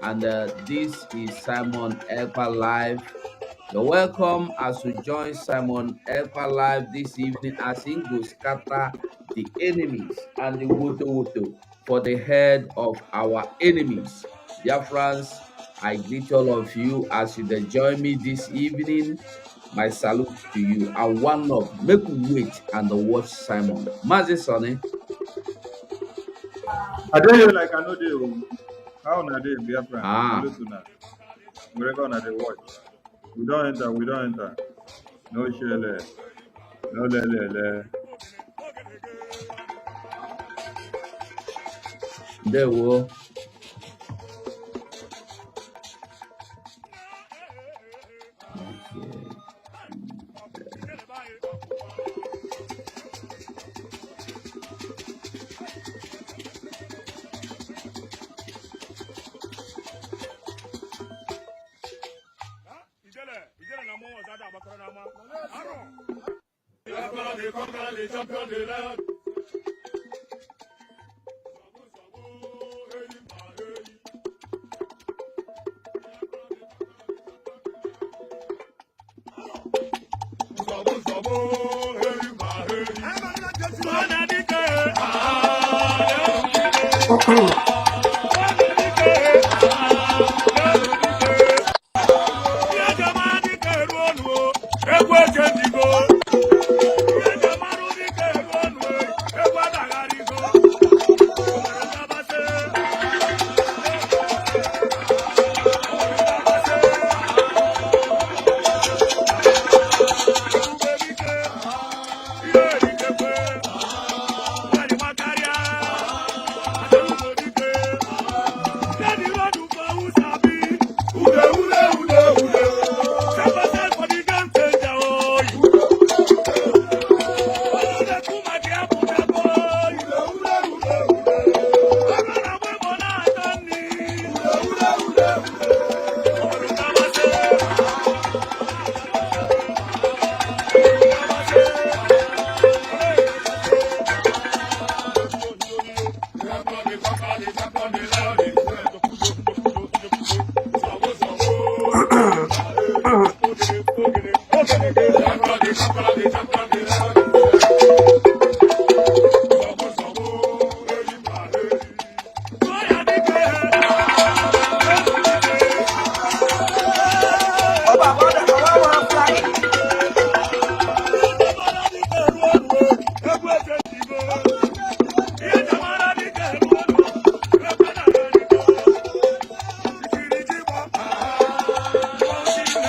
and this is Simon Ekpa Live. You're welcome as we join Simon Ekpa Live this evening as he go scatter the enemies and the woto for the head of our enemies. Biafrans, I greet all of you as you dey join me this evening. My salute to you. And one love, make we wait and watch Simon. Mazi Sonny. I don't you like I know they how na dey Biafra. Ah, Salute to na. Wherever na dey watch. We don't enter. No shele. No lele. there we Okay.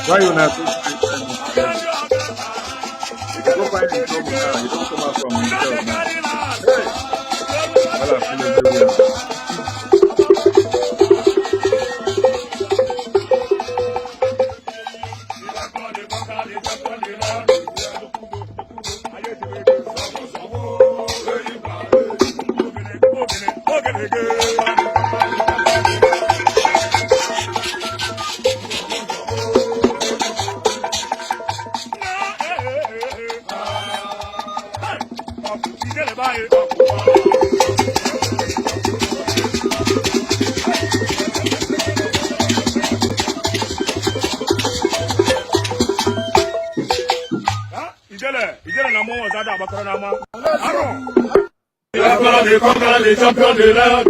Why you not so you go find the trouble now. You don't come out from yourself now. Hey, all I feel everywhere. The conqueror, the champion, the land.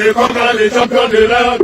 The conqueror, the champion, the land.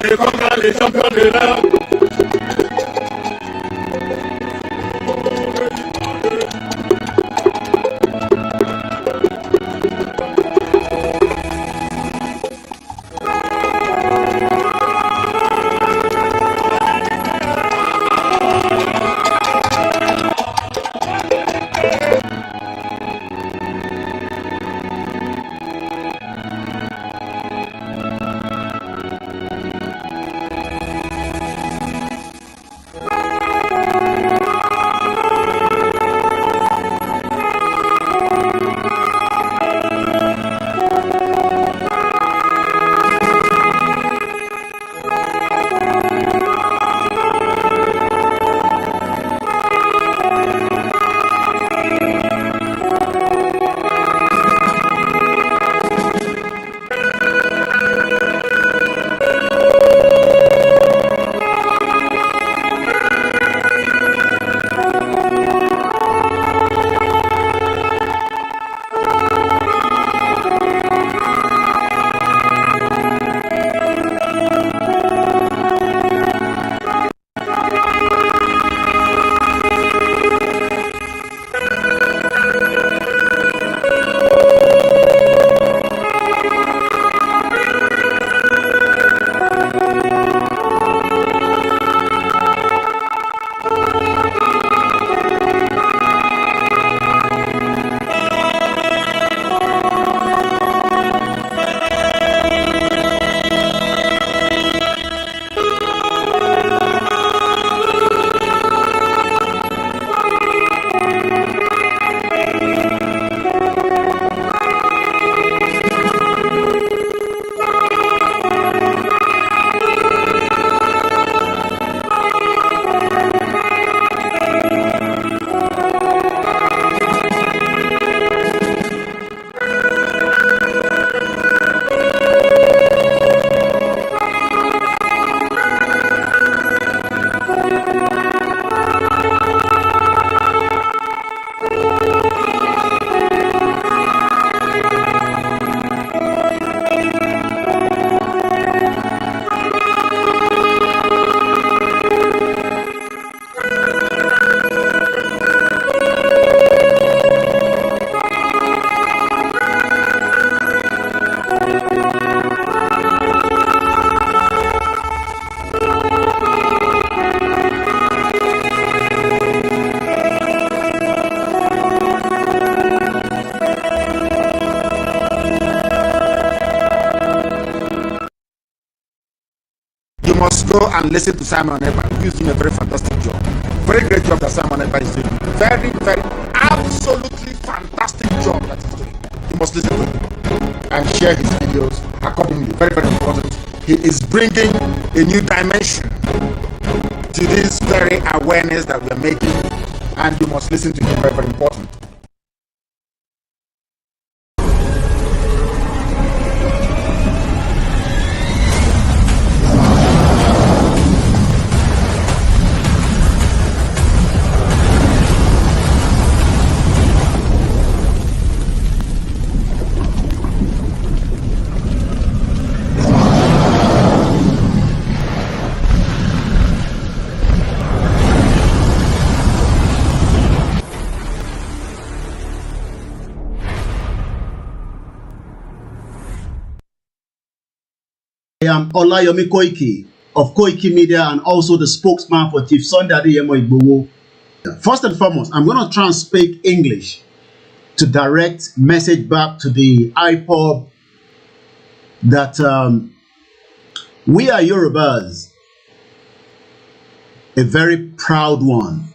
The conqueror, the champion, the land. and listen to Simon Ekpa. He's doing a very fantastic job. Very great job that Simon Ekpa is doing. Very, very, absolutely fantastic job that he's doing. You must listen to him and share his videos accordingly. Very, very important. He is bringing a new dimension to this very awareness that we're making, and you must listen to him. Very, very important. I am Olayomi Koiki of Koiki Media and also the spokesman for Chief Sunday Adeyemo Igboho. First and foremost, I'm going to try and speak English to direct message back to the IPOB that we are Yorubas, a very proud one.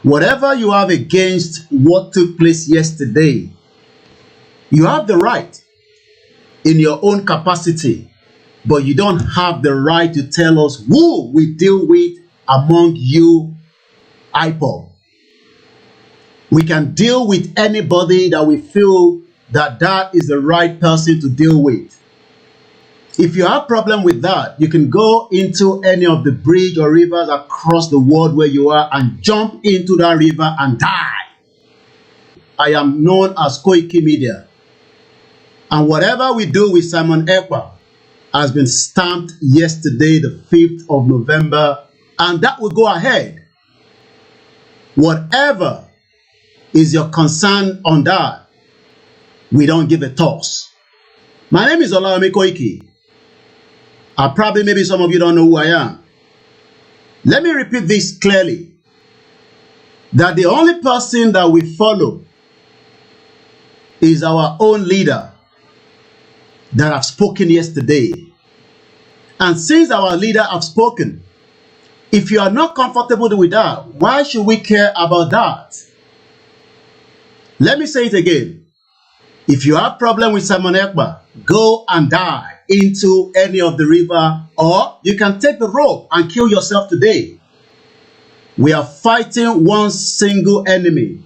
Whatever you have against what took place yesterday, you have the right in your own capacity, but you don't have the right to tell us who we deal with among you, IPOB. We can deal with anybody that we feel that is the right person to deal with. If you have problem with that, you can go into any of the bridge or rivers across the world where you are and jump into that river and die. I am known as Koiki Media. And whatever we do with Simon Ekpa has been stamped yesterday, the 5th of November, and that will go ahead. Whatever is your concern on that, we don't give a toss. My name is Olayomi Koiki. Probably maybe some of you don't know who I am. Let me repeat this clearly, that the only person that we follow is our own leader that have spoken yesterday. And since our leader have spoken, if you are not comfortable with that, why should we care about that? Let me say it again. If you have problem with Simon Ekpa, go and die into any of the river, or you can take the rope and kill yourself today. We are fighting one single enemy.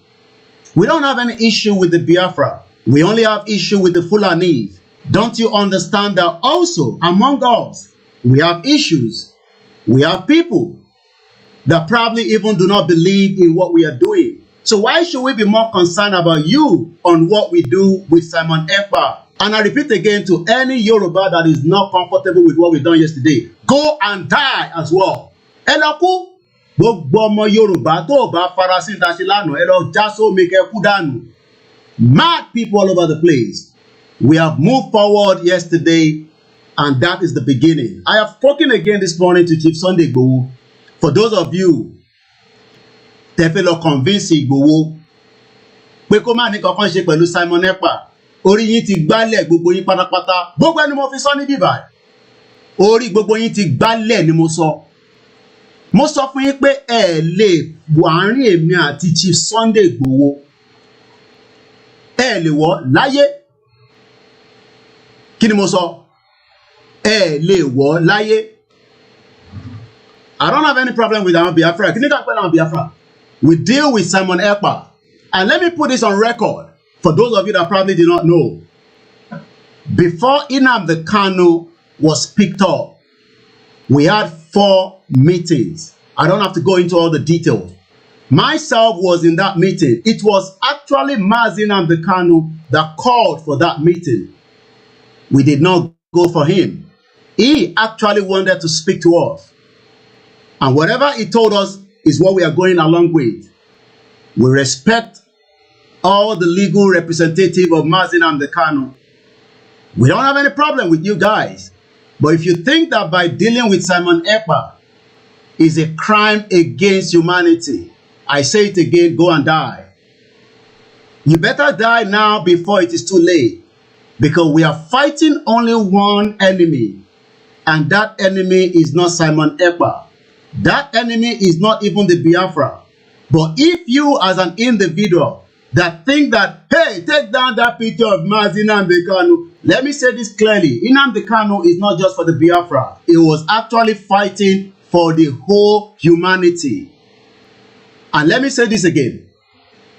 We don't have any issue with the Biafra. We only have issue with the Fulanese. Don't you understand that also among us, we have issues. We have people that probably even do not believe in what we are doing. So why should we be more concerned about you on what we do with Simon Ekpa? And I repeat again to any Yoruba that is not comfortable with what we done yesterday, go and die as well. Eloku, gbogbo ọmọ Yoruba tó bá farasin taṣe lánàá, elo jaso make ku dànù. Mad people all over the place. We have moved forward yesterday, and that is the beginning. I have spoken again this morning to Chief Sunday Igboho. For those of you tẹ́ fẹ́ lọ convince Igboho pé kó má ní kankan ṣe pẹ̀lú Simon Ekpa, orí yín ti gbálẹ̀ gbogbo yín pátápátá. Gbogbo ẹni mo fi sọ ní bíbá. Orí gbogbo yín ti gbálẹ̀ ni mo sọ. Mo sọ fún yín pé ẹ lè wọ àárín èmi àti Chief Sunday Igboho. Ẹ lè wọ láyé. Kí ni mo sọ? Ẹ lè wọ láyé. I don't have any problem with Biafra. Kí ni ká pẹ́ Biafra? We deal with Simon Ekpa. And let me put this on record for those of you that probably did not know. Before Nnamdi Kanu was picked up, we had 4 meetings. I don't have to go into all the details. Myself was in that meeting. It was actually Mazi Nnamdi Kanu that called for that meeting. We did not go for him. He actually wanted to speak to us. And whatever he told us is what we are going along with. We respect all the legal representative of Mazi Nnamdi Kanu. We don't have any problem with you guys. But if you think that by dealing with Simon Ekpa is a crime against humanity, I say it again, go and die. You better die now before it is too late. Because we are fighting only one enemy. And that enemy is not Simon Ekpa. That enemy is not even the Biafra. But if you as an individual that think that, hey, take down that picture of Mazi Nnamdi Kanu, let me say this clearly. Nnamdi Kanu is not just for the Biafra. It was actually fighting for the whole humanity. And let me say this again.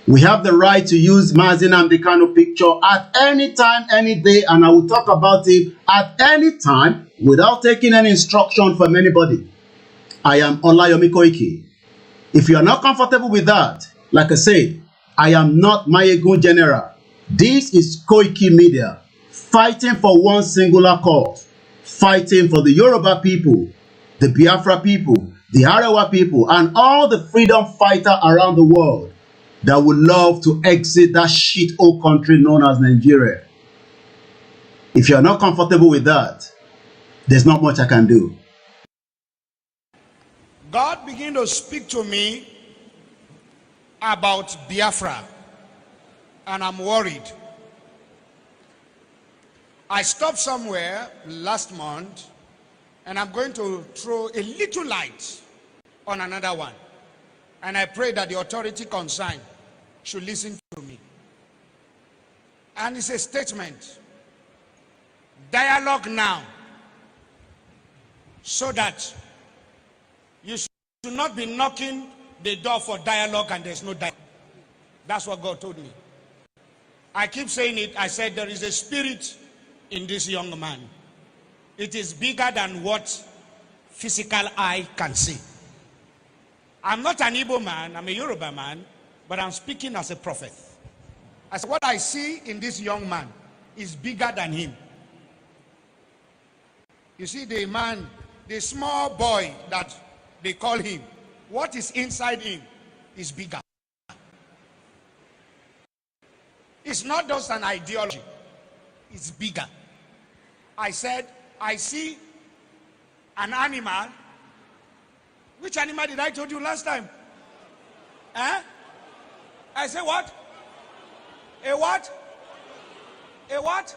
We have the right to use Mazi Nnamdi Kanu picture at any time, any day, and I will talk about it at any time without taking any instruction from anybody. I am Olayomi Koiki. If you are not comfortable with that, like I said, I am not Mayegun General. This is Koiki Media, fighting for one singular cause, fighting for the Yoruba people, the Biafra people, the Arewa people, and all the freedom fighters around the world that would love to exit that shit-hole country known as Nigeria. If you are not comfortable with that, there's not much I can do. God began to speak to me about Biafra, and I'm worried. I stopped somewhere last month, and I'm going to throw a little light on another one. And I pray that the authority concerned should listen to me. And it's a statement. Dialogue now, so that you should not be knocking the door for dialogue and there's no dialogue. That's what God told me. I keep saying it. I said there is a spirit in this young man. It is bigger than what physical eye can see. I'm not an Igbo man, I'm a Yoruba man, but I'm speaking as a prophet. As what I see in this young man is bigger than him. You see, the man, the small boy that they call him, what is inside him is bigger. It's not just an ideology, it's bigger. I said, I see an animal. Which animal did I told you last time? Huh? I said what? A what? A what?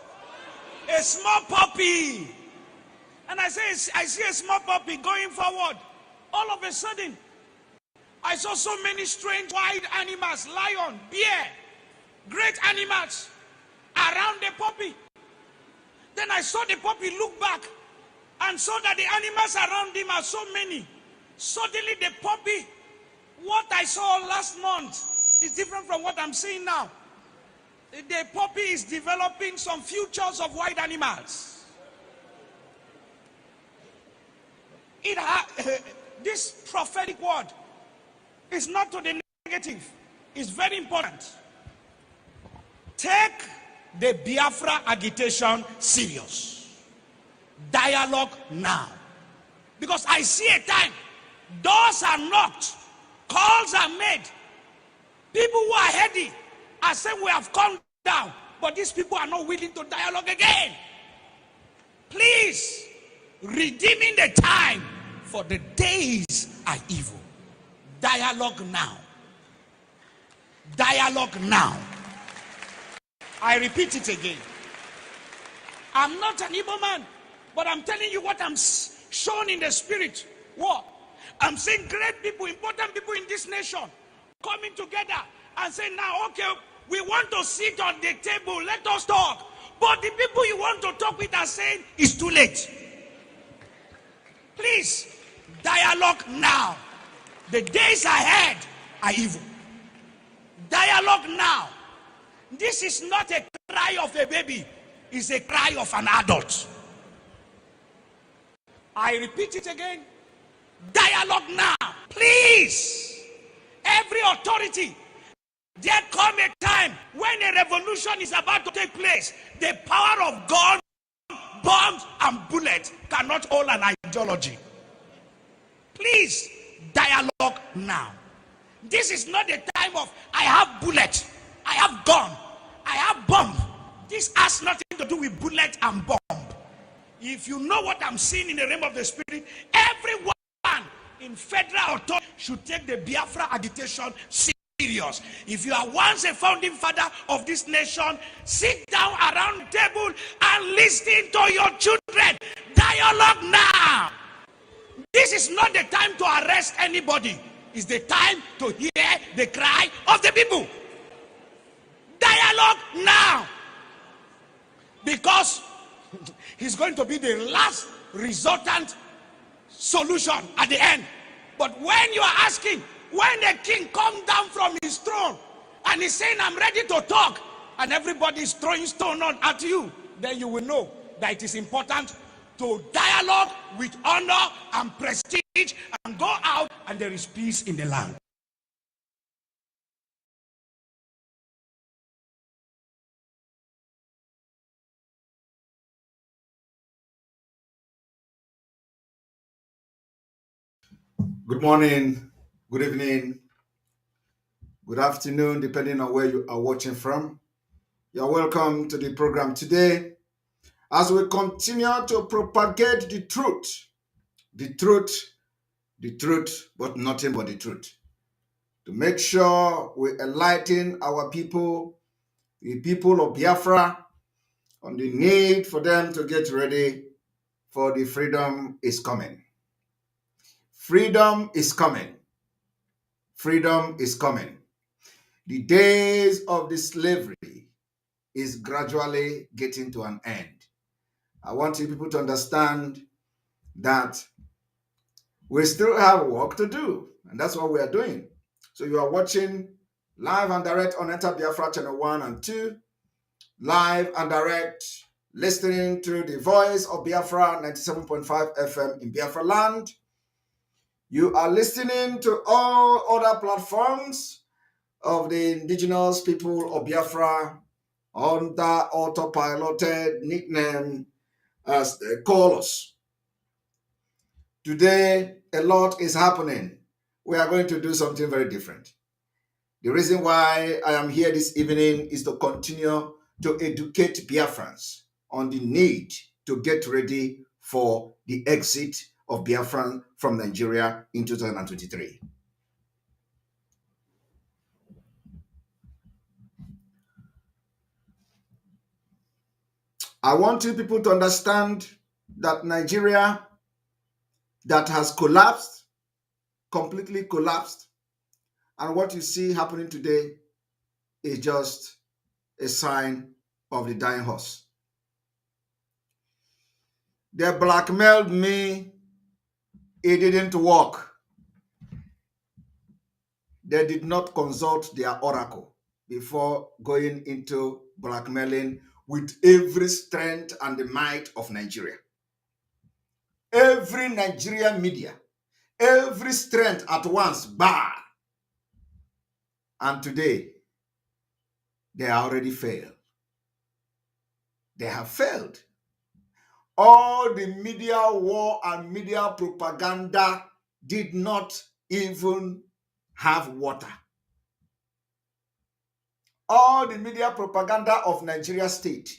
A small puppy. And I say, I see a small puppy going forward. All of a sudden, I saw so many strange wild animals, lion, bear, great animals around the puppy. Then I saw the puppy look back and saw that the animals around him are so many. Suddenly the puppy, what I saw last month is different from what I'm seeing now. The puppy is developing some futures of wild animals. This prophetic word is not to the negative. It's very important. Take the Biafra agitation serious. Dialogue now. Because I see a time, doors are knocked, calls are made. People who are heady are saying we have come down, but these people are not willing to dialogue again. Please, redeeming the time, for the days are evil. Dialogue now. Dialogue now. I repeat it again. I'm not an Igbo man, but I'm telling you what I'm shown in the spirit. What? I'm seeing great people, important people in this nation coming together and saying, now, okay, we want to sit on the table, let us talk. But the people you want to talk with are saying, it's too late. Please, dialogue now. The days ahead are evil. Dialogue now. This is not a cry of a baby. It's a cry of an adult. I repeat it again. Dialogue now. Please. Every authority. There come a time when a revolution is about to take place. The power of God, bombs and bullets cannot hold an ideology. Please, dialogue now. This is not the time of, I have bullet, I have gun, I have bomb. This has nothing to do with bullet and bomb. If you know what I'm seeing in the realm of the spirit, everyone in federal authority should take the Biafra agitation serious. If you are once a founding father of this nation, sit down around the table and listen to your children. Dialogue now. This is not the time to arrest anybody. It's the time to hear the cry of the people. Dialogue now. Because he's going to be the last resultant solution at the end. But when you are asking, when the king comes down from his throne and he's saying, I'm ready to talk, and everybody is throwing stone at you, then you will know that it is important to dialogue with honor and prestige and go out and there is peace in the land. Good morning, good evening, good afternoon, depending on where you are watching from. You're welcome to the program today as we continue to propagate the truth, but nothing but the truth. To make sure we enlighten our people, the people of Biafra, on the need for them to get ready for the freedom is coming. Freedom is coming. Freedom is coming. The days of the slavery is gradually getting to an end. I want you people to understand that we still have work to do, and that's what we are doing. So you are watching live and direct on Enter Biafra Channel 1 and 2, live and direct, listening to the voice of Biafra 97.5 FM in Biafra land. You are listening to all other platforms of the indigenous people of Biafra under autopiloted nickname as they call us. Today, a lot is happening. We are going to do something very different. The reason why I am here this evening is to continue to educate Biafrans on the need to get ready for the exit of Biafran from Nigeria in 2023. I want you people to understand that Nigeria that has collapsed, completely collapsed, and what you see happening today is just a sign of the dying horse. They blackmailed me. It didn't work. They did not consult their oracle before going into blackmailing with every strength and the might of Nigeria. Every Nigerian media, every strength at once, bar. And today, they are already failed. They have failed. All the media war and media propaganda did not even have water. All the media propaganda of Nigeria state,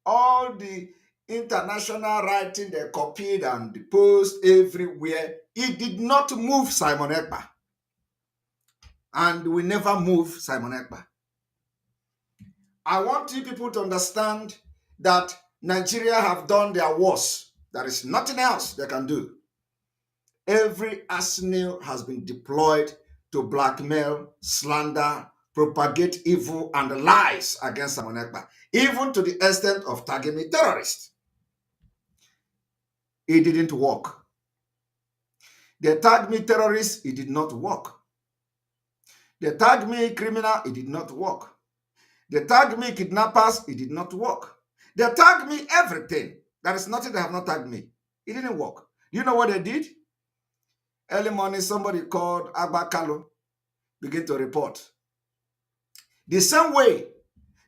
all the international writing they copied and post everywhere, it did not move Simon Ekpa. And we never move Simon Ekpa. I want you people to understand that Nigeria have done their worst. There is nothing else they can do. Every arsenal has been deployed to blackmail, slander, propagate evil and lies against Simon Ekpa, even to the extent of tagging me terrorist. It didn't work. They tagged me terrorist, it did not work. They tagged me criminal, it did not work. They tagged me kidnappers, it did not work. They tagged me everything. There is nothing they have not tagged me. It didn't work. You know what they did? Early morning, somebody called Agbakalo, begin to report. The same way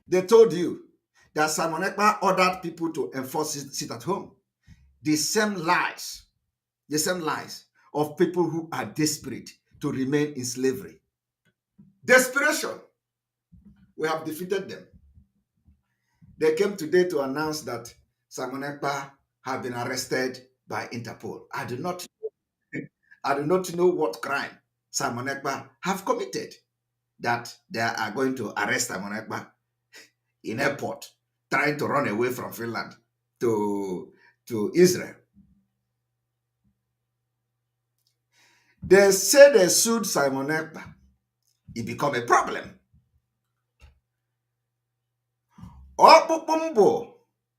they told you that Simon Ekpa ordered people to enforce sit at home. The same lies of people who are desperate to remain in slavery. Desperation. We have defeated them. They came today to announce that Simon Ekpa have been arrested by Interpol. I do not know what crime Simon Ekpa have committed that they are going to arrest Simon Ekpa in airport, trying to run away from Finland to Israel. They say they sued Simon Ekpa. It become a problem. Ọkpụkpụ mbụ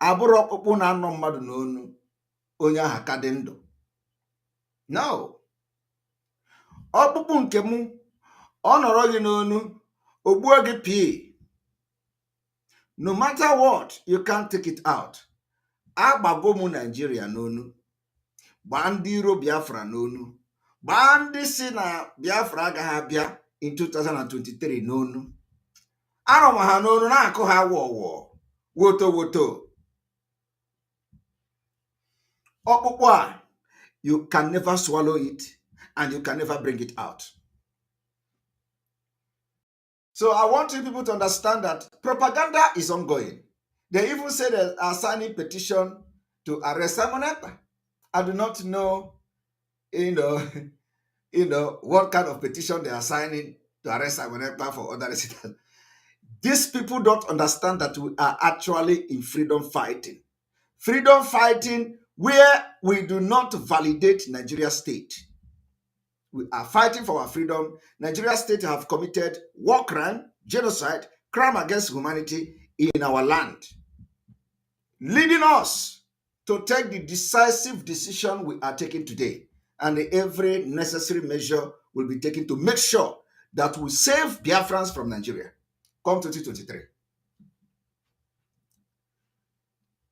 abụrụ ọkpụkpụ na-anọ mmadụ n'onu onye aha ka dị ndụ. No. Ọkpụkpụ nke mụ ọ nọrọ gị n'onu ogbuo gị pii. No matter what, you can't take it out. Agbago mụ Nigeria n'onu. Gbaa ndị iro Biafra n'onu. Gbaa ndị si na Biafra agaghị abịa in 2023 n'onu. Arọ ma ha n'onu na-akụ ha wọwọ woto woto. Ọkpụkpụ a, you can never swallow it and you can never bring it out. So I want you people to understand that propaganda is ongoing. They even say they are signing petition to arrest Simon Ekpa. I do not know, what kind of petition they are signing to arrest Simon Ekpa for other reasons. These people don't understand that we are actually in freedom fighting. Freedom fighting where we do not validate Nigeria state. We are fighting for our freedom. Nigeria state have committed war crime, genocide, crime against humanity in our land, leading us to take the decisive decision we are taking today. And every necessary measure will be taken to make sure that we save Biafrans from Nigeria come 2023.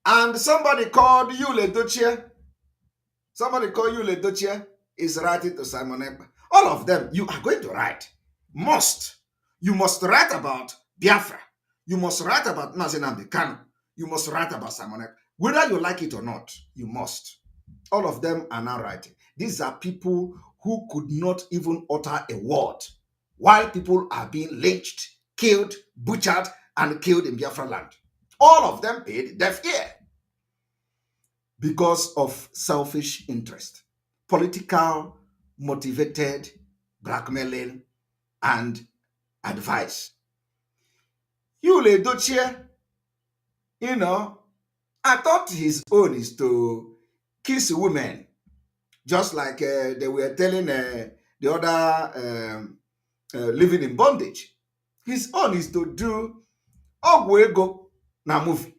And somebody called Yule Dochie. Is writing to Simon Ekpa. All of them, you are going to write. You must write about Biafra. You must write about Nnamdi Kanu. You must write about Simon Ekpa. Whether you like it or not, you must. All of them are now writing. These are people who could not even utter a word while people are being lynched, killed, butchered, and killed in Biafra land. All of them paid deaf ear because of selfish interest. Political motivated blackmailing and advice. Yule Dochie, I thought his own is to kiss women, just like they were telling the other living in bondage. His own is to do ogwego na movie.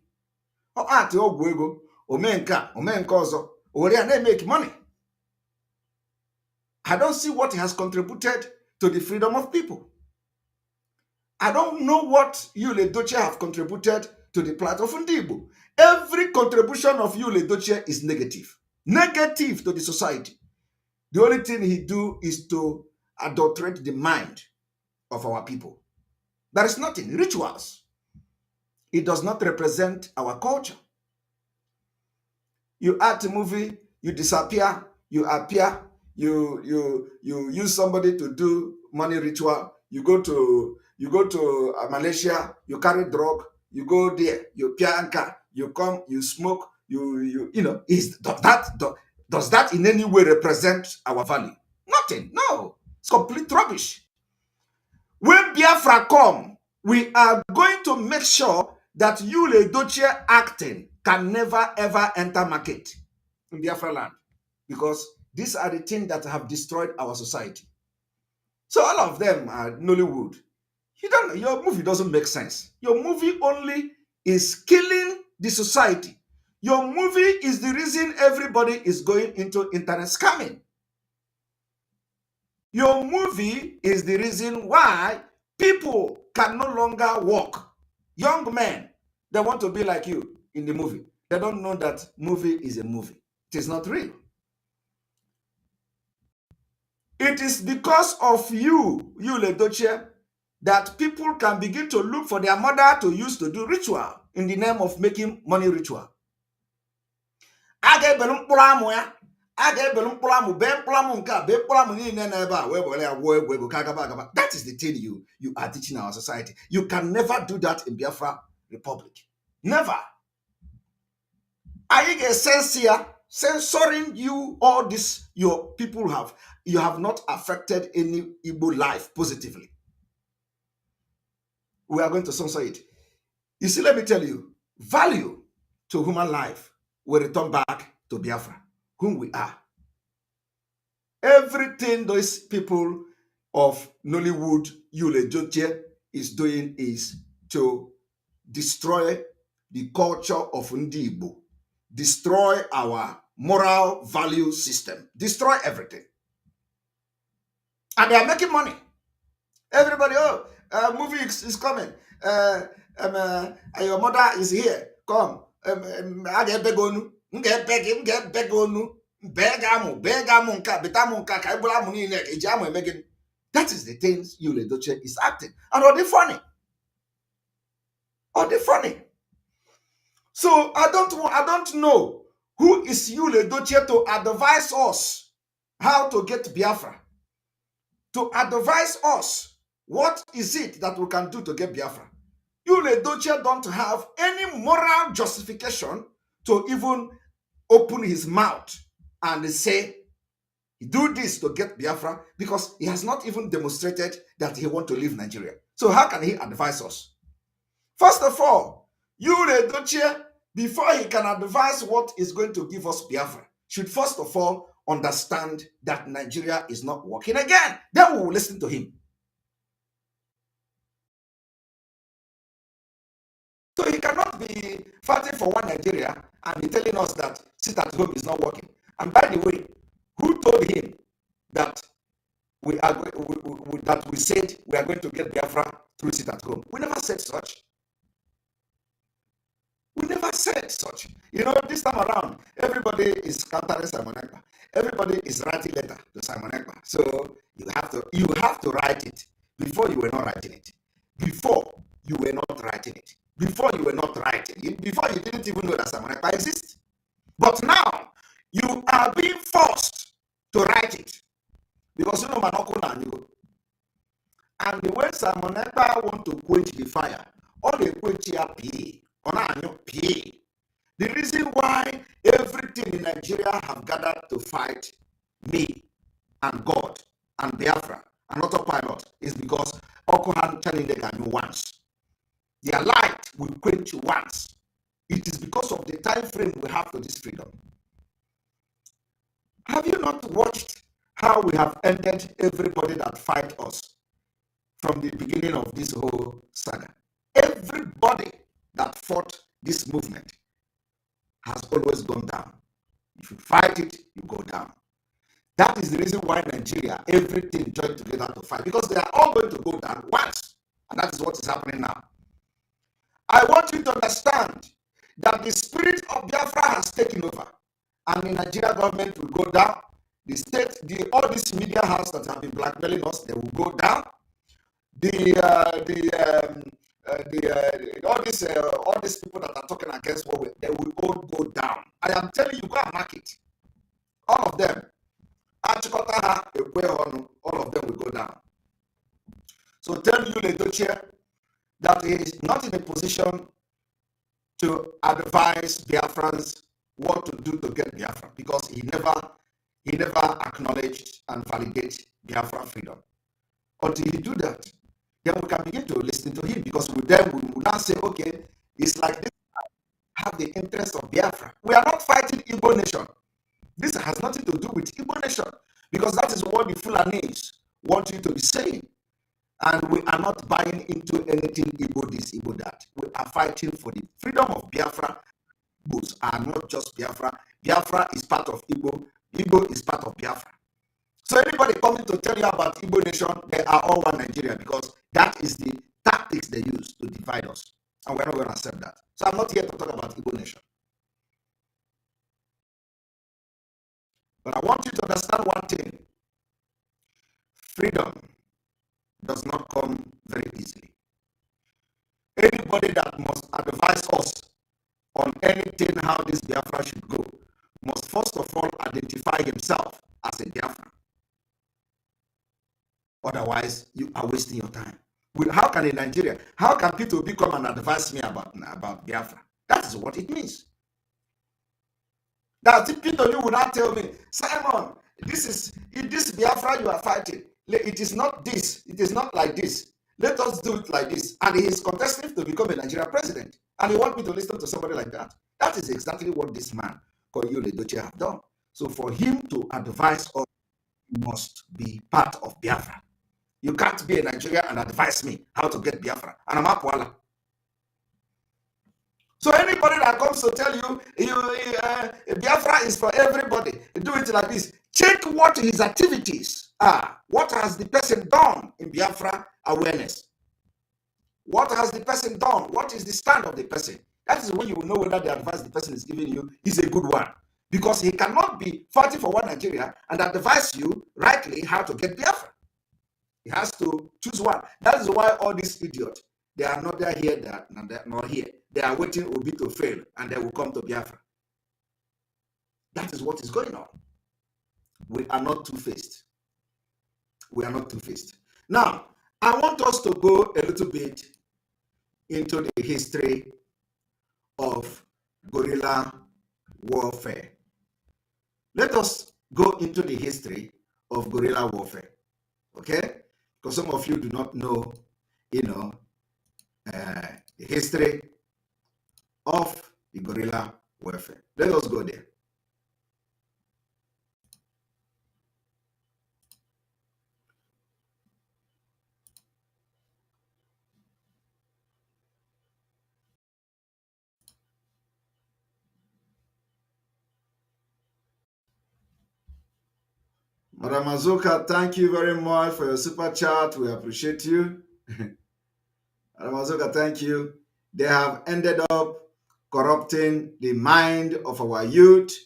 Or art ogwego, omenka ozo, or they make money. I don't see what he has contributed to the freedom of people. I don't know what Yule Dochie have contributed to the plight of Ndibo. Every contribution of Yule Dochie is negative. Negative to the society. The only thing he do is to adulterate the mind of our people. There is nothing. Rituals. It does not represent our culture. You act a movie, you disappear, you appear, you use somebody to do money ritual. You go to Malaysia, you carry drug, you go there, you pay anchor, you come, you smoke, does that in any way represent our value? Nothing. No, it's complete rubbish. When Biafra come, we are going to make sure that Yule Dochie acting can never ever enter market in Biafra land, because these are the things that have destroyed our society. So all of them are Nollywood. Your movie doesn't make sense. Your movie only is killing the society. Your movie is the reason everybody is going into internet scamming. Your movie is the reason why people can no longer walk. Young men, they want to be like you in the movie. They don't know that movie is a movie. It is not real. It is because of you, Yule Dochie, that people can begin to look for their mother to use to do ritual in the name of making money ritual. That is the thing you are teaching our society. You can never do that in Biafra Republic. Never. I get sense here, censoring you, all this your people have. You have not affected any Igbo life positively. We are going to censor it. You see, let me tell you, value to human life will return back to Biafra, whom we are. Everything those people of Nollywood, Yule Joche, is doing is to destroy the culture of Ndibo, destroy our moral value system, destroy everything. And they are making money. Everybody, movie is coming. Your mother is here. Come. I get begonu. Get begonu. That is the things Yule Doche is acting. And are they funny? Are they funny? So I don't know who is Yule Doche to advise us how to get Biafra. To advise us what is it that we can do to get Biafra. Yule Doche don't have any moral justification to even open his mouth and say, do this to get Biafra, because he has not even demonstrated that he wants to leave Nigeria. So how can he advise us? First of all, Yule Doche, before he can advise what is going to give us Biafra, should first of all understand that Nigeria is not working again. Then we will listen to him. So he cannot be fighting for one Nigeria and be telling us that sit at home is not working. And by the way, who told him that we said we are going to get Biafra through sit at home? We never said such. We never said such. You know, this time around, everybody is countering Simon Ekpa. Everybody is writing letter to Simon Ekpa. So you have to write it. Before you were not writing it. Before you were not writing it. Before you were not writing it. Before you didn't even know that Simon Ekpa exists. But now you are being forced to write it. Because you know Manoko Nanyo. And when Simon Ekpa want to quench the fire, all they quench here pay. The reason why everything in Nigeria have gathered to fight me and God and Biafra and autopilot is because Okohan Chanindeganu once. Their light will quench once. It is because of the time frame we have to this freedom. Have you not watched how we have ended everybody that fight us from the beginning of this whole saga? Everybody that fought this movement has always gone down. If you fight it, you go down. That is the reason why Nigeria, everything joined together to fight, because they are all going to go down once. And that is what is happening now. I want you to understand that the spirit of Biafra has taken over. And the Nigeria government will go down. The state, all these media houses that have been blackmailing us, they will go down. All these people that are talking against what they will all go down. I am telling you, go and mark it. All of them. All of them will go down. So tell Yule Doche that he is not in a position to advise Biafrans what to do to get Biafra, because he never acknowledged and validated Biafra freedom. Until he do that, then we can begin to listen to him, because with them we will now say, okay, it's like this, have the interest of Biafra. We are not fighting Igbo nation. This has nothing to do with Igbo nation, because that is what the Fulanis want you to be saying. And we are not buying into anything Igbo this, Igbo that. We are fighting for the freedom of Biafra. Igbos are not just Biafra. Biafra is part of Igbo. Igbo is part of Biafra. So anybody coming to tell you about Igbo nation, they are all one Nigeria, because that is the tactics they use to divide us. And we're not going to accept that. So I'm not here to talk about Igbo nation. But I want you to understand one thing. Freedom does not come very easily. Anybody that must advise us on anything how this Biafra should go must first of all identify himself as a Biafra. Otherwise, you are wasting your time. How can in Nigeria, how can people come and advise me about Biafra? That is what it means. That people you will not tell me, Simon, this Biafra you are fighting. It is not this. It is not like this. Let us do it like this. And he is contesting to become a Nigerian president. And he wants me to listen to somebody like that. That is exactly what this man called Yule Doche have done. So for him to advise us, must be part of Biafra. You can't be a Nigerian and advise me how to get Biafra. And I'm Akwala. So anybody that comes to tell you, Biafra is for everybody, do it like this. Check what his activities are. What has the person done in Biafra awareness? What has the person done? What is the stand of the person? That is when you will know whether the advice the person is giving you is a good one. Because he cannot be fighting for one Nigeria and advise you rightly how to get Biafra. He has to choose one. That is why all these idiots, they are not there here, nor here. They are waiting Obi to fail and they will come to Biafra. That is what is going on. We are not two-faced. We are not two-faced. Now, I want us to go a little bit into the history of guerrilla warfare. Let us go into the history of guerrilla warfare, okay? Because some of you do not know, the history of the guerrilla warfare. Let us go there. Madam Azuka, thank you very much for your super chat. We appreciate you. Madam Azuka, thank you. They have ended up corrupting the mind of our youth.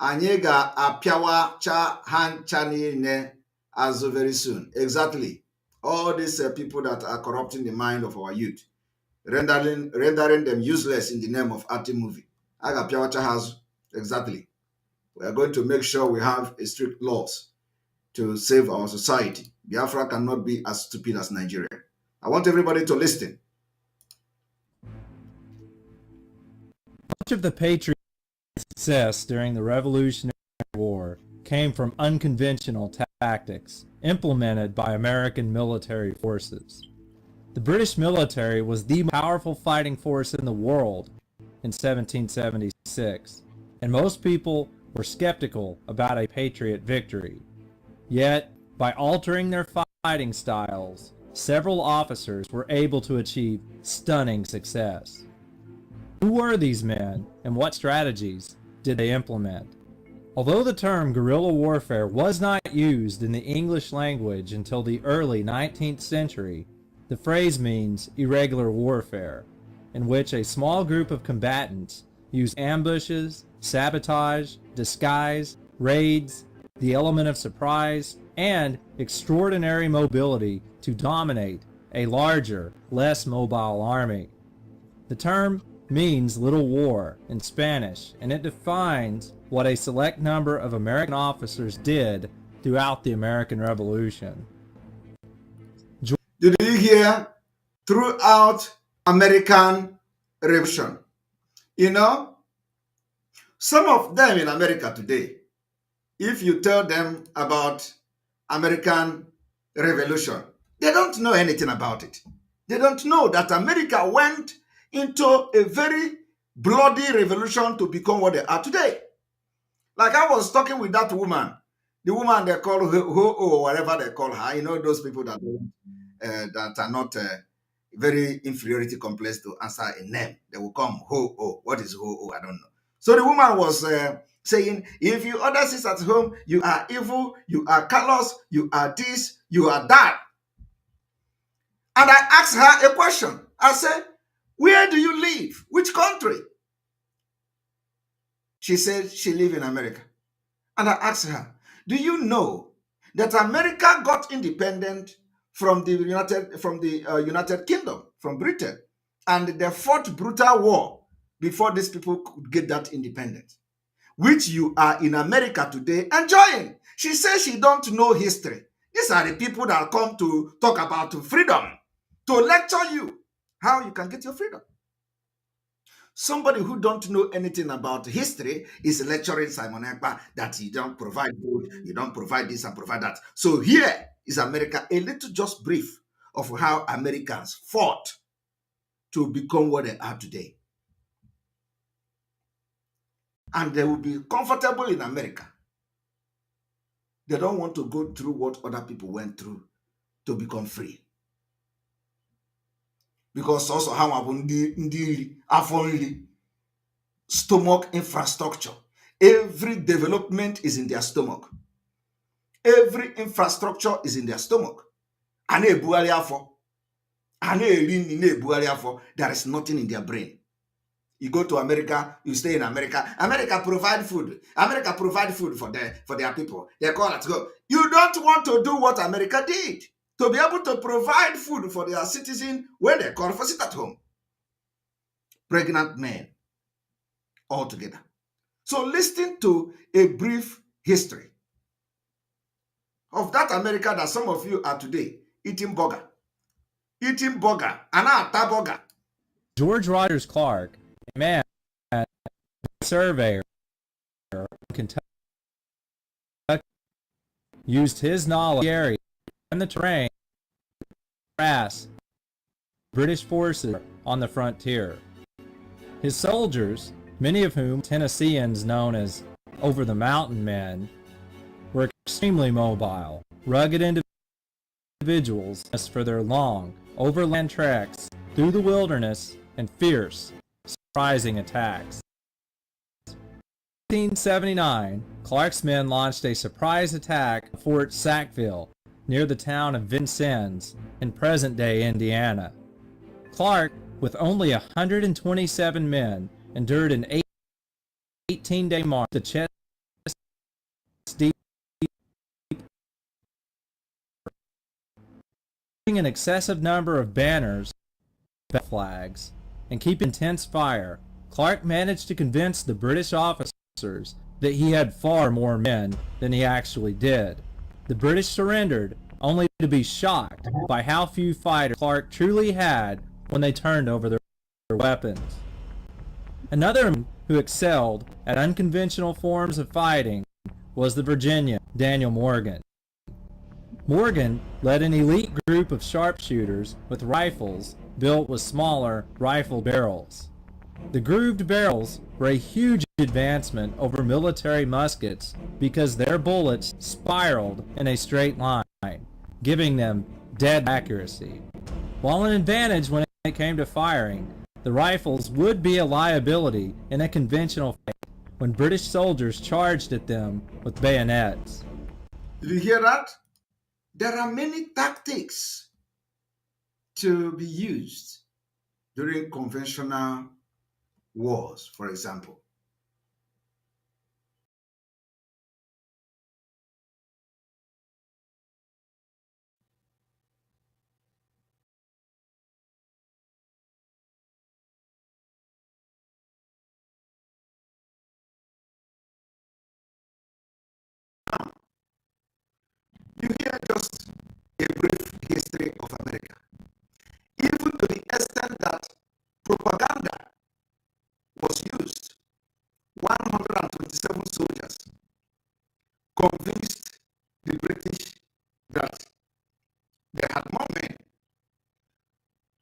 Anyị ga-apịawa cha ha ncha niile azụ very soon. Exactly. All these people that are corrupting the mind of our youth, rendering them useless in the name of art movie. A ga-apịawa cha ha azụ. Exactly. We are going to make sure we have a strict laws to save our society. Biafra cannot be as stupid as Nigeria. I want everybody to listen. Much of the Patriot success during the Revolutionary War came from unconventional tactics implemented by American military forces. The British military was the most powerful fighting force in the world in 1776, and most people were skeptical about a Patriot victory. Yet, by altering their fighting styles, several officers were able to achieve stunning success. Who were these men, and what strategies did they implement? Although the term guerrilla warfare was not used in the English language until the early 19th century, the phrase means irregular warfare, in which a small group of combatants use ambushes, sabotage, disguise, raids, the element of surprise, and extraordinary mobility to dominate a larger, less mobile army. The term means little war in Spanish, and it defines what a select number of American officers did throughout the American Revolution. Did you hear? Throughout American Revolution. Some of them in America today, if you tell them about American Revolution, they don't know anything about it. They don't know that America went into a very bloody revolution to become what they are today. Like I was talking with that woman, the woman they call Ho or whatever they call her. Those people that are not very inferiority complex to answer a name. They will come Ho. What is Ho? I don't know. So the woman was saying, if you order this at home, you are evil, you are callous, you are this, you are that. And I asked her a question. I said, where do you live? Which country? She said she lives in America. And I asked her, do you know that America got independent from the United Kingdom, from Britain, and they fought brutal war before these people could get that independence, which you are in America today enjoying? She says she don't know history. These are the people that come to talk about freedom, to lecture you how you can get your freedom. Somebody who don't know anything about history is lecturing Simon Ekpa that you don't provide food, you don't provide this and provide that. So here is America, a little just brief of how Americans fought to become what they are today. And they will be comfortable in America. They don't want to go through what other people went through to become free. Because also how stomach infrastructure. Every development is in their stomach. Every infrastructure is in their stomach. There is nothing in their brain. You go to America, you stay in America. America provide food. America provide food for their people. They call it go. You don't want to do what America did to be able to provide food for their citizens when they call for sit at home. Pregnant men altogether. So listen to a brief history of that America that some of you are today eating burger. Eating burger. And a burger. George Rogers Clark, a man, a surveyor in Kentucky, used his knowledge of the area and the terrain to harass British forces on the frontier. His soldiers, many of whom Tennesseans known as over-the-mountain men, were extremely mobile, rugged individuals for their long overland treks through the wilderness and fierce, surprising attacks. In 1879, Clark's men launched a surprise attack at Fort Sackville near the town of Vincennes in present-day Indiana. Clark, with only 127 men, endured an 18-day march to chest deep, an excessive number of banners, flags, and keep intense fire. Clark managed to convince the British officers that he had far more men than he actually did. The British surrendered, only to be shocked by how few fighters Clark truly had when they turned over their weapons. Another who excelled at unconventional forms of fighting was the Virginian Daniel Morgan. Morgan led an elite group of sharpshooters with rifles built with smaller rifle barrels. The grooved barrels were a huge advancement over military muskets because their bullets spiraled in a straight line, giving them dead accuracy. While an advantage when it came to firing, the rifles would be a liability in a conventional fight when British soldiers charged at them with bayonets. Did you hear that? There are many tactics to be used during conventional wars, for example. You hear just a brief history of America. Even to the extent that propaganda was used. 127 soldiers convinced the British that they had more men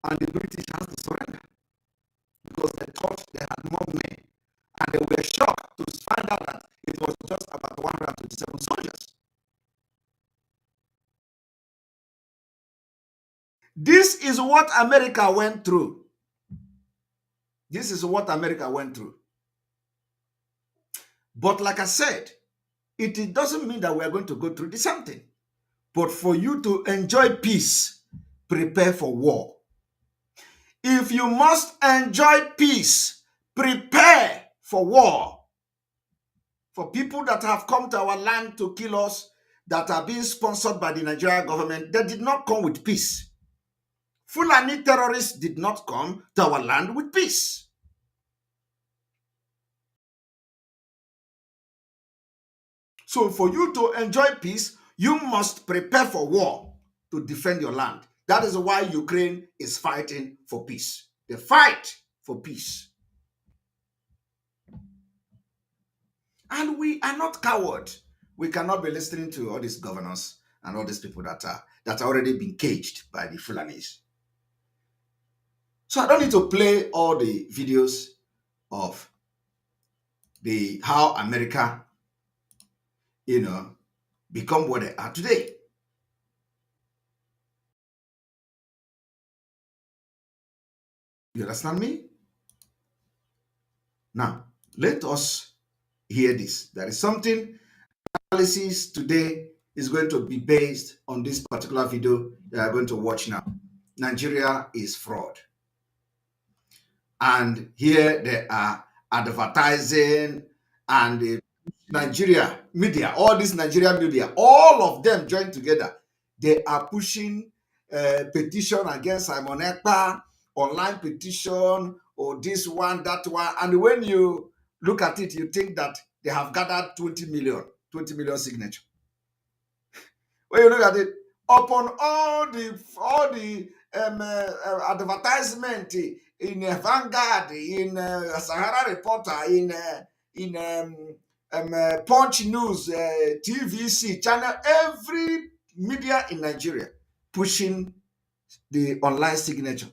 and the British had to surrender because they thought they had more men, and they were shocked to find out that it was just about 127 soldiers. This is what America went through. This is what America went through. But like I said, it doesn't mean that we are going to go through the same thing. But for you to enjoy peace, prepare for war. If you must enjoy peace, prepare for war. For people that have come to our land to kill us, that are being sponsored by the Nigerian government, they did not come with peace. Fulani terrorists did not come to our land with peace. So for you to enjoy peace, you must prepare for war to defend your land. That is why Ukraine is fighting for peace. They fight for peace. And we are not cowards. We cannot be listening to all these governors and all these people that are already been caged by the Fulanis. So I don't need to play all the videos of how America, become what they are today. You understand me? Now, let us hear this. There is something, analysis today is going to be based on this particular video that you are going to watch now. Nigeria is fraud. And here they are advertising, and the Nigeria media, all this Nigeria media, all of them joined together. They are pushing petition against Simon Ekpa, online petition, or this one, that one. And when you look at it, you think that they have gathered 20 million signatures. When you look at it, upon all the advertisement in Vanguard, in Sahara Reporter, in Punch News, TVC channel, every media in Nigeria pushing the online signature,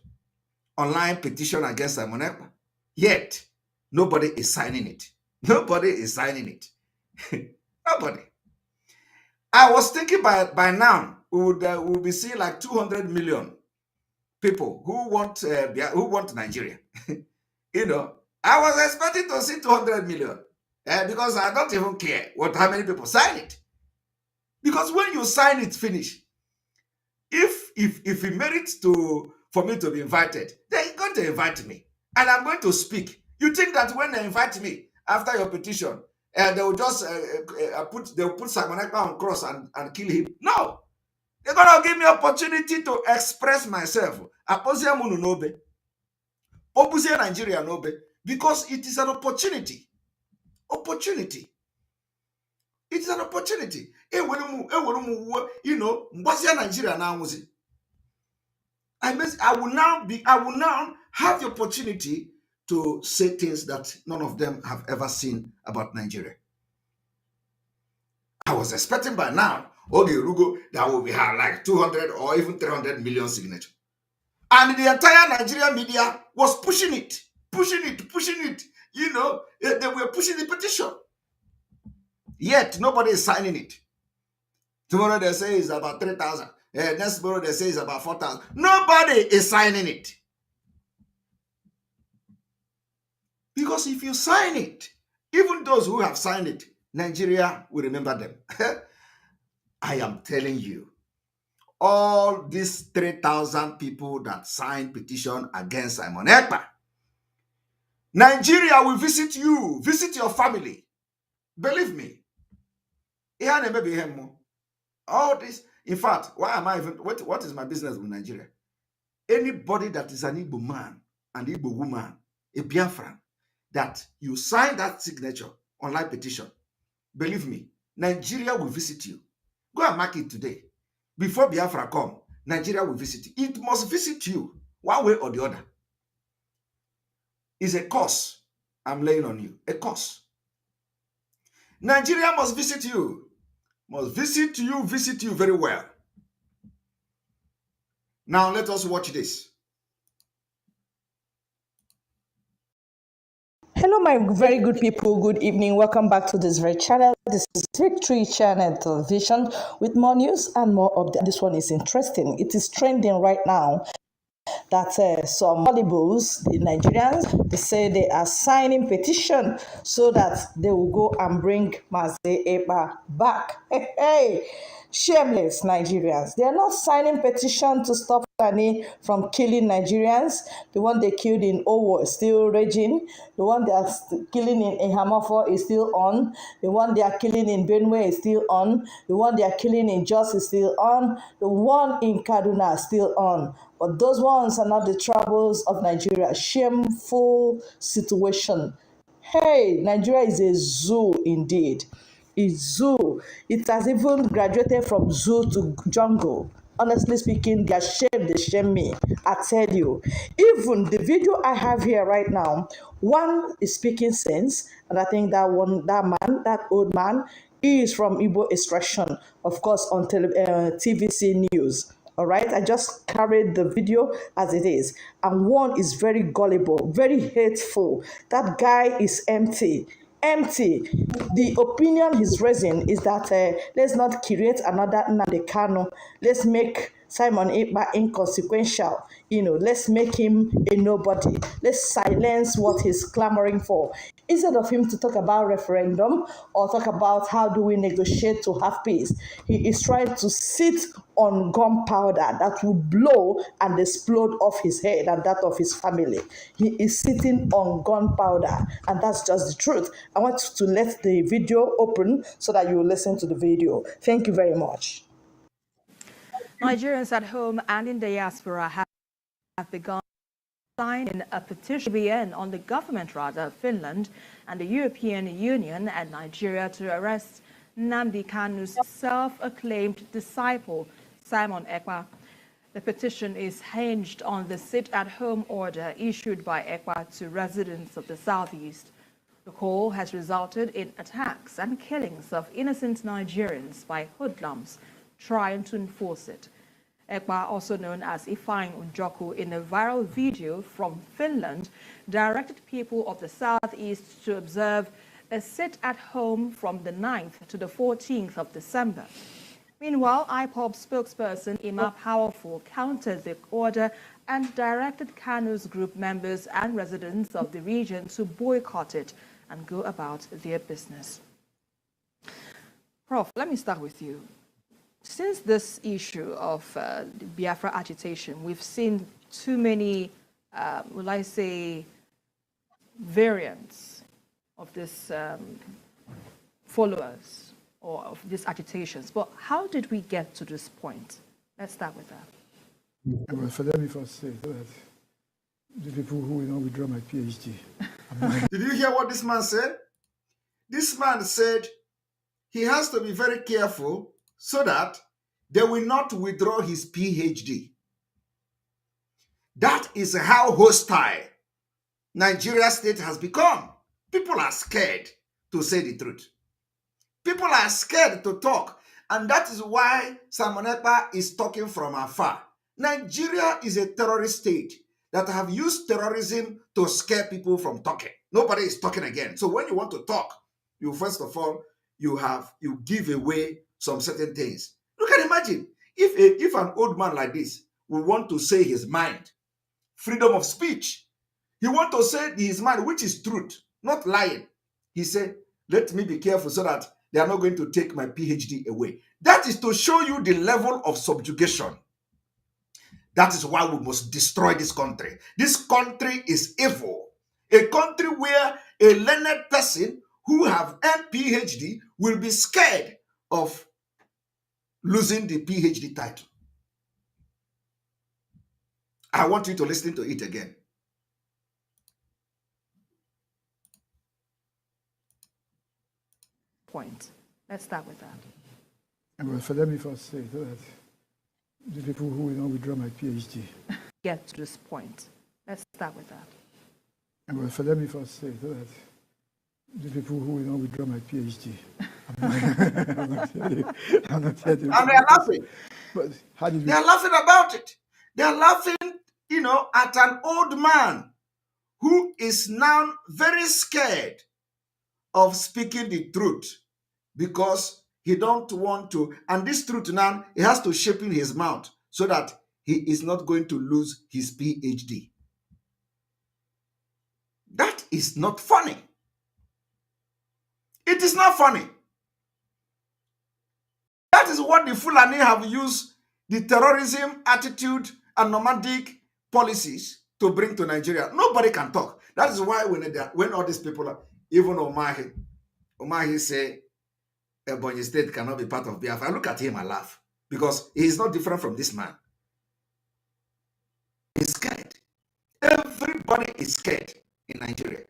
online petition against Simon Ekpa. Yet nobody is signing it. Nobody is signing it. Nobody. I was thinking by now we would be seeing like 200 million people who want Nigeria. You know, I was expecting to see 200 million because I don't even care how many people sign it. Because when you sign it, finish. If it merits for me to be invited, they're going to invite me, and I'm going to speak. You think that when they invite me after your petition, they will just put Simon Ekpa on cross and kill him? No, they're gonna give me opportunity to express myself. Nigeria nobe, because it is an opportunity. Opportunity. It is an opportunity. You know, Nigeria now. I will now have the opportunity to say things that none of them have ever seen about Nigeria. I was expecting by now, okay, Rugo, that will be like 200 or even 300 million signatures. And the entire Nigerian media was pushing it. You know, they were pushing the petition. Yet nobody is signing it. Tomorrow they say it's about 3,000. Next tomorrow they say it's about 4,000. Nobody is signing it. Because if you sign it, even those who have signed it, Nigeria will remember them. I am telling you, all these 3,000 people that signed petition against Simon Ekpa, Nigeria will visit you, visit your family. Believe me. All this, in fact, why am I even, what is my business with Nigeria? Anybody that is an Igbo man, an Igbo woman, a Biafran, that you sign that signature online petition, believe me, Nigeria will visit you. Go and mark it today. Before Biafra come, Nigeria will visit you. It must visit you one way or the other. It's a curse I'm laying on you. A curse. Nigeria must visit you. Must visit you very well. Now let us watch this. Hello, my very good people. Good evening. Welcome back to this very channel. This is Victory Channel Television with more news and more updates. This one is interesting. It is trending right now that some Hollywoods, the Nigerians, they say they are signing petition so that they will go and bring Mazi Ekpa back. Hey, shameless Nigerians. They are not signing petition to stop Fulani from killing Nigerians. The one they killed in Owo is still raging. The one they are killing in Hamafo is still on. The one they are killing in Benue is still on. The one they are killing in Jos is still on. The one in Kaduna is still on. But those ones are not the troubles of Nigeria. Shameful situation. Hey, Nigeria is a zoo indeed. It's zoo. It has even graduated from zoo to jungle. Honestly speaking, they are shame, they shame me. I tell you. Even the video I have here right now, one is speaking sense, and I think that old man, is from Igbo extraction, of course, on TVC News. All right, I just carried the video as it is, and one is very gullible, very hateful. That guy is empty. empty. The opinion he's raising is that let's not create another Nnamdi Kanu. Let's make Simon Ekpa inconsequential. Let's make him a nobody. Let's silence what he's clamoring for. Instead of him to talk about referendum or talk about how do we negotiate to have peace, he is trying to sit on gunpowder that will blow and explode off his head and that of his family. He is sitting on gunpowder, and that's just the truth. I want to let the video open so that you will listen to the video. Thank you very much. Nigerians at home and in diaspora have begun signing a petition on the government, of Finland and the European Union and Nigeria to arrest Nnamdi Kanu's self-acclaimed disciple, Simon Ekpa. The petition is hinged on the sit-at-home order issued by Ekpa to residents of the southeast. The call has resulted in attacks and killings of innocent Nigerians by hoodlums trying to enforce it. Ekpa, also known as Ifeanyi Njoku, in a viral video from Finland, directed people of the southeast to observe a sit-at-home from the 9th to the 14th of December. Meanwhile, IPOB spokesperson Ima Powerful countered the order and directed Kanu's group members and residents of the region to boycott it and go about their business. Prof, let me start with you. Since this issue of the Biafra agitation, we've seen too many, will I say, variants of this followers or of these agitations. But how did we get to this point? Let's start with that. Well, let me first say that the people who will not withdraw my PhD. Did you hear what this man said? This man said he has to be very careful so that they will not withdraw his PhD. That is how hostile Nigeria state has become. People are scared to say the truth. People are scared to talk. And that is why Simon Ekpa is talking from afar. Nigeria is a terrorist state that have used terrorism to scare people from talking. Nobody is talking again. So when you want to talk, you first of all, you give away some certain things. You can imagine if an old man like this will want to say his mind, freedom of speech, he want to say his mind, which is truth, not lying. He said, let me be careful so that they are not going to take my PhD away. That is to show you the level of subjugation. That is why we must destroy this country. This country is evil. A country where a learned person who have earned PhD will be scared of losing the PhD title. I want you to listen to it again. Point. Let's start with that. Well, let me first say that the people who will not withdraw my PhD. Get to this point. Let's start with that. Well, let me first say that the people who will not withdraw my PhD. I'm not telling you. And they are laughing. But how did they are laughing about it. They are laughing, at an old man who is now very scared of speaking the truth because he don't want to. And this truth now, he has to shape in his mouth so that he is not going to lose his PhD. That is not funny. It is not funny. That is what the Fulani have used the terrorism attitude and nomadic policies to bring to Nigeria. Nobody can talk. That is why when all these people are, even Omahi say Ebonyi State cannot be part of Biafra. I look at him and laugh because he is not different from this man. He's scared. Everybody is scared in Nigeria.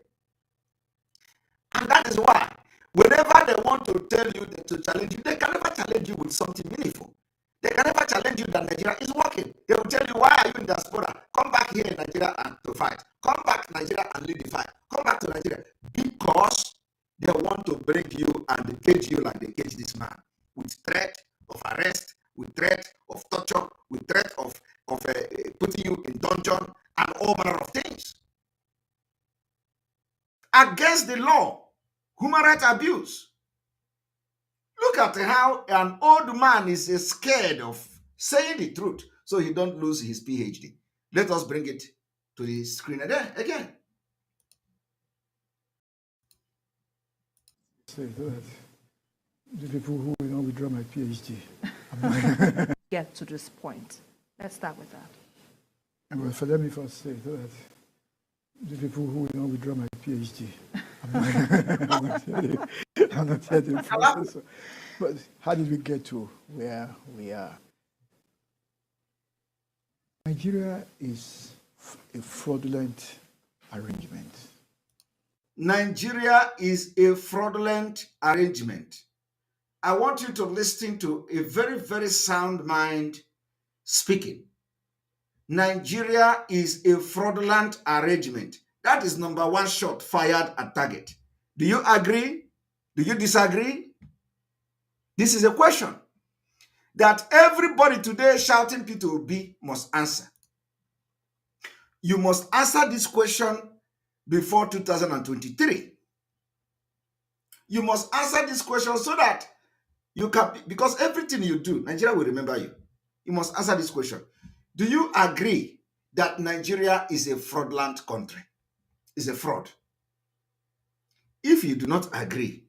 And that is why whenever they want to tell you to challenge you, they can never challenge you with something meaningful. They can never challenge you that Nigeria is working. They will tell you, why are you in diaspora? Come back here in Nigeria and to fight. Come back to Nigeria and lead the fight. Come back to Nigeria. Because they want to bring you and cage you like they cage this man. With threat of arrest, with threat of torture, with threat of putting you in dungeon and all manner of things. Against the law. Human rights abuse. Look at how an old man is scared of saying the truth so he don't lose his PhD. Let us bring it to the screen again. Say that the people who will not withdraw my PhD. Get to this point. Let's start with that. Well, let me first say that the people who will not withdraw my PhD. I'm not yet a professor. But how did we get to where we are? Nigeria is a fraudulent arrangement. Nigeria is a fraudulent arrangement. I want you to listen to a very, very sound mind speaking. Nigeria is a fraudulent arrangement. That is number one shot fired at target. Do you agree? Do you disagree? This is a question that everybody today shouting P2B must answer. You must answer this question before 2023. You must answer this question so that you can, because everything you do, Nigeria will remember you. You must answer this question. Do you agree that Nigeria is a fraudulent country? Is a fraud? If you do not agree,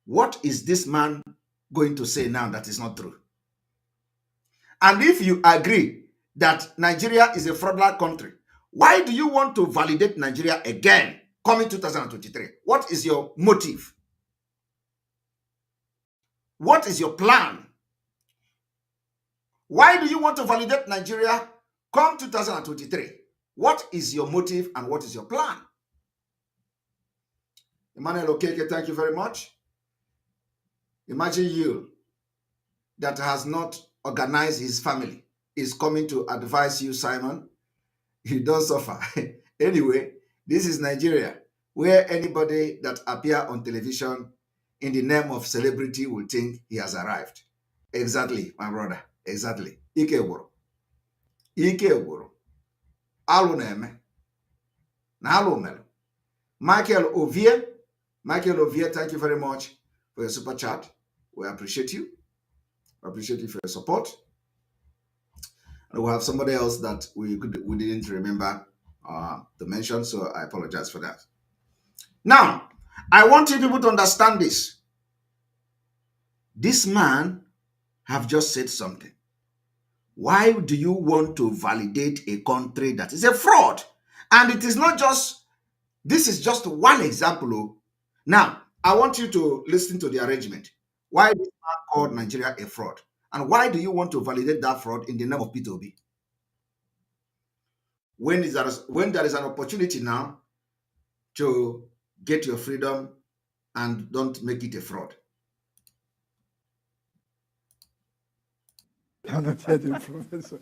what is this man going to say now that is not true? And if you agree that Nigeria is a fraudulent country, why do you want to validate Nigeria again coming 2023? What is your motive? What is your plan? Why do you want to validate Nigeria come 2023? What is your motive and what is your plan? Emmanuel Okeke, thank you very much. Imagine you that has not organized his family is coming to advise you, Simon. You don't suffer. Anyway, this is Nigeria, where anybody that appear on television in the name of celebrity will think he has arrived. Exactly, my brother. Exactly. Ike gwụrụ. Ike gwụrụ. Alụ na-eme. Na alụ mere. Michael Ovie, thank you very much for your super chat. We appreciate you. We appreciate you for your support. And we have somebody else that we didn't remember to mention, so I apologize for that. Now, I want you people to understand this. This man have just said something. Why do you want to validate a country that is a fraud? And it is not just, this is just one example. Now, I want you to listen to the arrangement. Why this man called Nigeria a fraud? And why do you want to validate that fraud in the name of P2B? When there is an opportunity now to get your freedom and don't make it a fraud. I'm not yet a professor.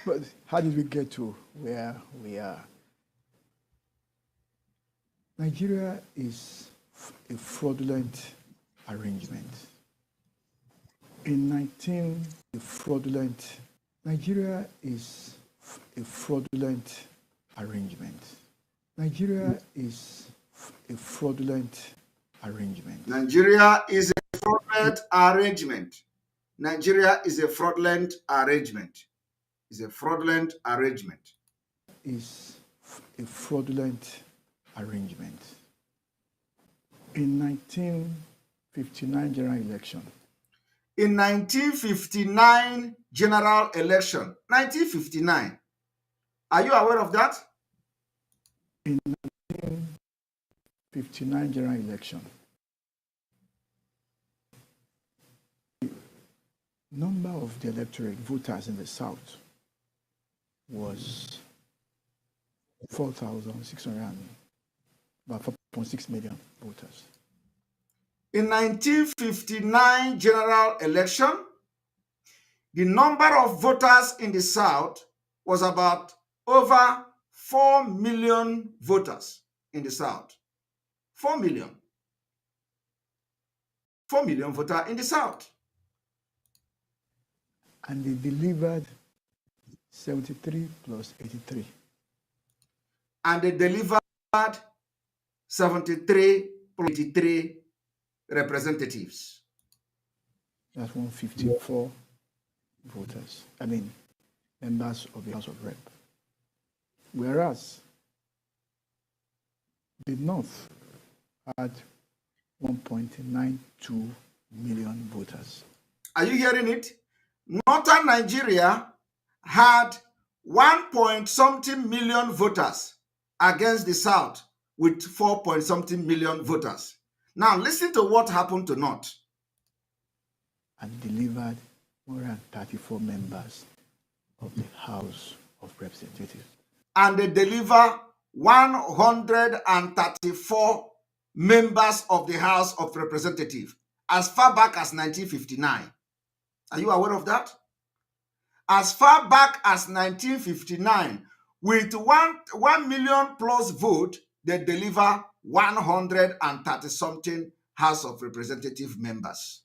But how did we get to where we are? Nigeria is a fraudulent arrangement. Nigeria is a fraudulent arrangement. Nigeria is a fraudulent arrangement. Nigeria is a fraudulent arrangement. Nigeria is a fraudulent arrangement. Is a fraudulent arrangement. Is a fraudulent arrangement. In 1959 general election. In 1959 general election. 1959. Are you aware of that? In 1959 general election. The number of the electorate voters in the South was 4,600, about 4.6 million voters. In 1959 general election, the number of voters in the South was about over 4 million voters in the South. 4 million. 4 million voters in the South. And they delivered 73 plus 83. And they delivered 73 83 representatives. That's 154 voters. I mean, members of the House of Rep. Whereas the North had 1.92 million voters. Are you hearing it? Northern Nigeria had 1-point-something million voters against the South with 4-point-something million voters. Now listen to what happened to North. And delivered 134 members of the House of Representatives. And they deliver 134 members of the House of Representatives as far back as 1959. Are you aware of that? As far back as 1959, with 1 million plus vote, they deliver 130-something House of Representative members.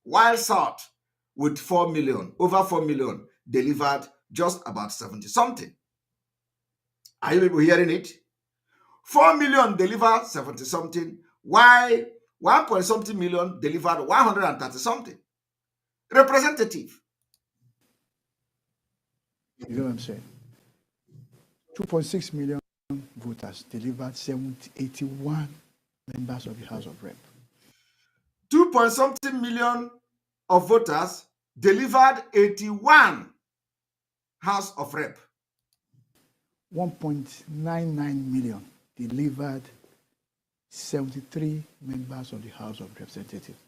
While South, with 4 million, over 4 million, delivered just about 70-something. Are you people hearing it? 4 million delivered 70-something, while 1-point-something million delivered 130-something. Representative. You know what I'm saying? 2.6 million voters delivered 81 members of the House of Rep. 2-point-something million of voters delivered 81 House of Rep. 1.99 million delivered 73 members of the House of Representatives.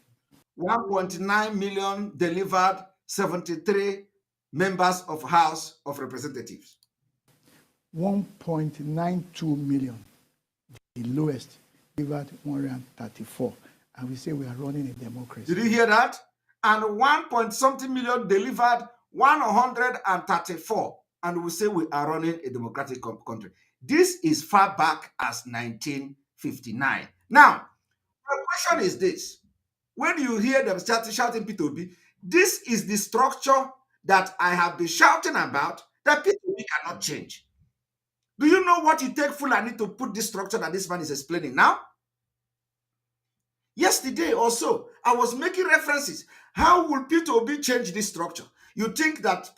1.9 million delivered 73 members of House of Representatives. 1.92 million, the lowest, delivered 134. And we say we are running a democracy. Did you hear that? And 1-point-something million delivered 134. And we say we are running a democratic country. This is far back as 1959. Now, the question is this. When you hear them shouting P2B, this is the structure that I have been shouting about that P2B cannot change. Do you know what it takes Fulani to put this structure that this man is explaining now? Yesterday also, I was making references. How will P2B change this structure? You think that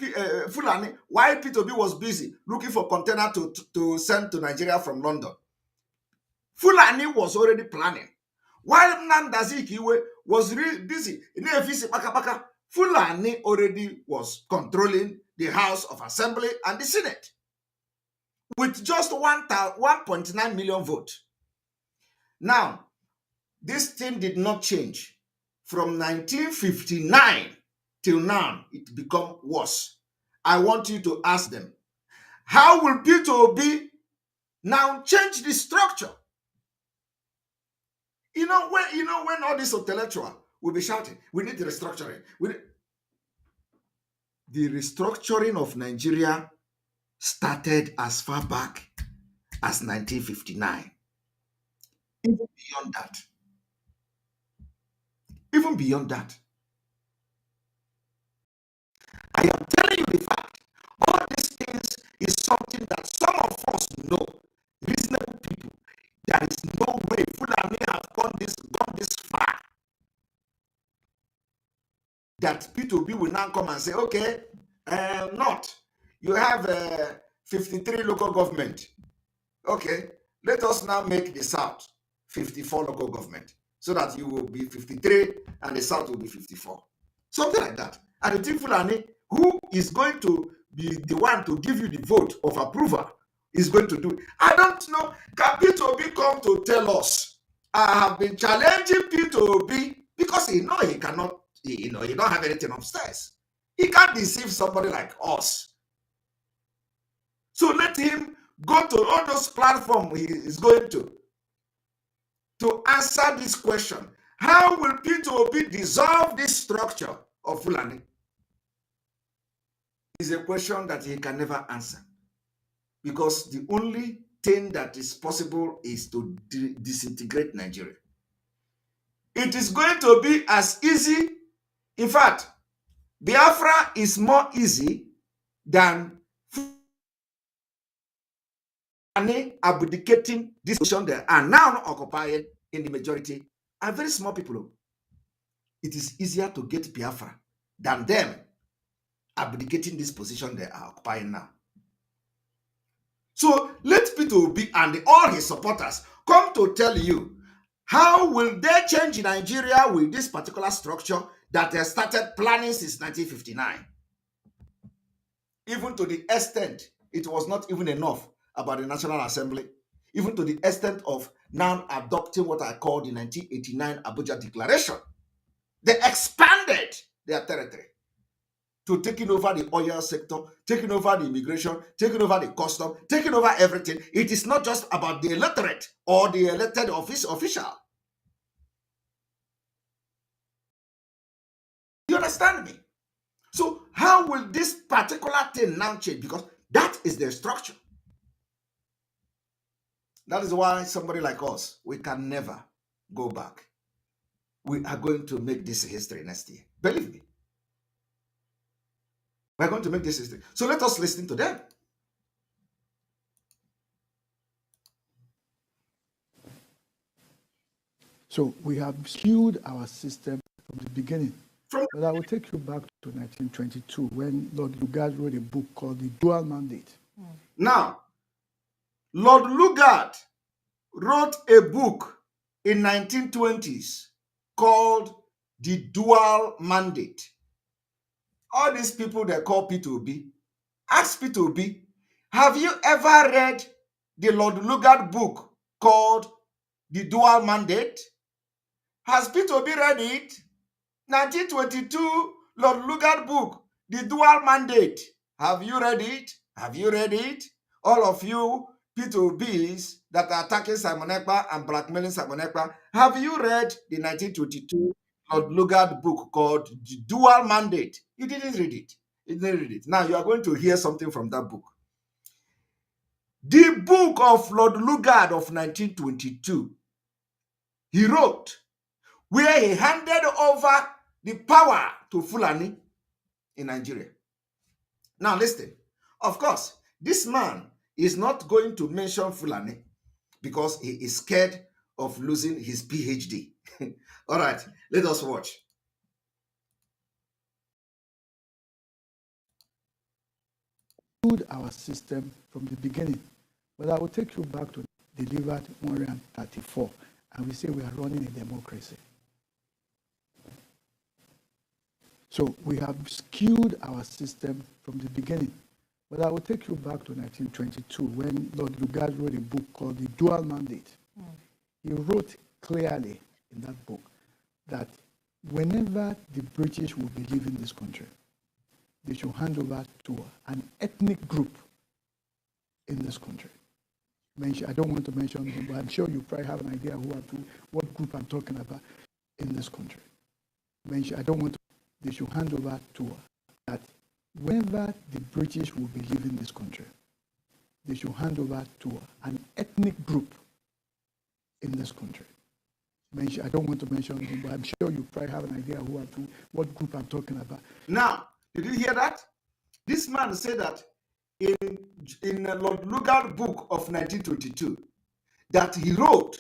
Fulani, while P2B was busy looking for container to send to Nigeria from London, Fulani was already planning. While Nandaziki was really busy, Fulani already was controlling the House of Assembly and the Senate with just 1.9 million votes. Now, this thing did not change. From 1959 till now, it become worse. I want you to ask them, how will P2B now change the structure? When all this intellectual will be shouting, we need the restructuring. The restructuring of Nigeria started as far back as 1959. Even beyond that. Even beyond that. I am telling you the fact. All these things is something that some of us know, reasonable people. There is no way Fulani have gone this far that P2B will now come and say, okay, not. You have 53 local government. Okay, let us now make the South 54 local government so that you will be 53 and the South will be 54. Something like that. And you think Fulani, who is going to be the one to give you the vote of approval, is going to do it? I don't know. Can P2B come to tell us? I have been challenging P2B because he cannot, he don't have anything upstairs. He can't deceive somebody like us. So let him go to all those platforms he is going to answer this question. How will P2B dissolve this structure of Fulani? Is a question that he can never answer. Because the only thing that is possible is to disintegrate Nigeria. It is going to be as easy. In fact, Biafra is more easy than Fulani abdicating this position there and now occupying in the majority are very small people. It is easier to get Biafra than them abdicating this position they are occupying now. So let P2B and all his supporters come to tell you, how will they change Nigeria with this particular structure that they started planning since 1959? Even to the extent it was not even enough about the National Assembly, even to the extent of now adopting what I call the 1989 Abuja Declaration. They expanded their territory to taking over the oil sector, taking over the immigration, taking over the custom, taking over everything. It is not just about the electorate or the elected official. You understand me? So how will this particular thing now change? Because that is their structure. That is why somebody like us, we can never go back. We are going to make this history next year. Believe me. We're going to make this history. So let us listen to them. So we have skewed our system from the beginning. But I will take you back to 1922 when Lord Lugard wrote a book called The Dual Mandate. Now, Lord Lugard wrote a book in 1920s called The Dual Mandate. All these people they call P2B, ask P2B, have you ever read the Lord Lugard book called The Dual Mandate? Has P2B read it? 1922 Lord Lugard book, The Dual Mandate. Have you read it? Have you read it? All of you P2Bs that are attacking Simon Ekpa and blackmailing Simon Ekpa, have you read the 1922 Lord Lugard book called The Dual Mandate? You didn't read it. You didn't read it. Now you are going to hear something from that book. The book of Lord Lugard of 1922, he wrote, where he handed over the power to Fulani in Nigeria. Now listen, of course, this man is not going to mention Fulani because he is scared of losing his PhD. All right, let us watch. Our system from the beginning. But I will take you back to delivered 134, and we say we are running a democracy. So we have skewed our system from the beginning. But I will take you back to 1922 when Lord Lugard wrote a book called The Dual Mandate. He wrote clearly in that book that whenever the British will be leaving this country, they should hand over to an ethnic group in this country. I don't want to mention him, but I'm sure you probably have an idea what group I'm talking about in this country. I don't want to. They should hand over to that. Whenever the British will be leaving this country, they should hand over to an ethnic group in this country. I don't want to mention him, but I'm sure you probably have an idea what group I'm talking about. Now, did you hear that? This man said that in Lord Lugard book of 1922, that he wrote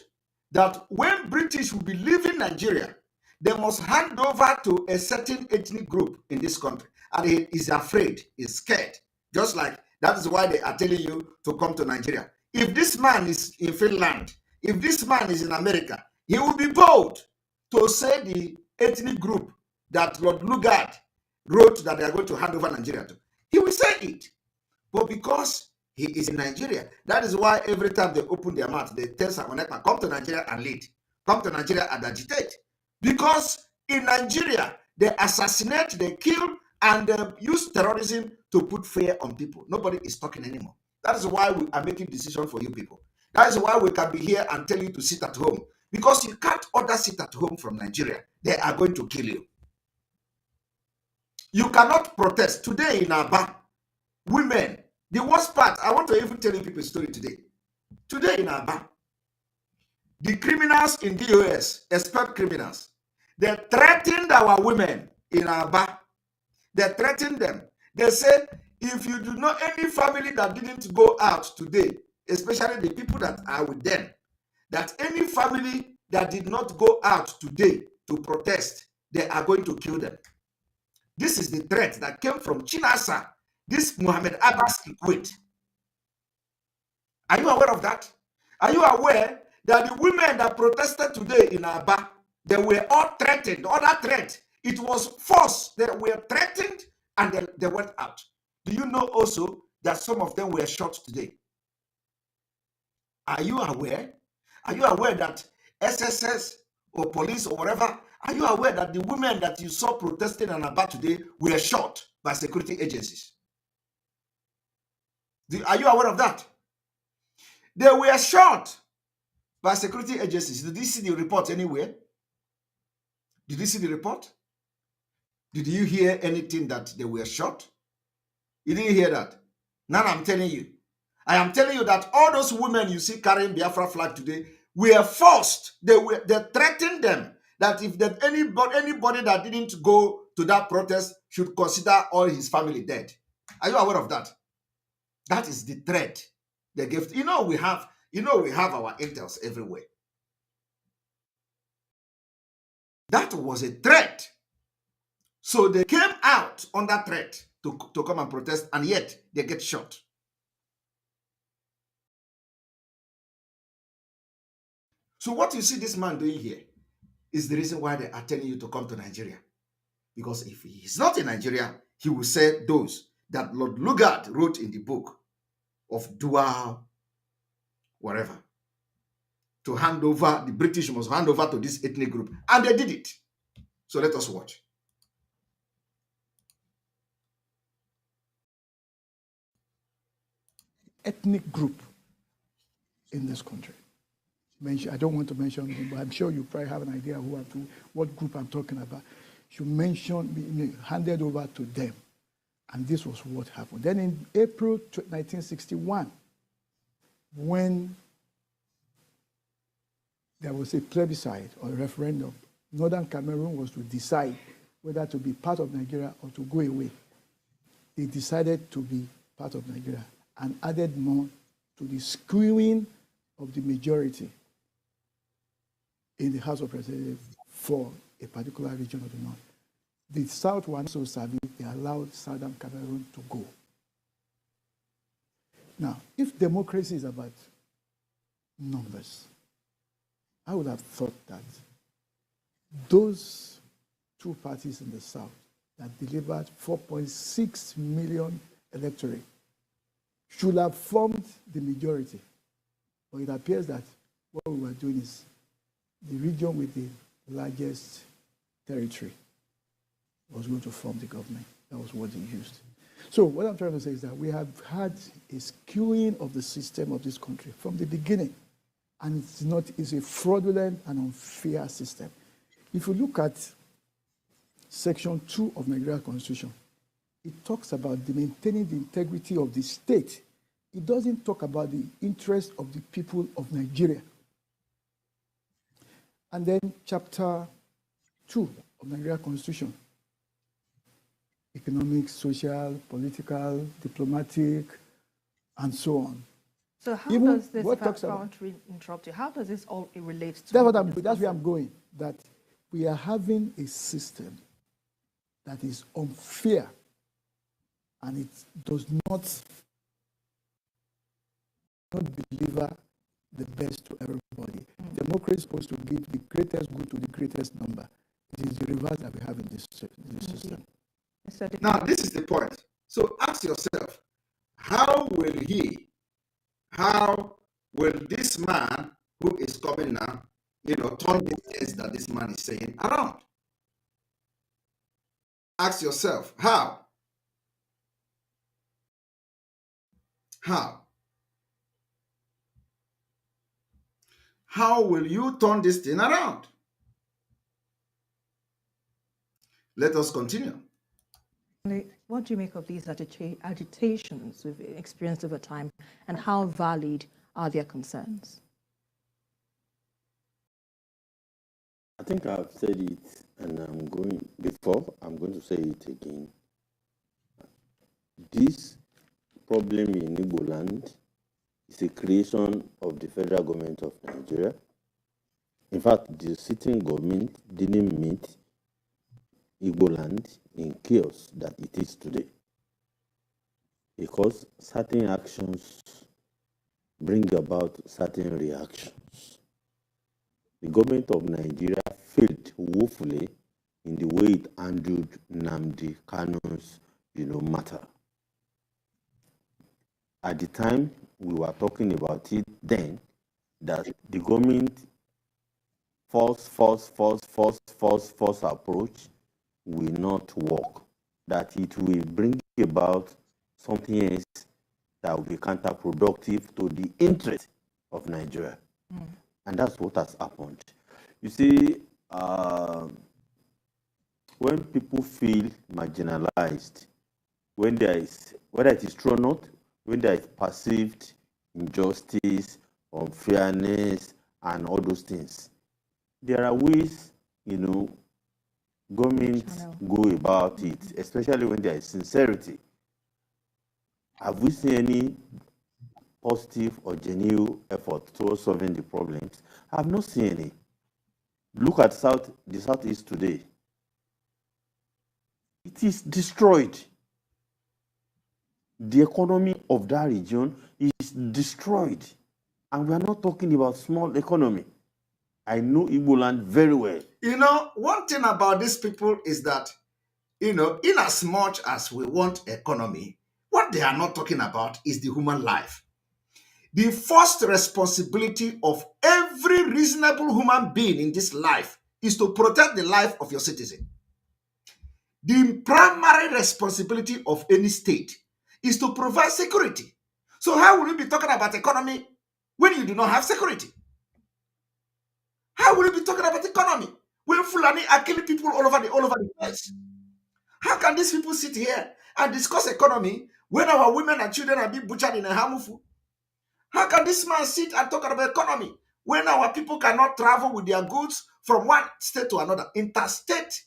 that when British will be leaving Nigeria, they must hand over to a certain ethnic group in this country. And he is afraid, he's scared. Just like that is why they are telling you to come to Nigeria. If this man is in Finland, if this man is in America, he will be bold to say the ethnic group that Lord Lugard wrote that they are going to hand over Nigeria to. He will say it. But because he is in Nigeria, that is why every time they open their mouth, they tell Simon Ekpa, come to Nigeria and lead. Come to Nigeria and agitate. Because in Nigeria, they assassinate, they kill, and they use terrorism to put fear on people. Nobody is talking anymore. That is why we are making decisions for you people. That is why we can be here and tell you to sit at home. Because you can't order sit at home from Nigeria. They are going to kill you. You cannot protest. Today in Aba, women, the worst part, I want to even tell you people a story today. Today in Aba, the criminals in DOS, expert criminals, they threatened our women in Aba. They threatened them. They said, if you do not, any family that didn't go out today, especially the people that are with them, that any family that did not go out today to protest, they are going to kill them. This is the threat that came from Chinasa, this Muhammad Abbas in Kuwait. Are you aware of that? Are you aware that the women that protested today in Aba, they were all threatened, other threat? It was force. They were threatened and then they went out. Do you know also that some of them were shot today? Are you aware? Are you aware that SSS or police or whatever, are you aware that the women that you saw protesting in Aba today were shot by security agencies? Are you aware of that? They were shot by security agencies. Did you see the report anywhere? Did you see the report? Did you hear anything that they were shot? You didn't hear that. Now I'm telling you. I am telling you that all those women you see carrying Biafra flag today were forced. They threatened them that if that anybody that didn't go to that protest should consider all his family dead. Are you aware of that? That is the threat they gave. We have our intels everywhere. That was a threat. So they came out under threat to come and protest, and yet they get shot. So what you see this man doing here is the reason why they are telling you to come to Nigeria. Because if he is not in Nigeria, he will say those that Lord Lugard wrote in the book of dual whatever, to hand over, the British must hand over to this ethnic group. And they did it. So let us watch. Ethnic group in this country. I don't want to mention them, but I'm sure you probably have an idea what group I'm talking about. You mentioned, handed over to them. And this was what happened. Then in April 1961, when there was a plebiscite or a referendum, Northern Cameroon was to decide whether to be part of Nigeria or to go away. They decided to be part of Nigeria and added more to the skewing of the majority in the House of Representatives for a particular region of the North. The South were so savvy, they allowed Southern Cameroon to go. Now, if democracy is about numbers, I would have thought that those two parties in the South that delivered 4.6 million electorate should have formed the majority. But it appears that what we were doing is the region with the largest territory was going to form the government. That was what they used. So what I'm trying to say is that we have had a skewing of the system of this country from the beginning. And it's a fraudulent and unfair system. If you look at Section 2 of Nigeria Constitution, it talks about maintaining the integrity of the state. It doesn't talk about the interest of the people of Nigeria. And then Chapter 2 of Nigeria Constitution, economic, social, political, diplomatic, and so on. So how does this, if I want to interrupt you, how does this all relate to that's where I'm going, that we are having a system that is unfair and it does not deliver the best to everybody. Democracy is supposed to give the greatest good to the greatest number. It is the reverse that we have in this system. Now, this is the point. So ask yourself, how will this man who is coming now, turn the things that this man is saying around? Ask yourself, how? How? How will you turn this thing around? Let us continue. What do you make of these agitations we've experienced over time, and how valid are their concerns? I think I've said it, and I'm going to say it again. This problem in Igbo land is a creation of the federal government of Nigeria. In fact, the sitting government didn't meet Igbo land in chaos that it is today, because certain actions bring about certain reactions. The government of Nigeria failed woefully in the way it handled Nnamdi Kanu's, matter. At the time we were talking about it then, that the government force approach will not work, that it will bring about something else that will be counterproductive to the interest of Nigeria. And that's what has happened. You see, when people feel marginalized, when there is, whether it is true or not, when there is perceived injustice, unfairness, and all those things, there are ways, governments go about it, especially when there is sincerity. Have we seen any positive or genuine effort towards solving the problems? I have not seen any. Look at the Southeast today. It is destroyed. The economy of that region is destroyed. And we are not talking about small economy. I know Igbo land very well. One thing about these people is that, in as much as we want economy, what they are not talking about is the human life. The first responsibility of every reasonable human being in this life is to protect the life of your citizen. The primary responsibility of any state is to provide security. So how will you be talking about economy when you do not have security? How will you be talking about economy when Fulani are killing people all over the place? How can these people sit here and discuss economy when our women and children are being butchered in a Hamufu? How can this man sit and talk about economy when our people cannot travel with their goods from one state to another? Interstate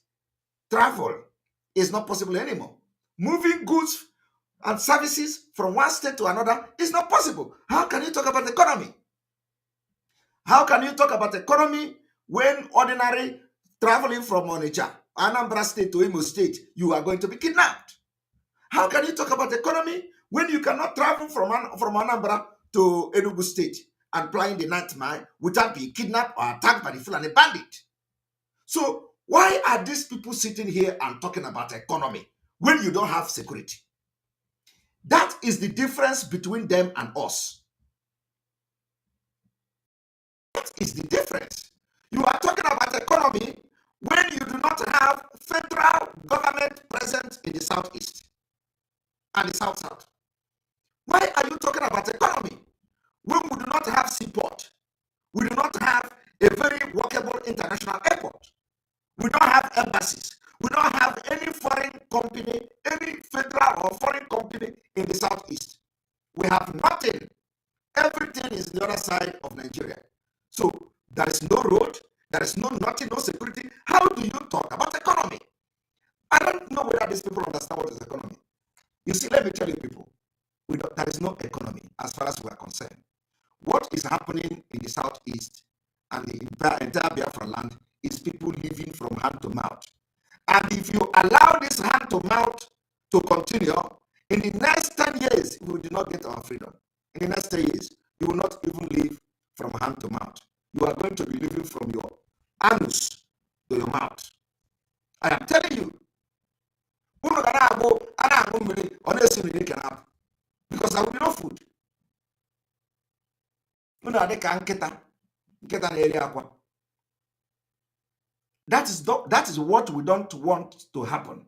travel is not possible anymore. Moving goods and services from one state to another is not possible. How can you talk about economy? How can you talk about economy when ordinary traveling from Onitsha, Anambra State to Imo State, you are going to be kidnapped? How can you talk about economy when you cannot travel from Anambra to Enugu State and flying the night mile without being kidnapped or attacked by the Fulani bandit? So why are these people sitting here and talking about economy when you don't have security? That is the difference between them and us. That is the difference. You are talking about economy when you do not have federal government present in the Southeast and the South-South. Why are you talking about economy when we do not have seaport? We do not have a very workable international airport. We don't have embassies. We don't have any foreign company, any federal or foreign company in the Southeast. We have nothing. Everything is the other side of Nigeria. So there is no road, there is nothing, no security. How do you talk about economy? I don't know whether these people understand what is economy. You see, let me tell you people, there is no economy as far as we are concerned. What is happening in the Southeast and the entire Biafra land is people living from hand to mouth. And if you allow this hand to mouth to continue, in the next 10 years, we will not get our freedom. In the next 10 years, you will not even live from hand to mouth. You are going to be living from your anus to your mouth. I am telling you. Because there will be no food. That is what we don't want to happen.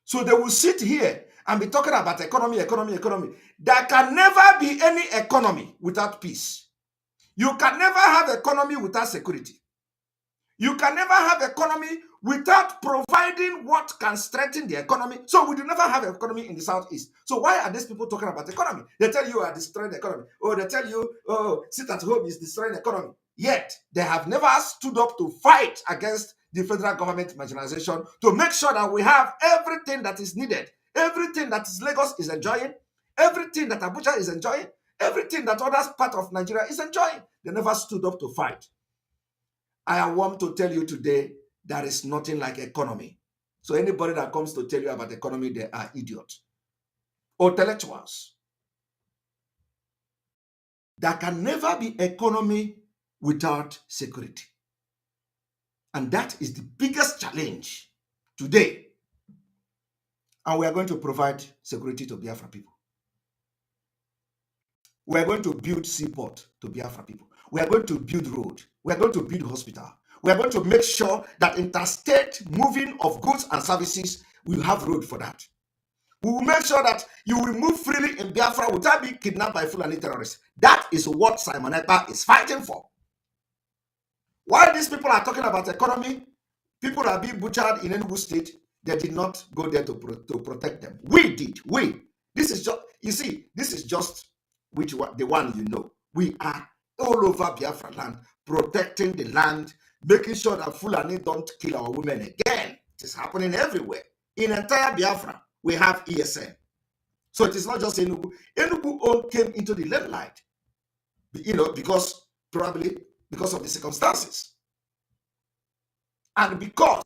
So they will sit here and be talking about economy. There can never be any economy without peace. You can never have economy without security. You can never have economy without providing what can strengthen the economy. So we do never have economy in the Southeast. So why are these people talking about economy? They tell you are destroying the economy. Or they tell you, sit at home is destroying the economy. Yet they have never stood up to fight against the federal government marginalization to make sure that we have everything that is needed. Everything that is Lagos is enjoying. Everything that Abuja is enjoying. Everything that other part of Nigeria is enjoying. They never stood up to fight. I want to tell you today, there is nothing like economy. So anybody that comes to tell you about economy, they are idiots or intellectuals. There can never be economy without security. And that is the biggest challenge today. And we are going to provide security to Biafra people. We are going to build seaport to Biafra people. We are going to build road. We are going to build hospital. We are going to make sure that interstate moving of goods and services, we will have road for that. We will make sure that you will move freely in Biafra without being kidnapped by Fulani terrorists. That is what Simon Ekpa is fighting for. While these people are talking about economy, people are being butchered in Enugu state. They did not go there to protect them. We did. This is just, you see, this is just the one you know. We are all over Biafra land, protecting the land, making sure that Fulani don't kill our women again. It is happening everywhere. In entire Biafra, we have ESN. So it is not just Enugu. Enugu all came into the limelight, probably because of the circumstances. And because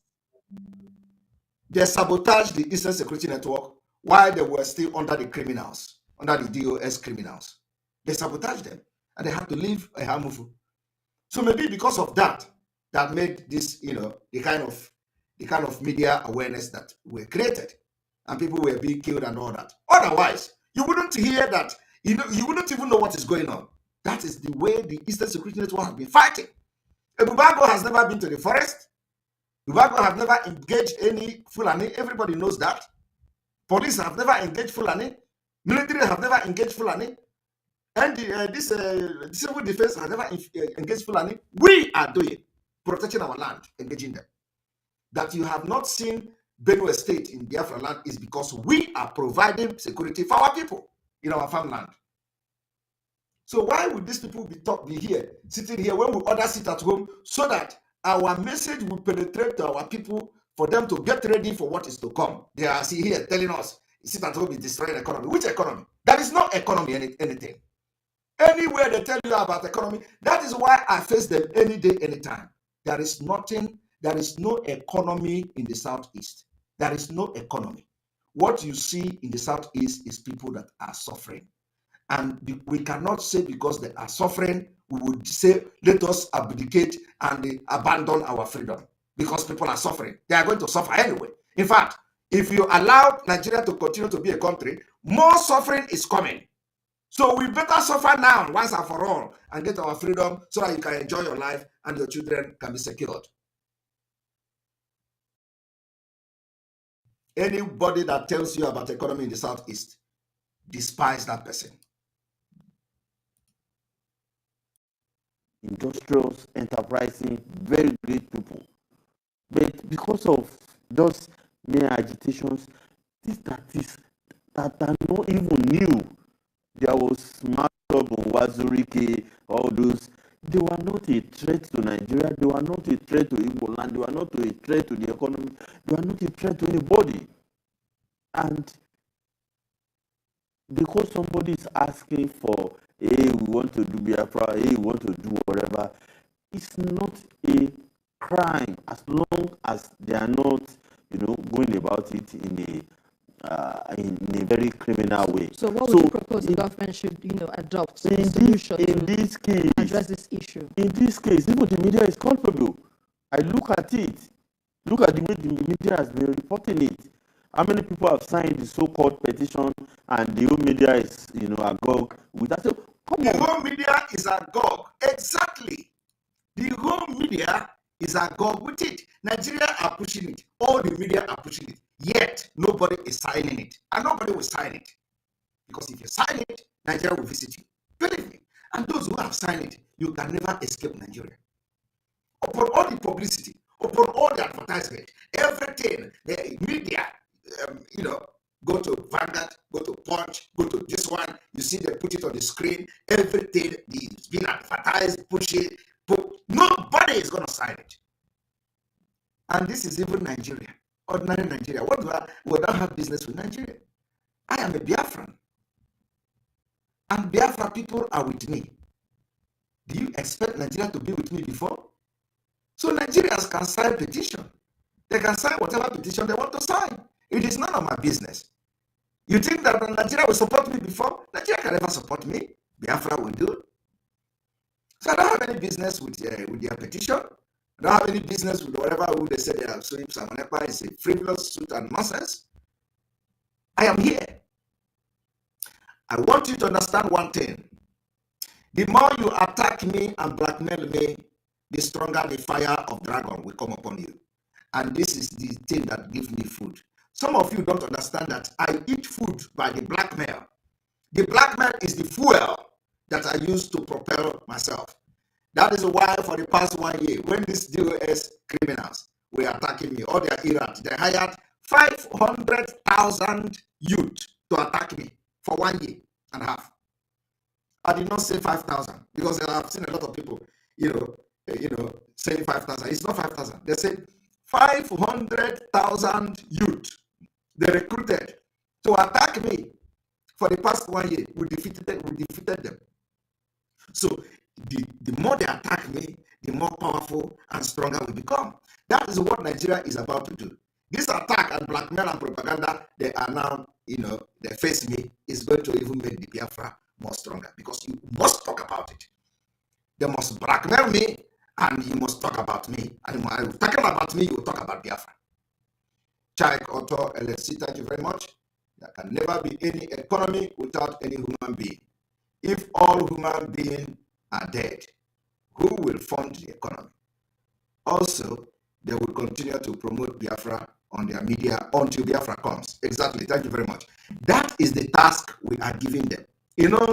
they sabotaged the Eastern Security Network while they were still under the criminals, under the DOS criminals. They sabotaged them and they had to leave a Hamufu. So maybe because of that made this, the kind of media awareness that were created and people were being killed and all that. Otherwise, you wouldn't hear that, you wouldn't even know what is going on. That is the way the Eastern Security Network has been fighting. Ebubago has never been to the forest. Ebubago have never engaged any Fulani. Everybody knows that. Police have never engaged Fulani. Military have never engaged Fulani. And this civil defense has never engaged Fulani. We are doing, protecting our land, engaging them. That you have not seen Benue State in Biafra land is because we are providing security for our people in our farmland. So why would these people be here, sitting here when we others sit at home, so that our message will penetrate to our people for them to get ready for what is to come? They are here telling us, sit at home is destroying the economy. Which economy? There is no economy, anything. Anywhere they tell you about economy, that is why I face them any day, anytime. There is nothing, there is no economy in the Southeast. There is no economy. What you see in the Southeast is people that are suffering. And we cannot say because they are suffering, we would say, let us abdicate and abandon our freedom. Because people are suffering. They are going to suffer anyway. In fact, if you allow Nigeria to continue to be a country, more suffering is coming. So we better suffer now, once and for all, and get our freedom so that you can enjoy your life and your children can be secured. Anybody that tells you about economy in the Southeast, despise that person. Industrials, enterprising, very great people. But because of those mere agitations, that are not even new. There was Marob, Wazurike, all those. They were not a threat to Nigeria. They were not a threat to Igbo land. They were not a threat to the economy. They were not a threat to anybody. And because somebody is asking for, hey, we want to do Biafra, hey, we want to do whatever, it's not a crime as long as they are not, going about it in a very criminal way. So what would you propose the government should, adopt a solution to address this issue? In this case, even the media is culpable. I look at it. Look at the way the media has been reporting it. How many people have signed the so-called petition and the whole media is, agog with that? The whole media is agog. Exactly. The whole media is agog with it. Nigeria are pushing it. All the media are pushing it. Yet, nobody is signing it. And nobody will sign it. Because if you sign it, Nigeria will visit you. Believe me. And those who have signed it, you can never escape Nigeria. Upon all the publicity, upon all the advertisement, everything, the media, go to Vanguard, go to Punch, go to this one, you see they put it on the screen, everything is being advertised, push it, nobody is going to sign it. And this is even Nigeria, ordinary Nigeria. We don't have business with Nigeria. I am a Biafran. And Biafra people are with me. Do you expect Nigeria to be with me before? So Nigerians can sign petition. They can sign whatever petition they want to sign. It is none of my business. You think that Nigeria will support me before? Nigeria can never support me. Biafra will do. So I don't have any business with their petition. I don't have any business with whatever who they say they are suing Simon Ekpa is a frivolous suit and nonsense. I am here. I want you to understand one thing. The more you attack me and blackmail me, the stronger the fire of dragon will come upon you. And this is the thing that gives me food. Some of you don't understand that I eat food by the blackmail. The blackmail is the fuel that I use to propel myself. That is why for the past 1 year, when these DOS criminals were attacking me, or their errand, they hired 500,000 youth to attack me for 1 year and a half. I did not say 5,000 because I've seen a lot of people, saying 5,000. It's not 5,000. They said 500,000 youth. They recruited to attack me for the past 1 year. We defeated them. So the more they attack me, the more powerful and stronger we become. That is what Nigeria is about to do. This attack and blackmail and propaganda they are now, they face me, is going to even make the Biafra more stronger because you must talk about it. They must blackmail me and you must talk about me. And while you're talking about me, you will talk about Biafra. Chike Otto LSC, thank you very much. There can never be any economy without any human being. If all human beings are dead, who will fund the economy? Also, they will continue to promote Biafra on their media until Biafra comes. Exactly, thank you very much. That is the task we are giving them.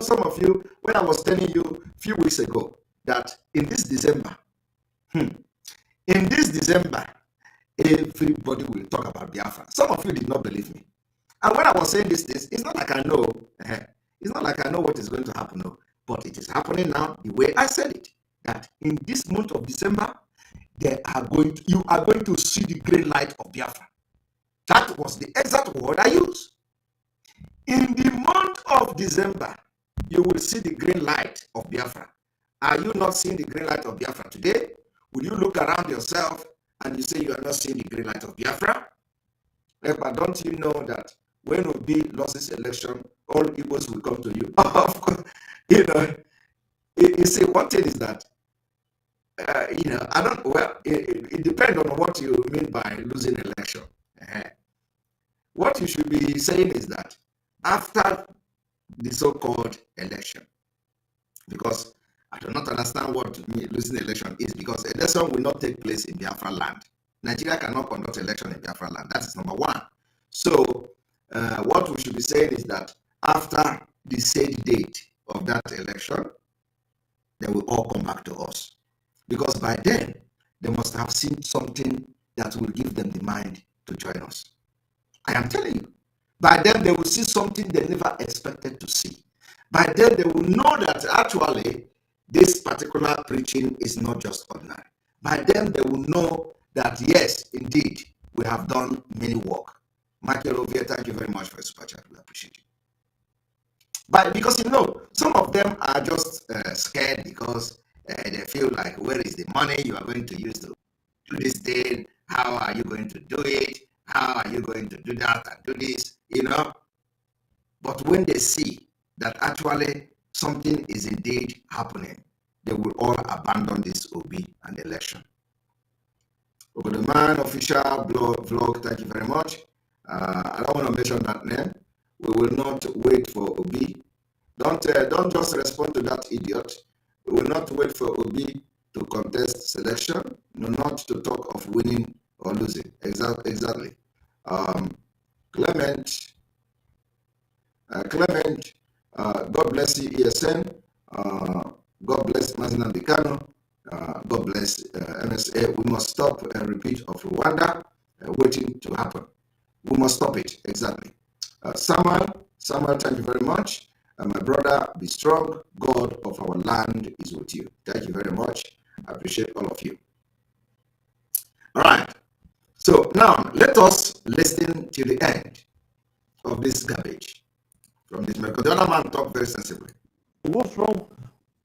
Some of you, when I was telling you a few weeks ago that in this December, everybody will talk about Biafra. Some of you did not believe me. And when I was saying this, it's not like I know. It's not like I know what is going to happen, no. But it is happening now the way I said it. That in this month of December, you are going to see the green light of Biafra. That was the exact word I used. In the month of December, you will see the green light of Biafra. Are you not seeing the green light of Biafra today? Will you look around yourself and you say you are not seeing the green light of Biafra? But don't you know that when Obi loses election, all Igbos will come to you? Of course, you see, one thing is that, it depends on what you mean by losing election. What you should be saying is that after the so-called election, because I do not understand what losing election is, because election will not take place in Biafra land. Nigeria cannot conduct election in Biafra land. That is number one. So what we should be saying is that after the said date of that election, they will all come back to us. Because by then, they must have seen something that will give them the mind to join us. I am telling you. By then, they will see something they never expected to see. By then, they will know that actually, this particular preaching is not just ordinary. By then, they will know that, yes, indeed, we have done many work. Michael Ovia, thank you very much for your super chat. We appreciate you. Because, some of them are just scared because they feel like, where is the money you are going to use to do this thing? How are you going to do it? How are you going to do that and do this? But when they see that actually something is indeed happening, they will all abandon this OB and election. Ogodoman official vlog, thank you very much. I don't want to mention that name. We will not wait for OB. Don't just respond to that idiot. We will not wait for OB to contest selection, not to talk of winning or losing. Exactly. Clement, God bless you, ESN. God bless Mazina Bikano. God bless MSA. We must stop a repeat of Rwanda waiting to happen. We must stop it. Exactly. Samuel, thank you very much. My brother, be strong. God of our land is with you. Thank you very much. I appreciate all of you. All right. So now let us listen to the end of this garbage from this man. Because the other man talked very sensibly. What's wrong?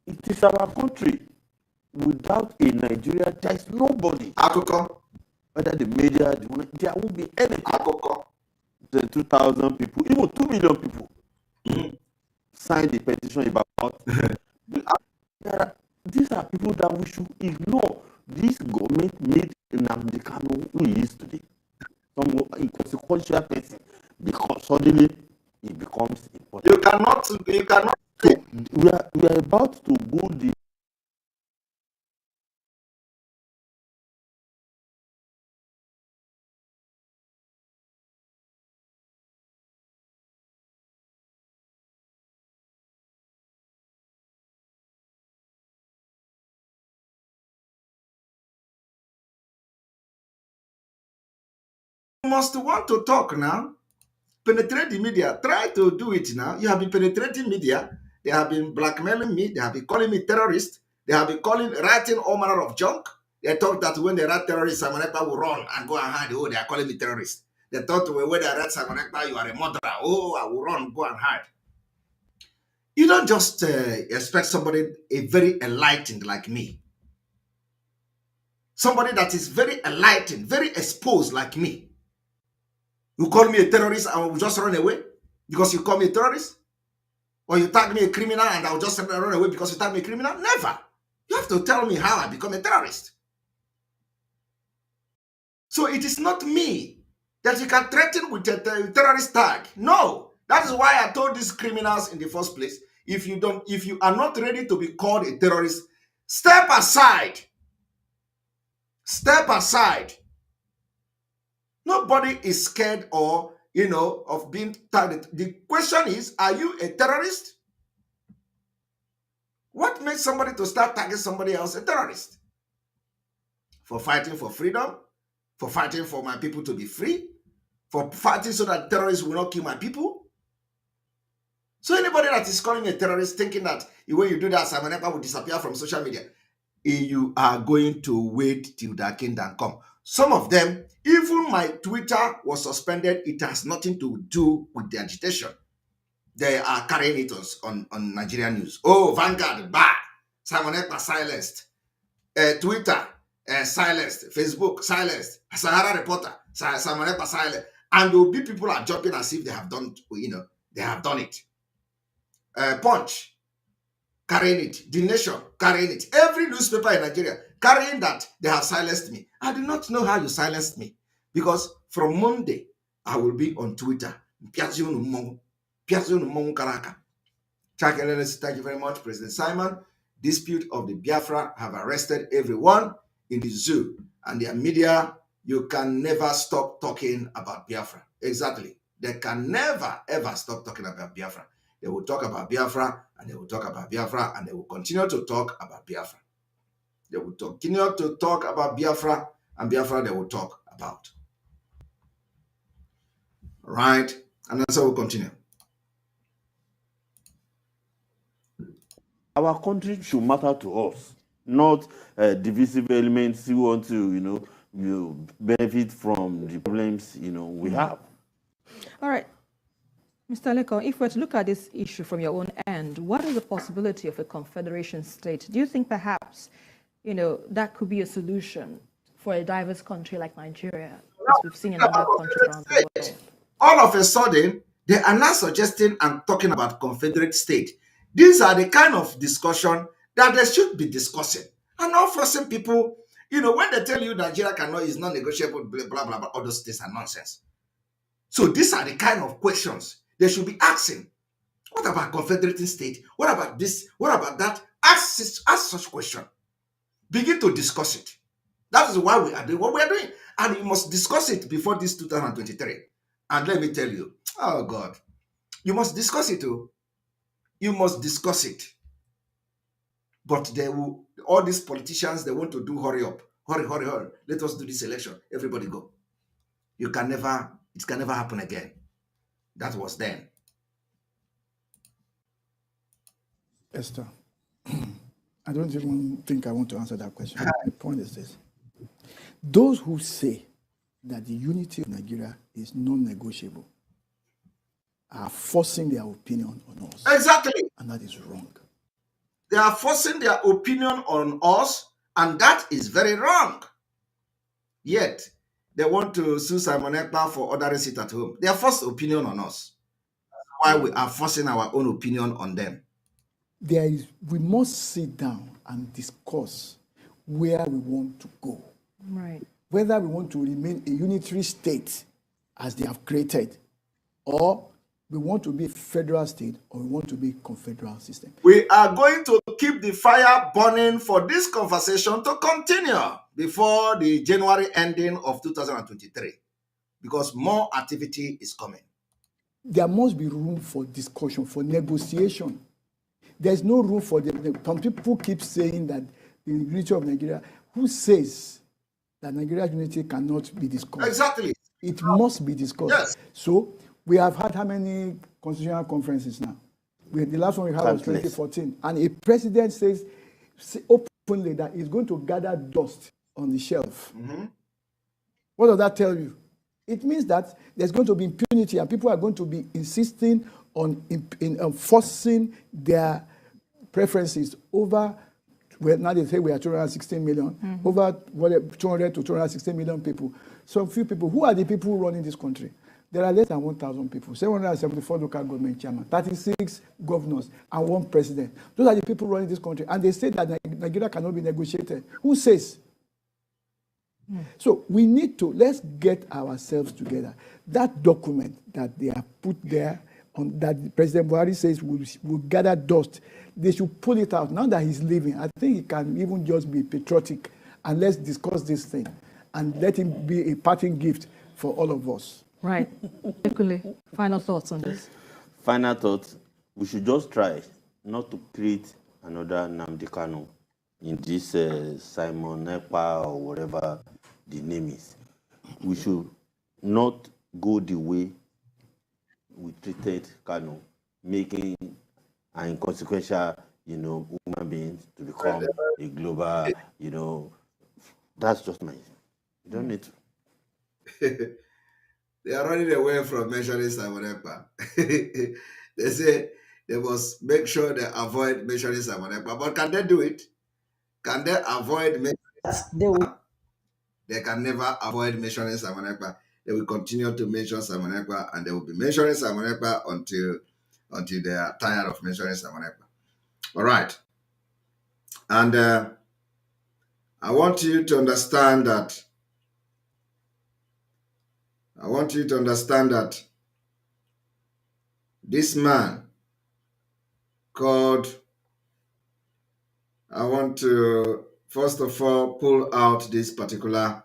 It is our country. We without a Nigeria, there is nobody. Whether the media, there won't be anything. The 2,000 people, even 2 million people signed the petition about. These are people that we should ignore. This government made Nnamdi Kanu who he is today. Some inconsequential person, because suddenly it becomes important. You cannot. So we are about to go the You must want to talk now. Penetrate the media. Try to do it now. You have been penetrating media. They have been blackmailing me. They have been calling me terrorist. They have been writing all manner of junk. They thought that when they write terrorist, Simon Ekpa will run and go and hide. Oh, they are calling me terrorist. They thought when they write Simon Ekpa, you are a murderer. Oh, I will run, go and hide. You don't just expect somebody very enlightened like me. Somebody that is very enlightened, very exposed like me. You call me a terrorist and I will just run away because you call me a terrorist? Or you tag me a criminal and I will just run away because you tag me a criminal? Never. You have to tell me how I become a terrorist. So it is not me that you can threaten with a terrorist tag. No. That is why I told these criminals in the first place, if you are not ready to be called a terrorist, step aside. Step aside. Nobody is scared or, of being targeted. The question is, are you a terrorist? What makes somebody to start tagging somebody else a terrorist? For fighting for freedom? For fighting for my people to be free? For fighting so that terrorists will not kill my people? So anybody that is calling a terrorist thinking that when you do that, Simon Ekpa will disappear from social media, you are going to wait till the kingdom come. Some of them, even my Twitter was suspended. It has nothing to do with the agitation. They are carrying it on Nigerian news. Oh, Vanguard, bah! Simon Ekpa silenced. Twitter, silenced. Facebook, silenced. Sahara Reporter, Simon Ekpa silenced. And there will be people are jumping as if they have done, they have done it. Punch, carrying it. The Nation, carrying it. Every newspaper in Nigeria, carrying that they have silenced me. I do not know how you silenced me. Because from Monday, I will be on Twitter. Thank you very much, President Simon. Dispute of the Biafra have arrested everyone in the zoo. And their media, you can never stop talking about Biafra. Exactly. They can never, ever stop talking about Biafra. They will talk about Biafra, and they will talk about Biafra, and they will continue to talk about Biafra. They will continue to talk about Biafra, and Biafra they will talk about. All right? And that's how we'll continue. Our country should matter to us, not divisive elements who want to, benefit from the problems, we have. All right. Mr. Leko, if we're to look at this issue from your own end, what is the possibility of a confederation state? Do you think perhaps, that could be a solution for a diverse country like Nigeria, as we've seen in other countries around the world? All of a sudden, they are now suggesting and talking about confederate state. These are the kind of discussion that they should be discussing. And not forcing people, when they tell you Nigeria is non-negotiable, blah, blah, blah, all those things are nonsense. So these are the kind of questions they should be asking. What about confederating state? What about this? What about that? Ask such question. Begin to discuss it. That is why we are doing what we are doing. And we must discuss it before this 2023. And let me tell you, oh God, you must discuss it too. You must discuss it. But all these politicians, they want to do hurry up. Hurry. Let us do this election. Everybody go. It can never happen again. That was then. Esther, I don't even think I want to answer that question. My point is this. Those who say that the unity of Nigeria is non-negotiable are forcing their opinion on us. Exactly. And that is wrong. They are forcing their opinion on us, And that is very wrong. Yet, they want to sue Simon Ekpa for ordering sit at home. They are forced opinion on us. Why we are forcing our own opinion on them. We must sit down and discuss where we want to go. Right. Whether we want to remain a unitary state as they have created, or we want to be a federal state, or we want to be a confederal system. We are going to keep the fire burning for this conversation to continue before the January ending of 2023, because more activity is coming. There must be room for discussion, for negotiation. There's no room for some people keep saying that the unity of Nigeria. Who says that Nigeria's unity cannot be discussed? Exactly. It must be discussed. Yes. So we have had how many constitutional conferences now? The last one we had was 2014. And a president says openly that he's going to gather dust on the shelf. Mm-hmm. What does that tell you? It means that there's going to be impunity and people are going to be insisting on enforcing their preferences over, well, now they say we are 216 million, over 200 to 216 million people. So few people, who are the people running this country? There are less than 1,000 people, 774 local government chairmen, 36 governors, and 1 president. Those are the people running this country. And they say that Nigeria cannot be negotiated. Who says? So we need to, let's get ourselves together. That document that they have put there, that President Buhari says will gather dust, they should pull it out. Now that he's leaving, I think it can even just be patriotic, and let's discuss this thing and let him be a parting gift for all of us. Right. Final thoughts on this? Final thoughts, we should just try not to create another Nnamdi Kanu in this Simon Ekpa or whatever the name is. We should not go the way we treated Kanu, making an inconsequential, human being to become a global, that's just my, you don't need to. They are running away from mentioning Simon Ekpa. They say they must make sure they avoid mentioning Simon Ekpa. But can they do it? Can they avoid mentioning? They can never avoid mentioning Simon Ekpa. They will continue to mention Simon Ekpa, and they will be mentioning Simon Ekpa until they are tired of mentioning Simon Ekpa. All right. And I want you to understand that this man called, I want to first of all pull out this particular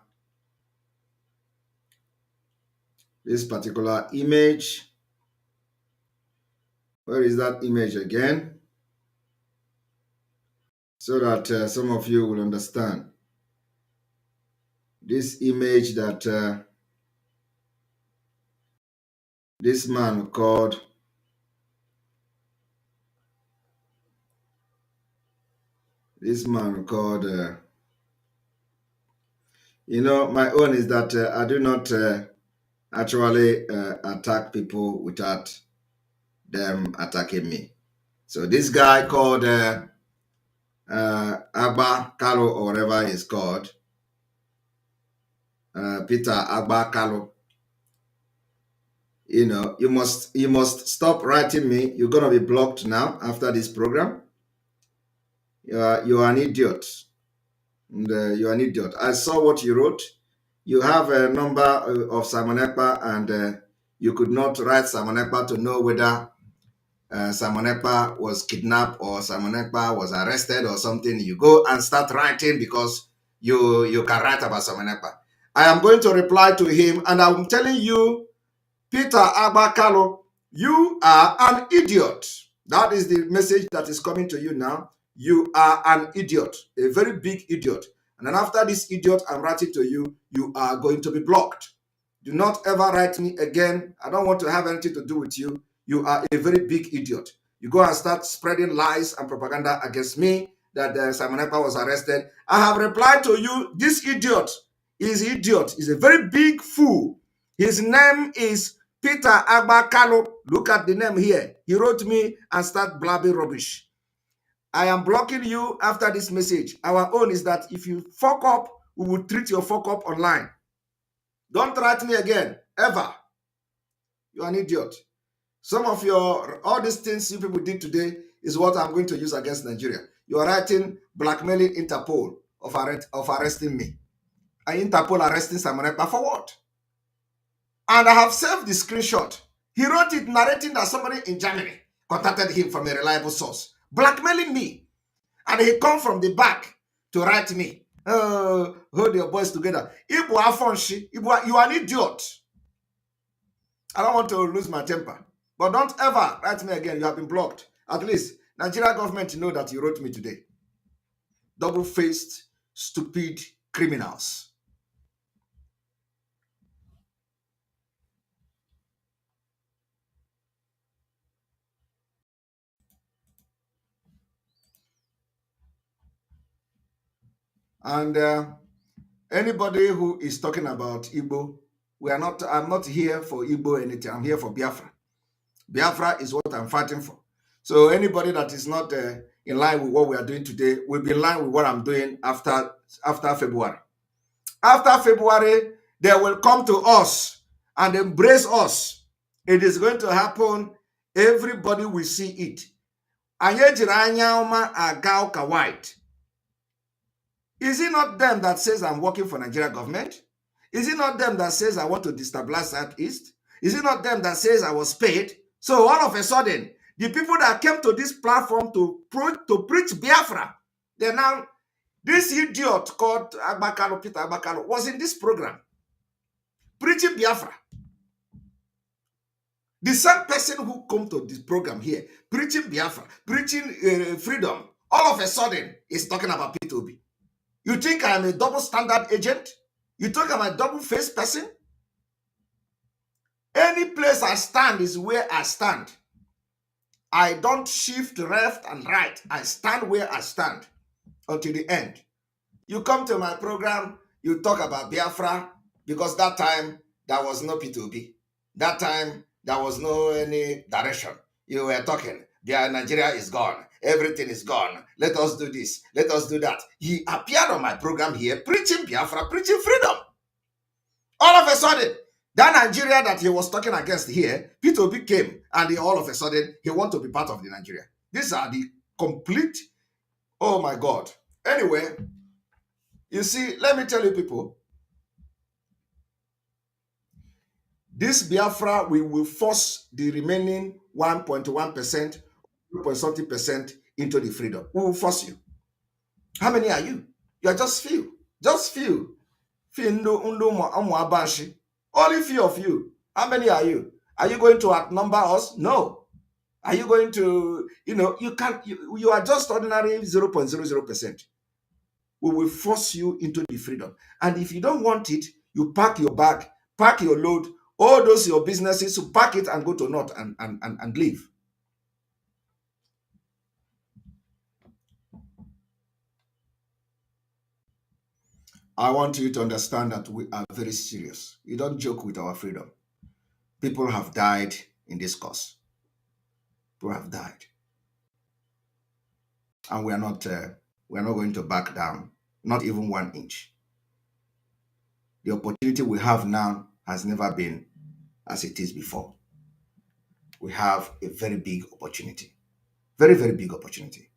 image. Where is that image again? So that some of you will understand. This image that this man called my own is that I do not actually attack people without them attacking me. So this guy called Agba Kalo, or whatever he's called, Peter Agba Kalo. You must stop writing me. You're gonna be blocked now after this program. You are an idiot. And, you're an idiot. I saw what you wrote. You have a number of Simon Ekpa, and you could not write Simon Ekpa to know whether Simon Ekpa was kidnapped or Simon Ekpa was arrested or something. You go and start writing because you can write about Simon Ekpa. I am going to reply to him, and I'm telling you, Peter Agbakalo, you are an idiot. That is the message that is coming to you now. You are an idiot, a very big idiot. And then after this idiot I'm writing to you, you are going to be blocked. Do not ever write me again. I don't want to have anything to do with you. You are a very big idiot. You go and start spreading lies and propaganda against me that Simon Ekpa was arrested. I have replied to you, this idiot is idiot. He's a very big fool. His name is Peter Agbakalo. Look at the name here. He wrote me and start blabbing rubbish. I am blocking you after this message. Our own is that if you fuck up, we will treat your fuck up online. Don't write me again, ever. You're an idiot. Some of all these things you people did today is what I'm going to use against Nigeria. You are writing blackmailing Interpol of arresting me. And Interpol arresting Simon Ekpa for what? And I have saved the screenshot. He wrote it narrating that somebody in Germany contacted him from a reliable source, blackmailing me. And he come from the back to write me. Hold your boys together. You are an idiot. I don't want to lose my temper. But don't ever write me again. You have been blocked. At least Nigeria government know that you wrote me today. Double-faced, stupid criminals. And anybody who is talking about Igbo, I'm not here for Igbo anything. I'm here for Biafra. Biafra is what I'm fighting for. So anybody that is not in line with what we are doing today will be in line with what I'm doing after February. After February, they will come to us and embrace us. It is going to happen. Everybody will see it. White. Is it not them that says I'm working for Nigeria government? Is it not them that says I want to destabilize Southeast? Is it not them that says I was paid? So all of a sudden, the people that came to this platform to preach Biafra, this idiot called Peter Agbakalo was in this program preaching Biafra. The same person who come to this program here, preaching Biafra, preaching freedom, all of a sudden is talking about P2B. You think I am a double standard agent? You think I'm a double-faced person? Any place I stand is where I stand. I don't shift left and right. I stand where I stand until the end. You come to my program, you talk about Biafra, because that time there was no P2B. That time there was no any direction. You were talking, Nigeria is gone. Everything is gone. Let us do this. Let us do that. He appeared on my program here, preaching Biafra, preaching freedom. All of a sudden, that Nigeria that he was talking against here, P2B came, and all of a sudden, he wants to be part of the Nigeria. These are the complete, oh my God. Anyway, you see, let me tell you people, this Biafra, we will force the remaining 1.1%, 2.something% into the freedom. We will force you. How many are you? You are just few. Just few. Only few of you. How many are you? Are you going to outnumber us? No. Are you going to, you are just ordinary 0.00%. We will force you into the freedom. And if you don't want it, you pack your bag, pack your load, all those your businesses, so pack it and go to North and leave. I want you to understand that we are very serious. You don't joke with our freedom. People have died in this cause. People have died. And we are not going to back down, not even 1 inch. The opportunity we have now has never been as it is before. We have a very big opportunity. Very, very big opportunity.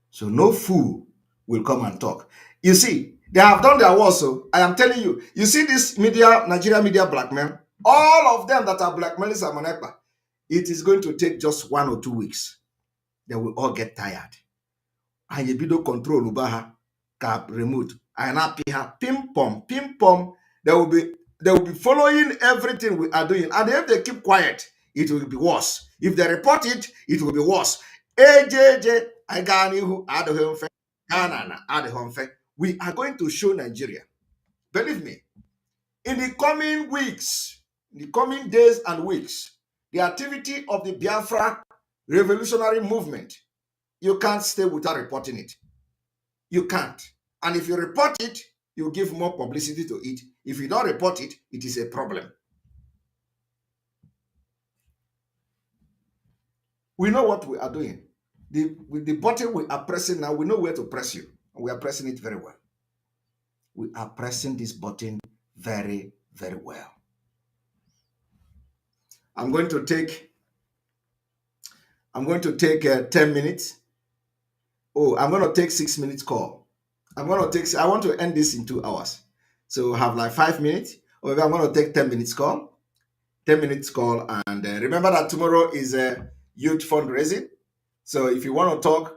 So no fool will come and talk. You see, they have done their work, so I am telling you, you see this media, Nigeria media blackmail, all of them that are blackmailing Simon Ekpa, it is going to take just 1 or 2 weeks. They will all get tired. And you do control Ubaha, cap remote, and piha, pim pom. They will be following everything we are doing. And if they keep quiet, it will be worse. If they report it, it will be worse. AJJ, I got you, we are going to show Nigeria. Believe me, in the coming weeks, in the coming days and weeks, the activity of the Biafra revolutionary movement, you can't stay without reporting it. You can't. And if you report it, you give more publicity to it. If you don't report it, it is a problem. We know what we are doing. with the button we are pressing now, we know where to press you. And we are pressing it very well. We are pressing this button very, very well. I'm going to take 10 minutes. Oh, I'm going to take 6 minutes call. I want to end this in 2 hours. So have like 5 minutes. Or maybe I'm going to take 10 minutes call. 10 minutes call. And remember that tomorrow is a youth fundraising. So if you want to talk,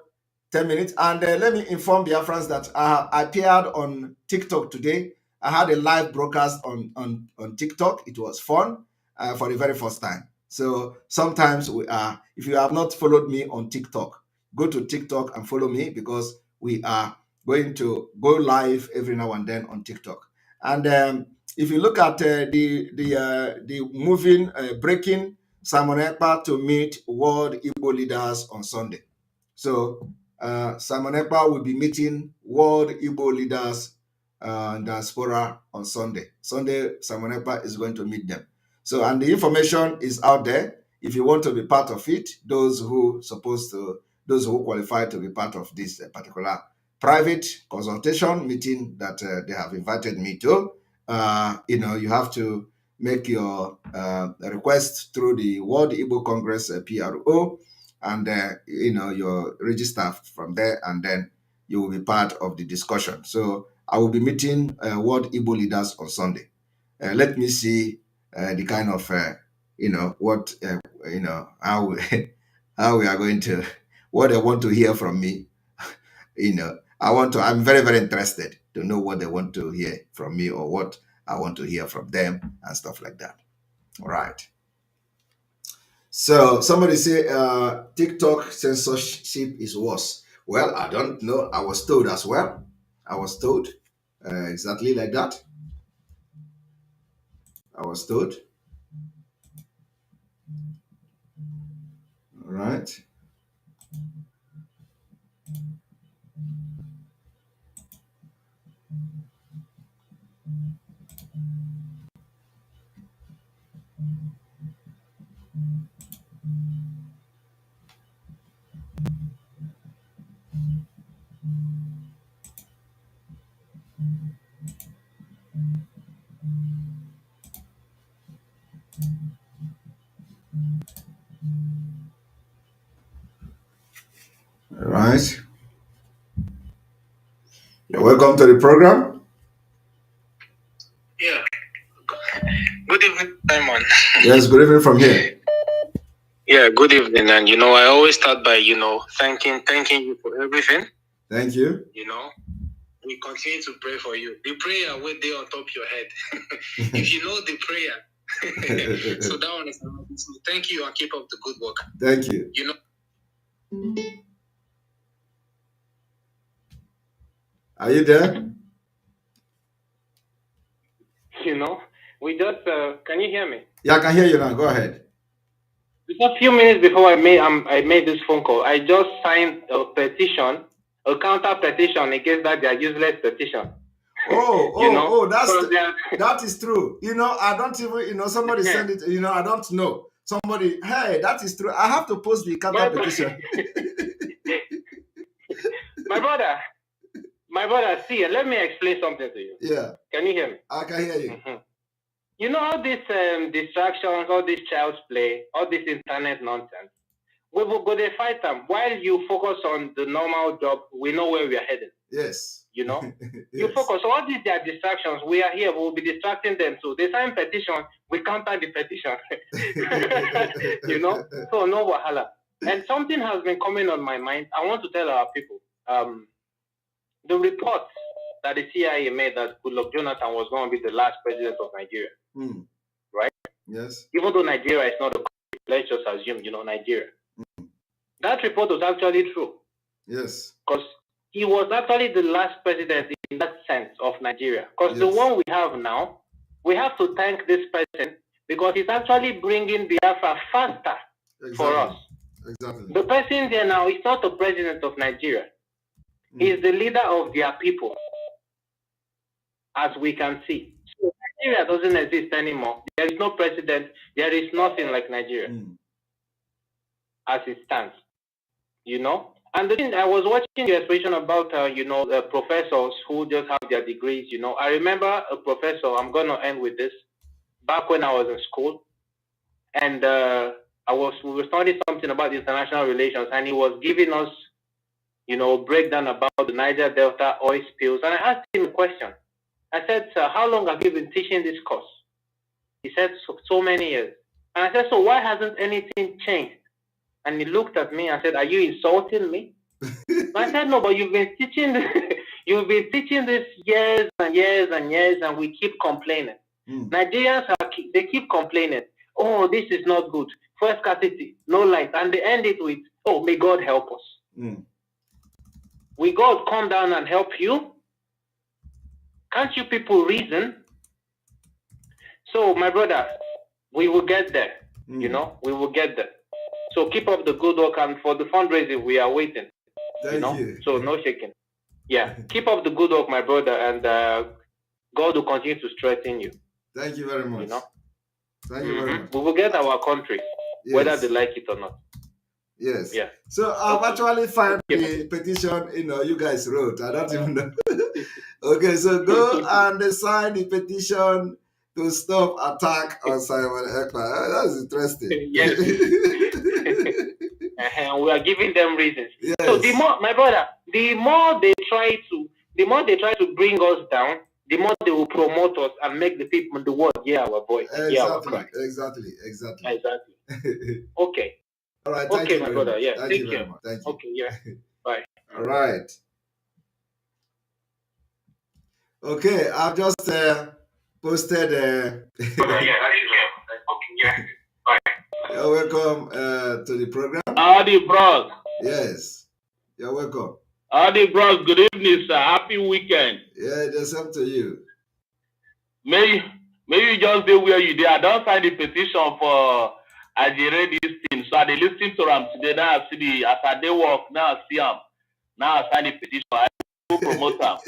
10 minutes. And let me inform Biafrans that I appeared on TikTok today. I had a live broadcast on TikTok. It was fun for the very first time. So sometimes if you have not followed me on TikTok, go to TikTok and follow me, because we are going to go live every now and then on TikTok. And if you look at the moving, breaking Simon Ekpa to meet world Igbo leaders on Sunday. So Simon Ekpa will be meeting world Igbo leaders in diaspora on Sunday. Sunday, Simon Ekpa is going to meet them. So, and the information is out there. If you want to be part of it, those who qualify to be part of this particular private consultation meeting that they have invited me to, you have to make your request through the World Igbo Congress PRO, and you're registered from there, and then you will be part of the discussion. So I will be meeting World Igbo leaders on Sunday. Let me see the kind of how we are going to, what they want to hear from me. I'm very, very interested to know what they want to hear from me, or what I want to hear from them, and stuff like that. All right. So somebody say TikTok censorship is worse. Well, I don't know. I was told as well. I was told exactly like that. I was told. All right. All right. You're welcome to the program. Yeah. Good evening, Simon. Yes, good evening from here. Yeah, good evening. And I always start by thanking you for everything. Thank you. We continue to pray for you. The prayer will be on top of your head. If you know the prayer. So that one is thank you, and keep up the good work. Thank you. Are you there? We just can you hear me? Yeah, I can hear you now. Go ahead. Just a few minutes before I made this phone call, I just signed a petition, a counter petition against their useless petition. That is true. I don't even, somebody send it, I don't know. Somebody, hey, that is true. I have to post the counter petition. My brother, see, let me explain something to you. Yeah. Can you hear me? I can hear you. All these distractions, all this child's play, all this internet nonsense, we will go to fight them. While you focus on the normal job, we know where we are headed. Yes. You focus on all these their distractions. We are here. We will be distracting them. So they sign petition. We counter the petition. So no wahala. And something has been coming on my mind. I want to tell our people. The report that the CIA made that Goodluck Jonathan was going to be the last president of Nigeria. Right? Yes. Even though Nigeria is not a country, let's just assume, Nigeria. That report was actually true. Yes. Because he was actually the last president in that sense of Nigeria. Because the one we have now, we have to thank this person because he's actually bringing Biafra faster for us. Exactly. The person there now is not the president of Nigeria. He's the leader of their people, as we can see. So Nigeria doesn't exist anymore. There is no president. There is nothing like Nigeria as it stands. you know. And the thing, I was watching the expression about, professors who just have their degrees, you know. I remember a professor, I'm going to end with this, back when I was in school, and we were studying something about international relations, and he was giving us, you know, breakdown about the Niger Delta oil spills. And I asked him a question. I said, sir, how long have you been teaching this course? He said, so many years. And I said, so why hasn't anything changed? And he looked at me and said, are you insulting me? I said, no, but you've been teaching this, you've been teaching this years and years and years, and we keep complaining. Nigerians they keep complaining. Oh, this is not good. Fuel scarcity, no light, and they end it with, oh, may God help us. Will God come down and help you? Can't you people reason? So, my brother, we will get there. You know, we will get there. So keep up the good work, and for the fundraising, we are waiting. Thank you. So no shaking. Yeah, keep up the good work, my brother, and God will continue to strengthen you. Thank you very much. You know, thank you very much. We will get our country, whether they like it or not. Yes. Yeah. So I've actually found the petition, you guys wrote. I don't even know. Okay, so go and sign the petition to stop attack on Simon Ekpa. That's interesting. Yes. We are giving them reasons. Yes. So the more, my brother, the more they try to bring us down, the more they will promote us and make the people in the world hear our voice. Exactly. Okay. All right. Okay, my brother. Yeah. Thank you very much. Thank you. Okay. Yeah. Bye. All right. Okay, I've just posted. Okay. Yeah. Bye. You're welcome to the program. Howdy, bros. Yes, you're welcome. Howdy, bros. Good evening, sir. Happy weekend. Yeah, the same to you. May you just be where you did. I don't sign the petition for agitate this thing. So I dey listen to them today. Now I see as I dey work. Now I see them. Now I sign the petition. I go promote them.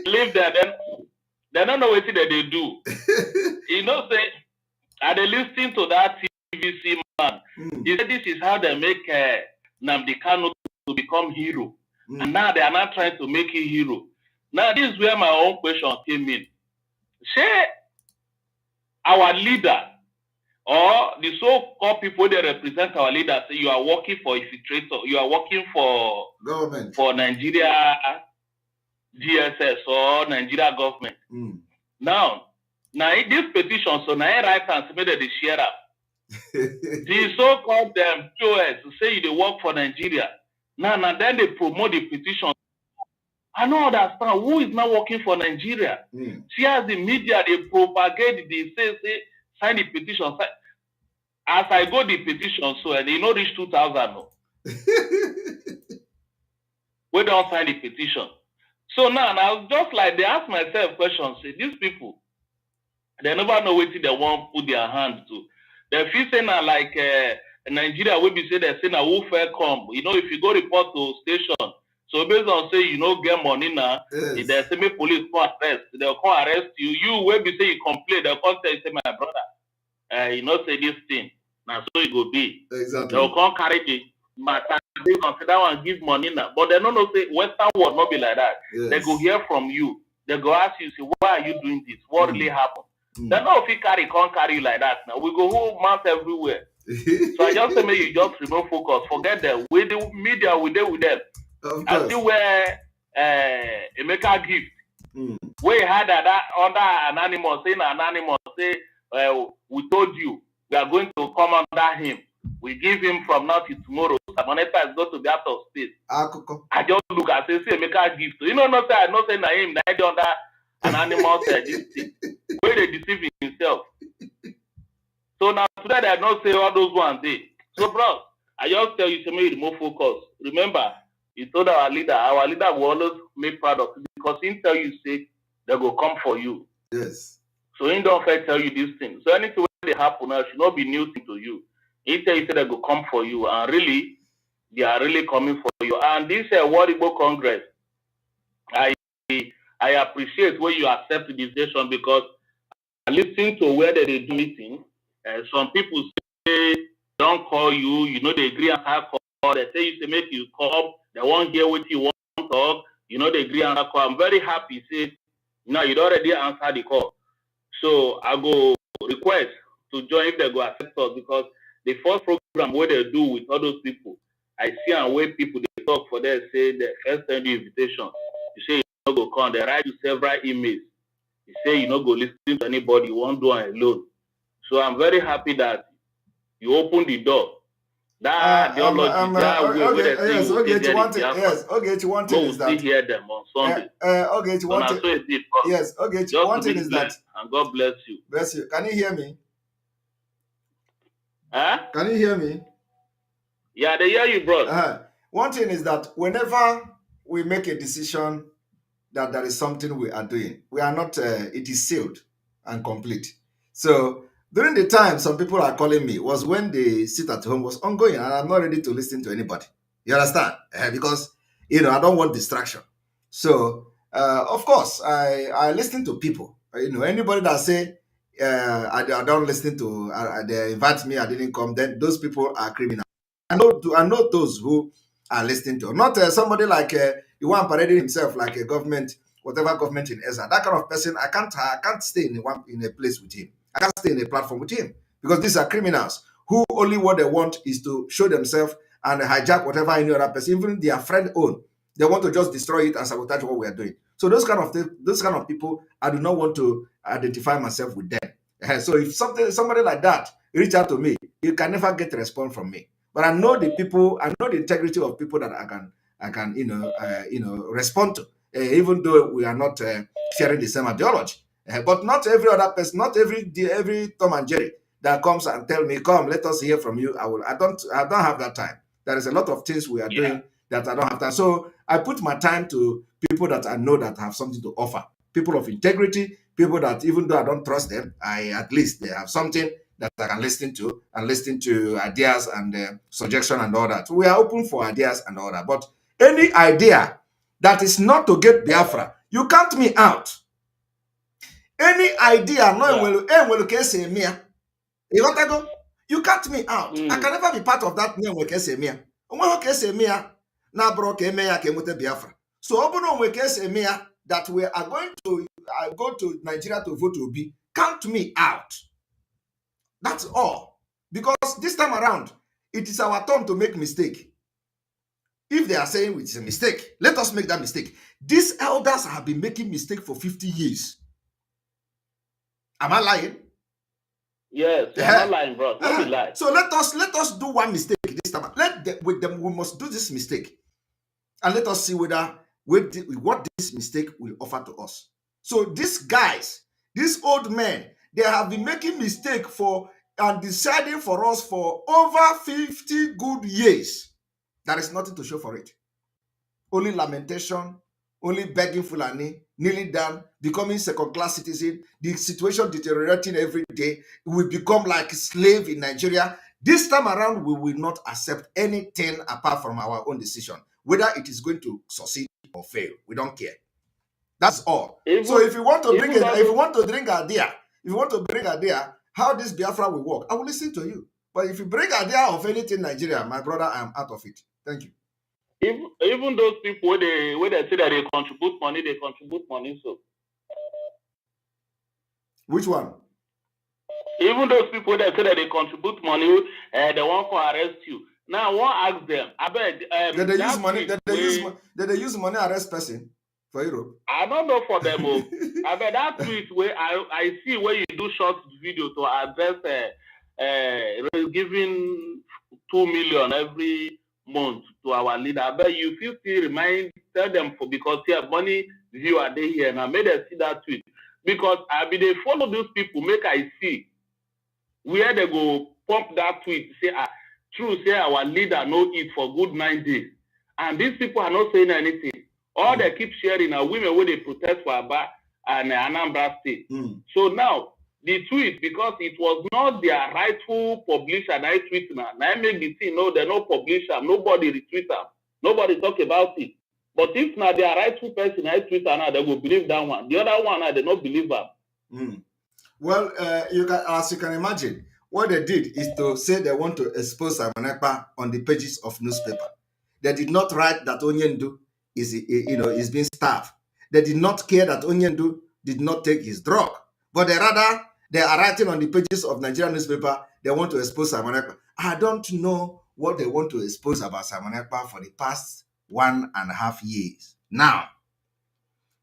Leave them. Then they don't know what they do. You know, say I dey listen to that TVC man. He said this is how they make Nnamdi Kanu to become hero. And now they are not trying to make him hero. Now this is where my own question came in. Say our leader or the so-called people that represent our leader say you are working for infiltrator, you are working for government, for Nigeria DSS or Nigeria government. Now this petition, so now right hand made the share up. The so-called POS say they work for Nigeria. Now then they promote the petition. I don't understand who is not working for Nigeria. See, as the media they propagate, they say sign the petition. As I go the petition, so and they not reach 2,000. No. We don't sign the petition. So now I was just like they ask myself questions. Say these people, they never know what they want to put their hand to. They feel say now like Nigeria will be say they say now who fair come. You know, if you go report to station. So based on say you know get money now, if they say me police come arrest, they'll come arrest you. You will be say you complain, they'll come tell you say my brother, you know say this thing. Now so it will be. Exactly. They'll come carry the matter, they consider one give money now. But they don't know say Western world not be like that. Yes. They go hear from you. They go ask you, say, why are you doing this? What really happened? They know if you can't carry you like that now. We go whole mouth everywhere. So I just say maybe you just remove focus, forget them. With the media, we deal with them. I see where Emeka gift. We had that under anonymous, saying anonymous say, we told you we are going to come under him. We give him from now till tomorrow. Samoneta is going to be out of space. I just look at say Emeka gift. You know, not say I not say na him, na under anonymous this thing. Where they deceive himself. So now today they not say all those ones day. So bro, I just tell you to make remove focus. Remember, you told our leader will always make proud of you because he tell you say they go come for you. Yes. So he don't fair tell you this thing. So anything when they happen now should not be new thing to you. He tell you say they go come for you, and really they are really coming for you. And this World Igbo Congress, I appreciate when you accept the decision because I listen to where they do meeting. Some people say don't call you, you know they agree and have or they say you say make you come, they won't hear what you want to talk, you know, they agree on that call. I'm very happy, say, you know, you'd already answered the call. So I go request to join if they go accept us, because the first program where they do with all those people, I see and where people they talk for them, say the first send you invitation. You say you don't go come, they write you several emails. You say you don't go listen to anybody, you won't do it alone. So I'm very happy that you open the door. That ideology, that way where they say yes, you will okay, get one the thing, yes, okay, one thing we'll is still that hear them on Sunday. okay, So one now thing, so it is. yes, okay, Just one to thing be is blessed, that, and God bless you. bless you. Can you hear me? Huh? Can you hear me? Yeah, they hear you, bro. One thing is that whenever we make a decision that there is something we are doing, we are not, it is sealed and complete. So during the time some people are calling me was when the sit at home was ongoing, and I'm not ready to listen to anybody. You understand? Because, you know, I don't want distraction. So, of course, I listen to people. You know, anybody that say, I don't listen to, they invite me, I didn't come, then those people are criminal. I know those who are listening to. Not somebody like the one parading himself like a government, whatever government in ESA. That kind of person, I can't stay in a place with him. I can't stay in a platform with him, because these are criminals who only what they want is to show themselves and hijack whatever any other person, even their friend own. They want to just destroy it and sabotage what we are doing. So those kind of people, I do not want to identify myself with them. So if somebody like that reach out to me, you can never get a response from me. But I know the people, I know the integrity of people that I can respond to, even though we are not sharing the same ideology. But not every other person, not every Tom and Jerry that comes and tell me, come, let us hear from you. I don't have that time. There is a lot of things we are doing that I don't have time. So I put my time to people that I know that have something to offer. People of integrity, people that even though I don't trust them, at least they have something that I can listen to, and listen to ideas and suggestion and all that. We are open for ideas and all that. But any idea that is not to get Biafra, you count me out. Any idea, you cut me out. I can never be part of that. So that we are going to go to Nigeria to vote to be, count me out. That's all. Because this time around, it is our turn to make mistake. If they are saying it's a mistake, let us make that mistake. These elders have been making mistake for 50 years. Am I lying? Yes, you're not lying, bro. Don't be lying. So let us do one mistake this time. We must do this mistake, and let us see what this mistake will offer to us. So these guys, these old men, they have been making mistake for and deciding for us for over 50 good years. There is nothing to show for it. Only lamentation, only begging Fulani, kneeling down, becoming second-class citizen, the situation deteriorating every day. We become like slave in Nigeria. This time around, we will not accept anything apart from our own decision, whether it is going to succeed or fail. We don't care. That's all. So if you want to bring idea, how this Biafra will work, I will listen to you. But if you bring idea of anything Nigeria, my brother, I am out of it. Thank you. Even those people where they say that they contribute money, so. Which one? Even those people that say that they contribute money, they want to arrest you. Now I want to ask them, I bet did they use money? Did they use money arrest person for Europe? I don't know for them. I bet that tweet where I see where you do short video to address giving 2 million every month to our leader. I bet you feel still tell them because money view are they here now. May they see that tweet. Because they follow those people, make I see where they go pump that tweet, say true, say our leader no eat for good 9 days. And these people are not saying anything. All they keep sharing are women where they protest for Aba and Anambra State. So now the tweet, because it was not their rightful publisher, and I tweet now. Now I make the thing, no, they no publish them, nobody retweet them, nobody talk about it. But if now their rightful person, I tweet now, they will believe that one. The other one, they don't believe them. Well, as you can imagine, What they did is to say they want to expose Simon Ekpa on the pages of newspaper. They did not write that Onyendu is being starved. They did not care that Onyendu did not take his drug. But they are writing on the pages of Nigerian newspaper, they want to expose Simon Ekpa. I don't know what they want to expose about Simon Ekpa for the past 1.5 years now.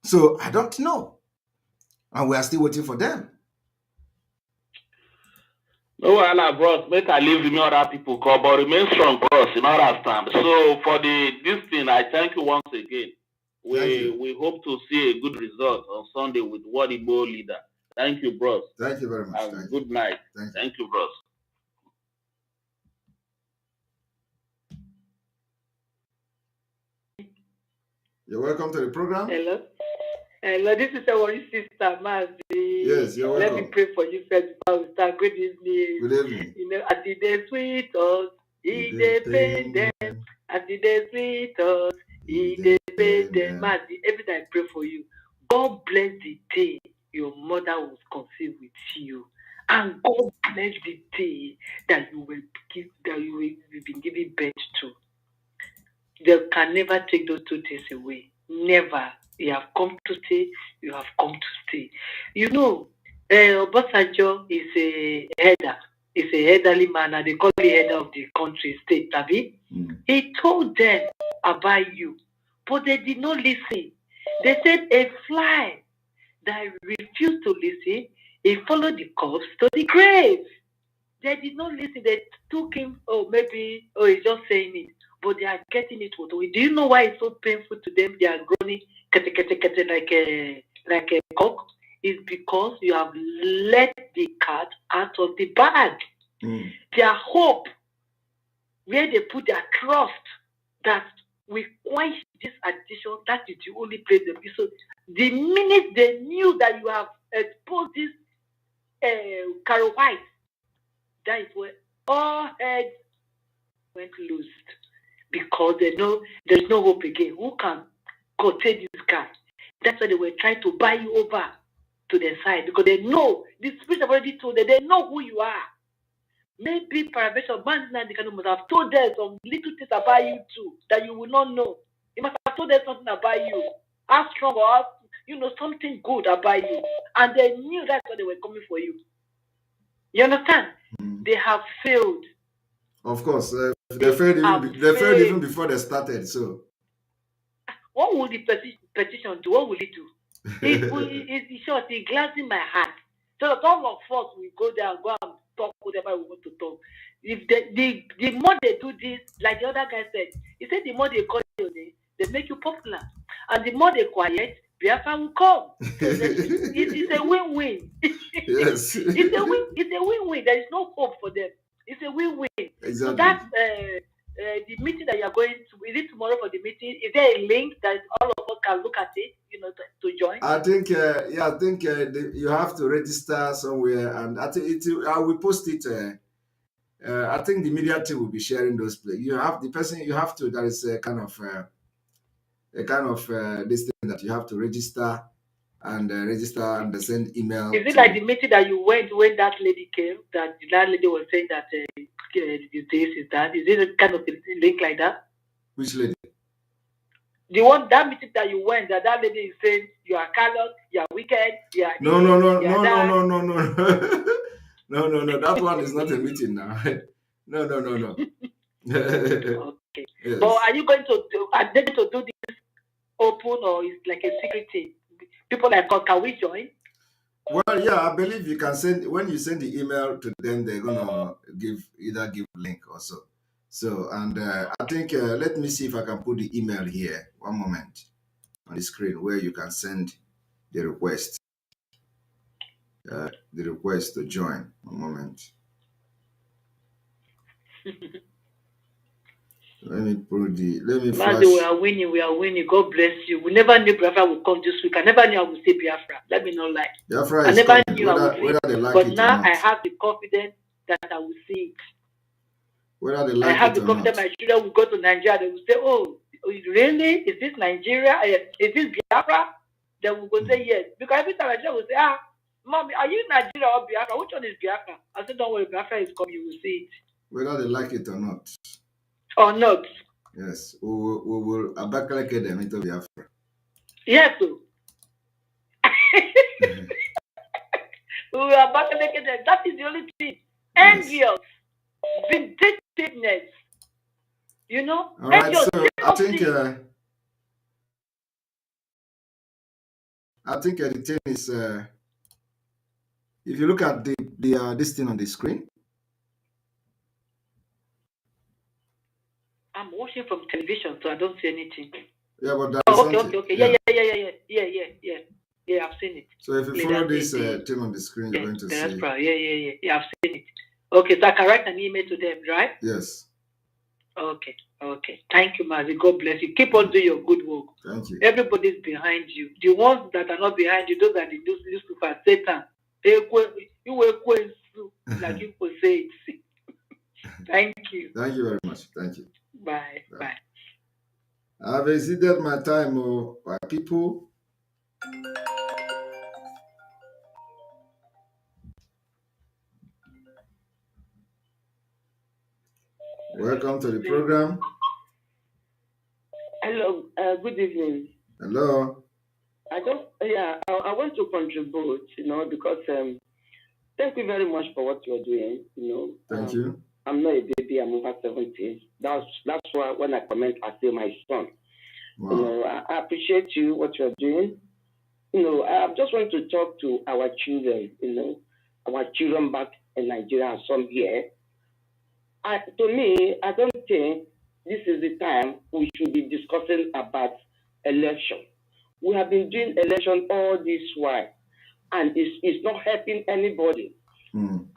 So I don't know. And we are still waiting for them. No, bros, make I leave the other people call, but remain strong, bros, in other time. So for this thing, I thank you once again. We hope to see a good result on Sunday with What Igbo leader. Thank you, bros. Thank you very much. And good night. Thank you, bros. You're welcome to the program. Hello. Hello, this is our sister, Mazi. Yes, you're welcome. Let me pray for you first before we start. Good evening. Good evening. You know, at the day sweet us, independent. At the day sweet us, independent. Mazi, every time I pray for you, God bless the day your mother was conceived with you. And God bless the day that you will been given birth to. They can never take those 2 days away. Never. You have come to stay. You have come to stay. You know, Obasanjo is a header. He's a elderly man, and they call the header of the country, state, Tabi. He told them about you, but they did not listen. They said a fly that refused to listen, he followed the corpse to the grave. They did not listen. They took him, he's just saying it. But they are getting it with way. Do you know why it's so painful to them? They are groaning like a cock. It's because you have let the cat out of the bag. Their hope, where they put their trust, that we quench this addiction, that is the only place they be. So the minute they knew that you have exposed this Carol White, that is where all heads went loose. Because they know there's no hope again. Who can contain this guy? That's why they were trying to buy you over to their side. Because they know, the spirit have already told them, they know who you are. Maybe Paravation Man must have told them some little things about you too, that you will not know. He must have told them something about you. How strong or how, something good about you. And they knew that's why they were coming for you. You understand? They have failed. Of course, they failed even before they started. So, what will the petition do? What will it do? It's short. It glancing my heart. So that all of us will go there and go and talk whatever we want to talk. If the more they do this, like the other guy said, he said the more they call your name, they make you popular, and the more they quiet, Biafra will come. So it's a win-win. Yes, It's a win-win. There is no hope for them. It's a win-win. Exactly. So that's the meeting that you are going to. Is it tomorrow for the meeting? Is there a link that all of us can look at it, to join? I think, you have to register somewhere, and I think I will post it. I think the media team will be sharing those places. You have the person. You have to. There is a kind of this thing that you have to register and send email. Is it like the meeting that you went when that lady came? That lady was saying that this is that. Is it a kind of a link like that? Which lady? The one, that meeting that you went, that lady is saying you are callous, you are wicked, you are no. No. That one is not a meeting now. No. Okay. Yes. But are you going to do this open, or is like a secret thing? People like us, can we join? Well, yeah, I believe you can send. When you send the email to them, they're gonna give link also. So, and I think let me see if I can put the email here. One moment on the screen where you can send the request. The request to join. One moment. Let me flash. We are winning. God bless you. We never knew Biafra would come this week. I never knew I would say Biafra. Let me not lie. Biafra I is never coming, knew whether they like but it now or not. I have the confidence that I will see it. Whether they like I have it the or confidence not. my children will go to Nigeria. They will say, "Oh, really? Is this Nigeria? Is this Biafra?" They will go say yes. Because every time my children will say, Mommy, are you Nigeria or Biafra? Which one is Biafra? I said, don't worry, Biafra is coming, you will see it. Whether they like it or not. Or not. Yes, we will Abakaleke them into Biafra. Yes, so. We will Abakaleke them. That is the only thing. Envious. Vindictiveness. You know? All right, envious, so I think the thing is, if you look at the this thing on the screen. I'm watching from television, so I don't see anything. Yeah, but okay. Yeah, I've seen it. So if you follow this thing on the screen, you're going to see. Yeah, I've seen it. Okay, so I can write an email to them, right? Yes. Okay. Thank you, Mazi. God bless you. Keep on doing your good work. Thank you. Everybody's behind you. The ones that are not behind you, those are the Lucifer, Satan. You were like you could say it. Thank you. Thank you very much. Thank you. Bye. I've exceeded my time, my people. Welcome to the program. Hello, good evening. Hello. I want to contribute, because thank you very much for what you're doing, Thank you. I'm not a baby, I'm over 70. That's why when I comment, I say my son. Wow. I appreciate you, what you're doing. I just want to talk to our children, our children back in Nigeria and some here. To me, I don't think this is the time we should be discussing about election. We have been doing election all this while, and it's not helping anybody.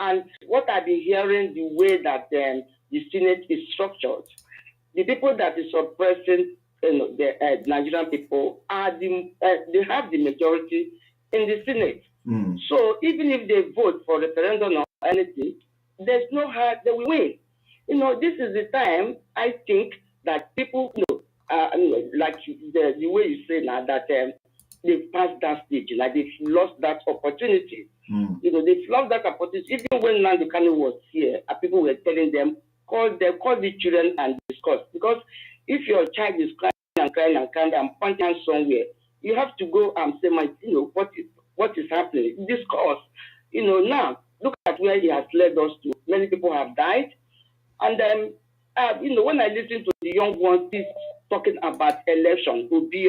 And what I've been hearing, the way that the Senate is structured, the people that is suppressing the Nigerian people they have the majority in the Senate. So even if they vote for referendum or anything, there's no how they will win. This is the time I think that people, like the way you say now that they've passed that stage, like they've lost that opportunity. They've lost that opportunity. Even when Nandi Kanu was here, people were telling them, call the children and discuss. Because if your child is crying and pointing somewhere, you have to go and say, what is happening? Discuss. Now, look at where he has led us to. Many people have died. And then, when I listen to the young ones talking about election, Obi,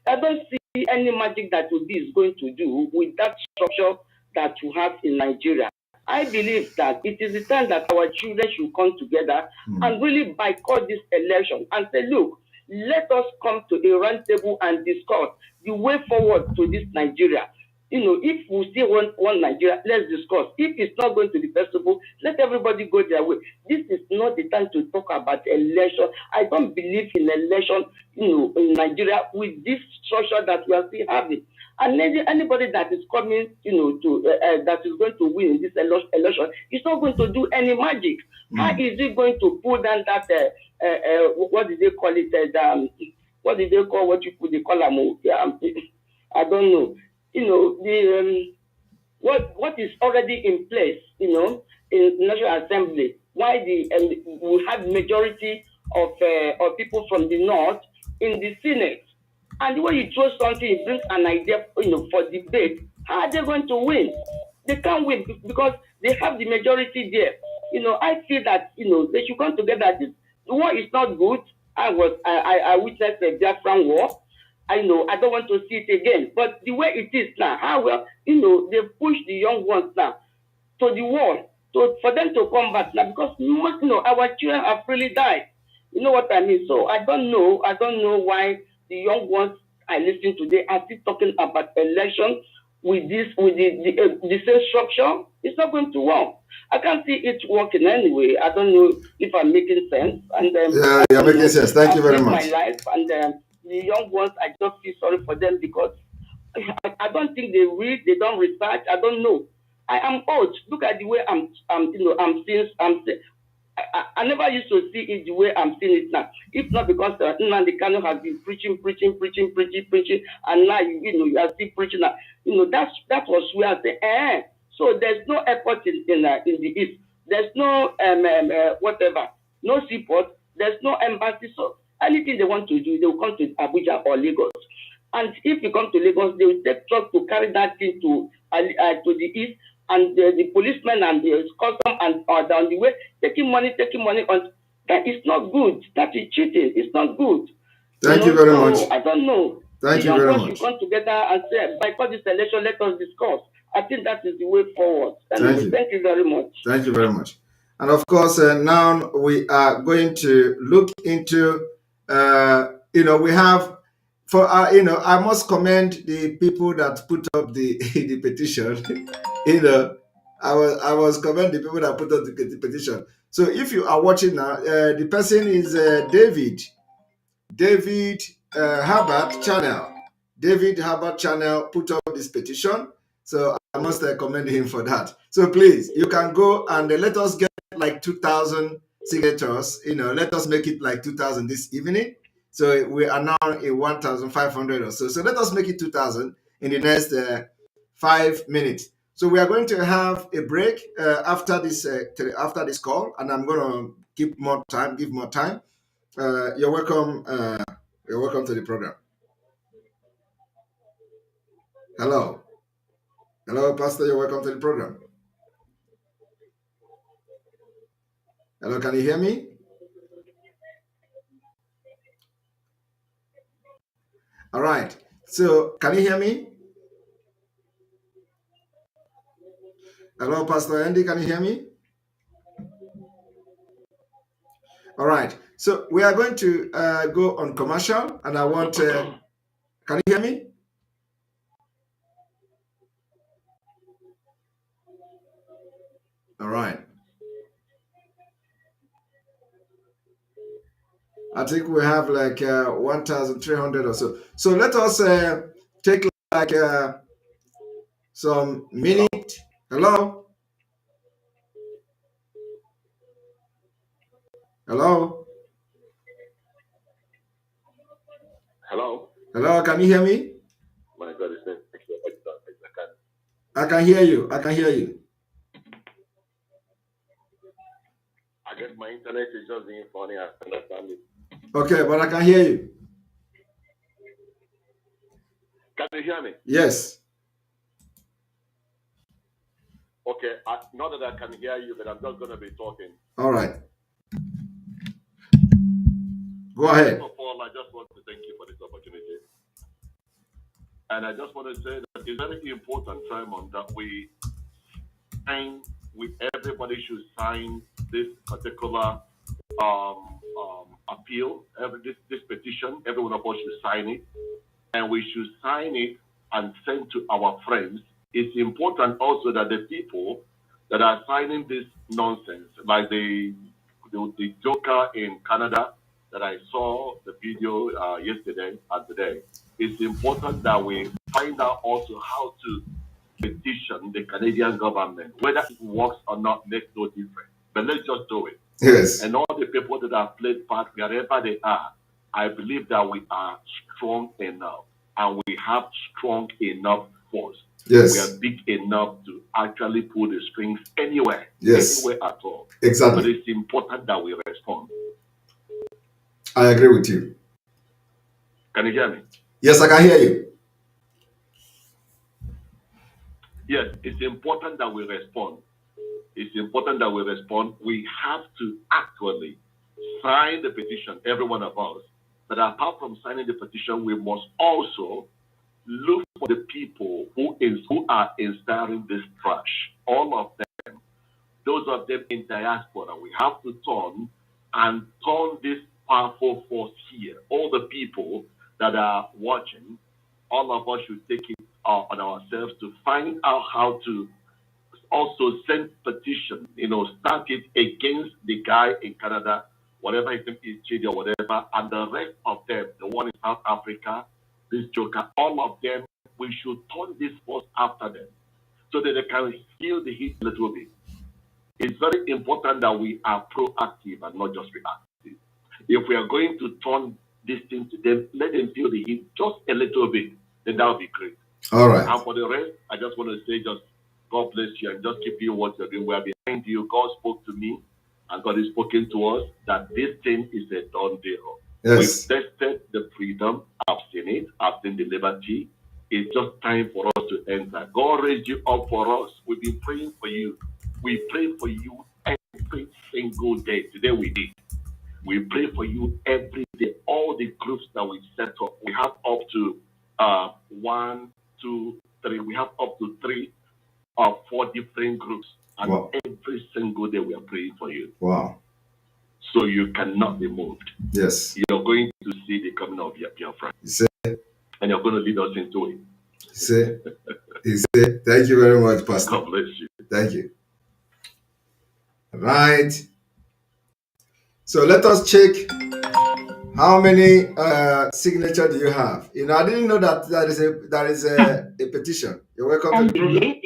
I don't see any magic that Obi is going to do with that structure that you have in Nigeria. I believe that it is the time that our children should come together and really boycott this election and say, look, let us come to a round table and discuss the way forward to this Nigeria. If we still want one Nigeria, let's discuss. If it's not going to be possible, let everybody go their way. This is not the time to talk about election. I don't believe in election, in Nigeria with this structure that we are still having. And anybody that is coming, that is going to win in this election, is not going to do any magic. How is it going to pull down that? What did they call it? What did they call what you put the column? I don't know. What is already in place, in National Assembly, why we have majority of people from the north in the Senate, and when you throw something, it brings an idea, for debate. How are they going to win? They can't win because they have the majority there. I feel that they should come together. The war is not good. I witnessed the Biafra war. I don't want to see it again. But the way it is now, they push the young ones now to the wall, for them to come back now, because our children have really died. You know what I mean? So I don't know why the young ones I listen to today are still talking about election with the same structure. It's not going to work. I can't see it working anyway. I don't know if I'm making sense. And you're making sense. Thank you very much. My life and the young ones, I just feel sorry for them because I don't think they read, they don't research. I don't know. I am old. Look at the way I'm seeing. I never used to see it the way I'm seeing it now. If not because Nnamdi Kanu has been preaching, and now you are still preaching. That was where I say, So there's no airport in the east. There's no whatever, no seaport. There's no embassy. So anything they want to do, they will come to Abuja or Lagos. And if you come to Lagos, they will take truck to carry that thing to the east, and the policemen and the custom and down the way taking money on. That is not good. That is cheating. It's not good. Thank you very much. I don't know. Thank you very much. Should come together and say, by this election, let us discuss. I think that is the way forward. Anyway, thank you very much. Thank you very much. And of course, now we are going to look into, we have, I must commend the people that put up the the petition. I was commend the people that put up the petition. So if you are watching now, the person is David Herbert Channel. David Herbert Channel put up this petition. So I must commend him for that. So please, you can go and let us get like 2,000 signatures. Let us make it like 2,000 this evening. So we are now in 1,500 or so. So let us make it 2,000 in the next 5 minutes. So we are going to have a break after this call, and I'm going to give more time. You're welcome. You're welcome to the program. Hello, Pastor. You're welcome to the program. Hello, can you hear me? All right. So, can you hear me? Hello, Pastor Andy. Can you hear me? All right. So we are going to go on commercial, and I want. Can you hear me? All right. I think we have like 1,300 or so. So let us take like some minute. Hello? Hello? Hello? Hello, can you hear me? My God, it's not. I can hear you. I can hear you. I guess my internet is just being funny. I understand it. Okay, but I can hear you. Can you hear me? Yes. Okay, not that I can hear you, but I'm just going to be talking. All right. Go ahead. First of all, I just want to thank you for this opportunity. And I just want to say that it's very important, Simon, that we sign, everybody should sign this particular appeal, this petition. Every one of us should sign it. And we should sign it and send to our friends. It's important also that the people that are signing this nonsense, like the joker in Canada that I saw the video yesterday and today, it's important that we find out also how to petition the Canadian government. Whether it works or not makes no difference. But let's just do it. Yes. And all the people that have played part, wherever they are, I believe that we are strong enough and we have strong enough force. Yes. We are big enough to actually pull the strings anywhere, yes. anywhere at all. Exactly. But it's important that we respond. I agree with you. Can you hear me? Yes, I can hear you. Yes, it's important that we respond. It's important that we respond. We have to actually sign the petition, every one of us. But apart from signing the petition, we must also look for the people who are inspiring this trash. All of them, those of them in diaspora, we have to turn this powerful force here. All the people that are watching, all of us should take it on ourselves to find out how to also send petition, start it against the guy in Canada, whatever his name is, Chidi or whatever, and the rest of them, the one in South Africa, this joker, all of them, we should turn this force after them so that they can feel the heat a little bit. It's very important that we are proactive and not just reactive. If we are going to turn this thing to them, let them feel the heat just a little bit, then that would be great. All right. And for the rest, I just want to say just God bless you and just keep you what you're doing. We are behind you. God spoke to me and God has spoken to us that this thing is a done deal. Yes. We've tested the freedom. I've seen it. I've seen the liberty. It's just time for us to enter. God raised you up for us. We've been praying for you. We pray for you every single day. Today we did. We pray for you every day. All the groups that we've set up, we have up to 1, 2, 3. We have up to 3 or 4 different groups. And wow. every single day we are praying for you. Wow. So you cannot be moved. Yes. You're going to see the coming of Biafra. And you're going to lead us into it. He said, thank you very much, Pastor. God bless you. Thank you. Right. So let us check how many signature do you have. You know, I didn't know that there is a petition. You're welcome to the program.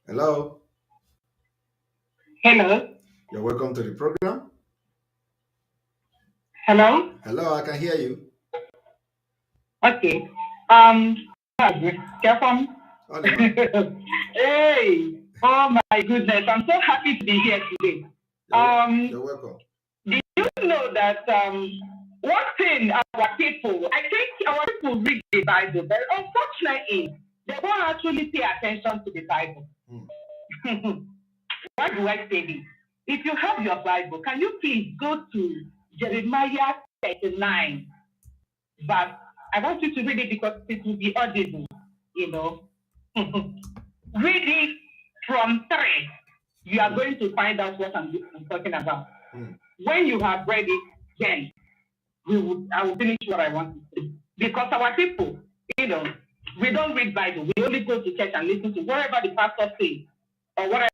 Hello. Hello. You're welcome to the program. Hello. Hello, I can hear you. Okay. Hey. Oh my goodness. I'm so happy to be here today. You're welcome. Did you know that one thing our people, I think our people read the Bible, but unfortunately, they won't actually pay attention to the Bible. Why do I say this? If you have your Bible, can you please go to Jeremiah 39, verse. I want you to read it because it will be audible, you know. Read it from 3. You are going to find out what I'm talking about. When you have read it, then I will finish what I want to say. Because our people, you know, we don't read Bible. We only go to church and listen to whatever the pastor says or whatever.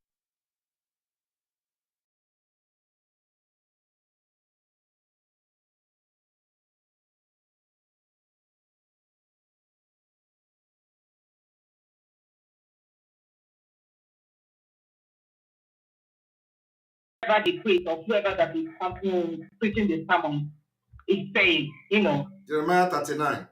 The priest or whoever that is preaching the sermon is saying, you know. Jeremiah 39.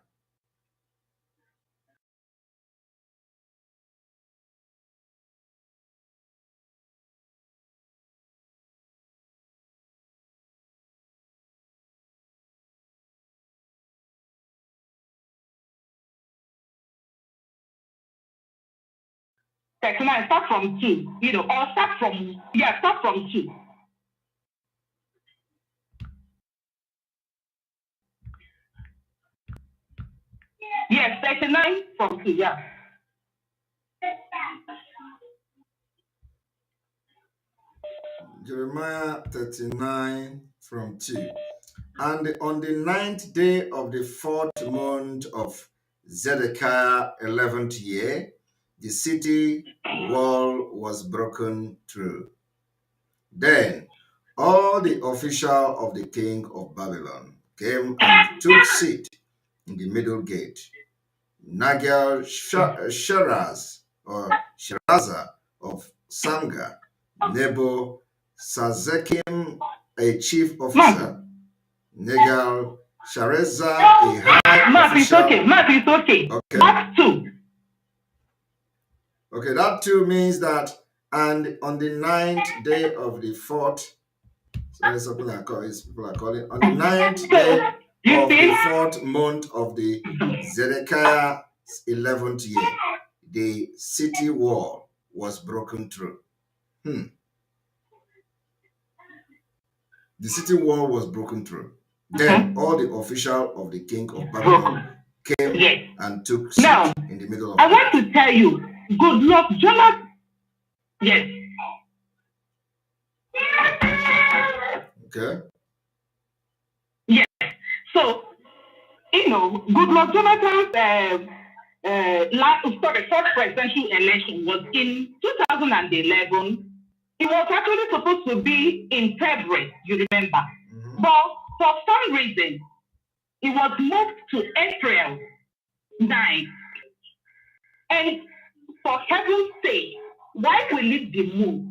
Start from 2, you know, or start from 2. Yes, 39 from 2, yeah. Jeremiah 39 from 2. And on the 9th day of the 4th month of Zedekiah 11th year, the city wall was broken through. Then all the officials of the king of Babylon came and took seat in the middle gate. Shiraz or Shiraza of Samga, Nebo Sazekim, a chief officer, Negal Shareza, a high official. It's okay. That's 2. Okay, that 2 means that, and on the 9th day of the 4th, so people are calling, on the 9th day of the 4th month of the Zedekiah 11th year, the city wall was broken through. The city wall was broken through. Then all the officials of the king of Babylon came and took seat in the middle of I want to tell you, good luck, Jonathan. Yes. Okay. Yes. So, you know, good luck, Jonathan's first presidential election was in 2011. It was actually supposed to be in February, you remember. But for some reason, it was moved to April 9th. And for heaven's sake, why will it be moved?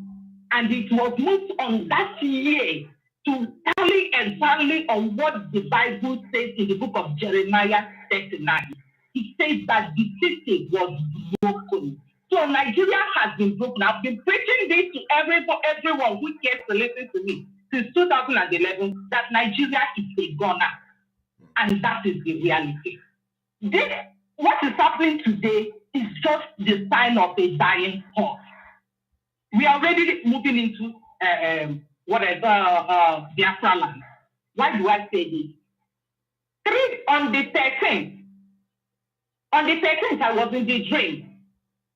And it was moved on that year to tally entirely on what the Bible says in the book of Jeremiah 39. It says that the city was broken. So Nigeria has been broken. I've been preaching this to everyone who cares to listen to me since 2011 that Nigeria is a goner. And that is the reality. This, what is happening today is just the sign of a dying horse. We are already moving into Biafra land. Why do I say this? On the 13th, I was in the dream.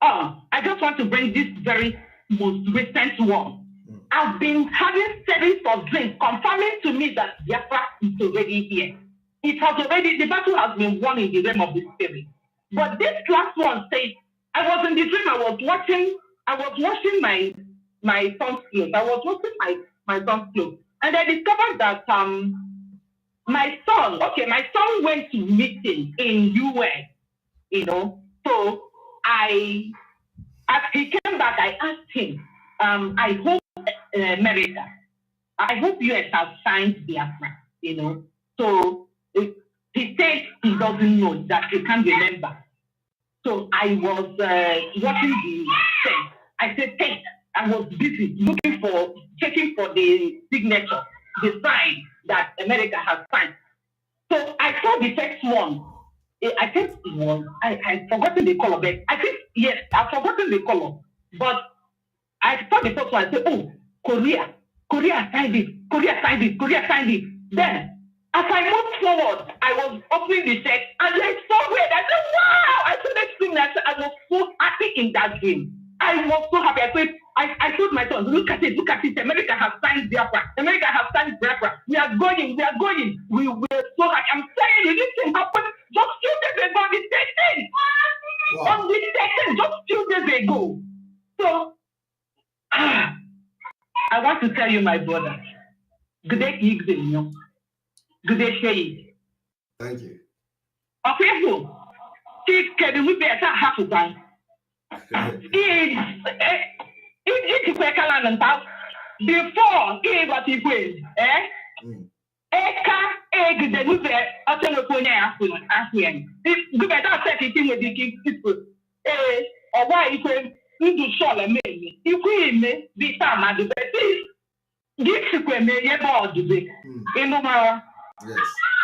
I just want to bring this very most recent one. I've been having series of dreams confirming to me that Biafra is already here. It has already, the battle has been won in the realm of the spirit. But this last one says, I was in the dream, I was washing my son's clothes. I was washing my son's clothes. And I discovered that my son went to meeting in US, So as he came back, I asked him, I hope America, I hope US has signed Biafra, So he said he doesn't know, that he can't remember. So I was watching the text. I said, text. I was busy checking for the signature, the sign that America has signed. So I saw the text one. I think it was, I forgotten the color, but I think, yes, I've forgotten the color. But I saw the first one, I said, oh, Korea signed it, Korea signed it, Korea signed it. Then, as I moved forward, I was opening the text, and I saw it. I said, wow! I saw that screen, I was so happy in that dream. I was so happy. I told my son, look at it. America has signed Biafra. America has signed Biafra. We are going. We were so happy. I'm telling you, this thing happened just 2 days ago, the 13th. Wow. On the 13th, just 2 days ago. So, I want to tell you, my brother, good day, Igzil. Good day, Shay. Thank you. Okay, so, can we better half of time? Before he got his way, Eka egg the move autonoponia African. If better set it in with the people, or why you can do show a me. You could be some at the best. Give you a million more to be in Umara. Yes.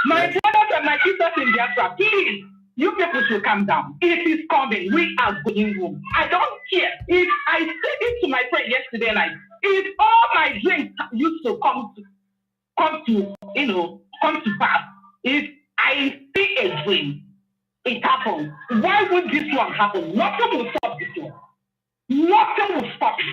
My brothers and my sisters in Biafra, please. You people should calm down. It is coming. We are going home. I don't care. If I said it to my friend yesterday night, if all my dreams used to come to pass, if I see a dream, it happens. Why would this one happen? Nothing will stop this one. Nothing will stop it.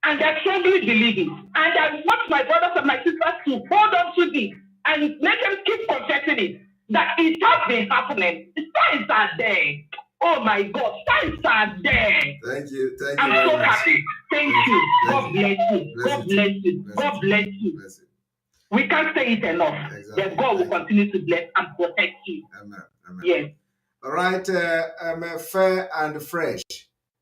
And I strongly believe it. And I want my brothers and my sisters to hold on to this and let them keep confessing it. That it has been happening. Signs are there. Oh my God, signs are there. Thank you. I'm so happy. Thank you. God bless you. God bless you. God bless you. We can't say it enough. Exactly. That God will continue to bless and protect you. Amen. Yes. All right. Fair and fresh.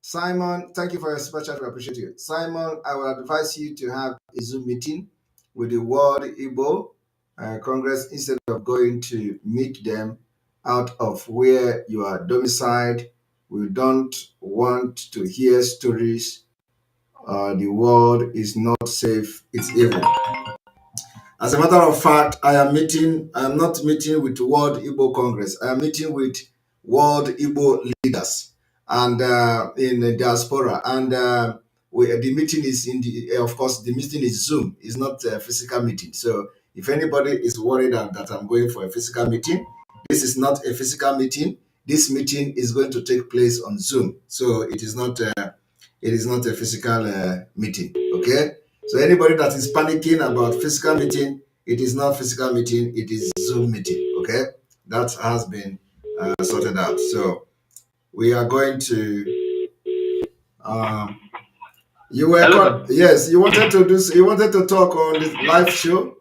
Simon, thank you for your special. I appreciate you. Simon, I will advise you to have a Zoom meeting with the World Igbo Congress instead of going to meet them out of where you are domiciled. We don't want to hear stories. The world is not safe, it's evil. As a matter of fact, I am not meeting with World Igbo Congress. I am meeting with World Igbo leaders and in the diaspora. And the meeting is of course, the meeting is Zoom. It's not a physical meeting. So if anybody is worried that I'm going for a physical meeting, this is not a physical meeting. This meeting is going to take place on Zoom. So it is not a physical meeting. Okay. So anybody that is panicking about physical meeting, it is not physical meeting. It is Zoom meeting. Okay. That has been sorted out. So we are going to. You were yes. You wanted to do. You wanted to talk on this live show.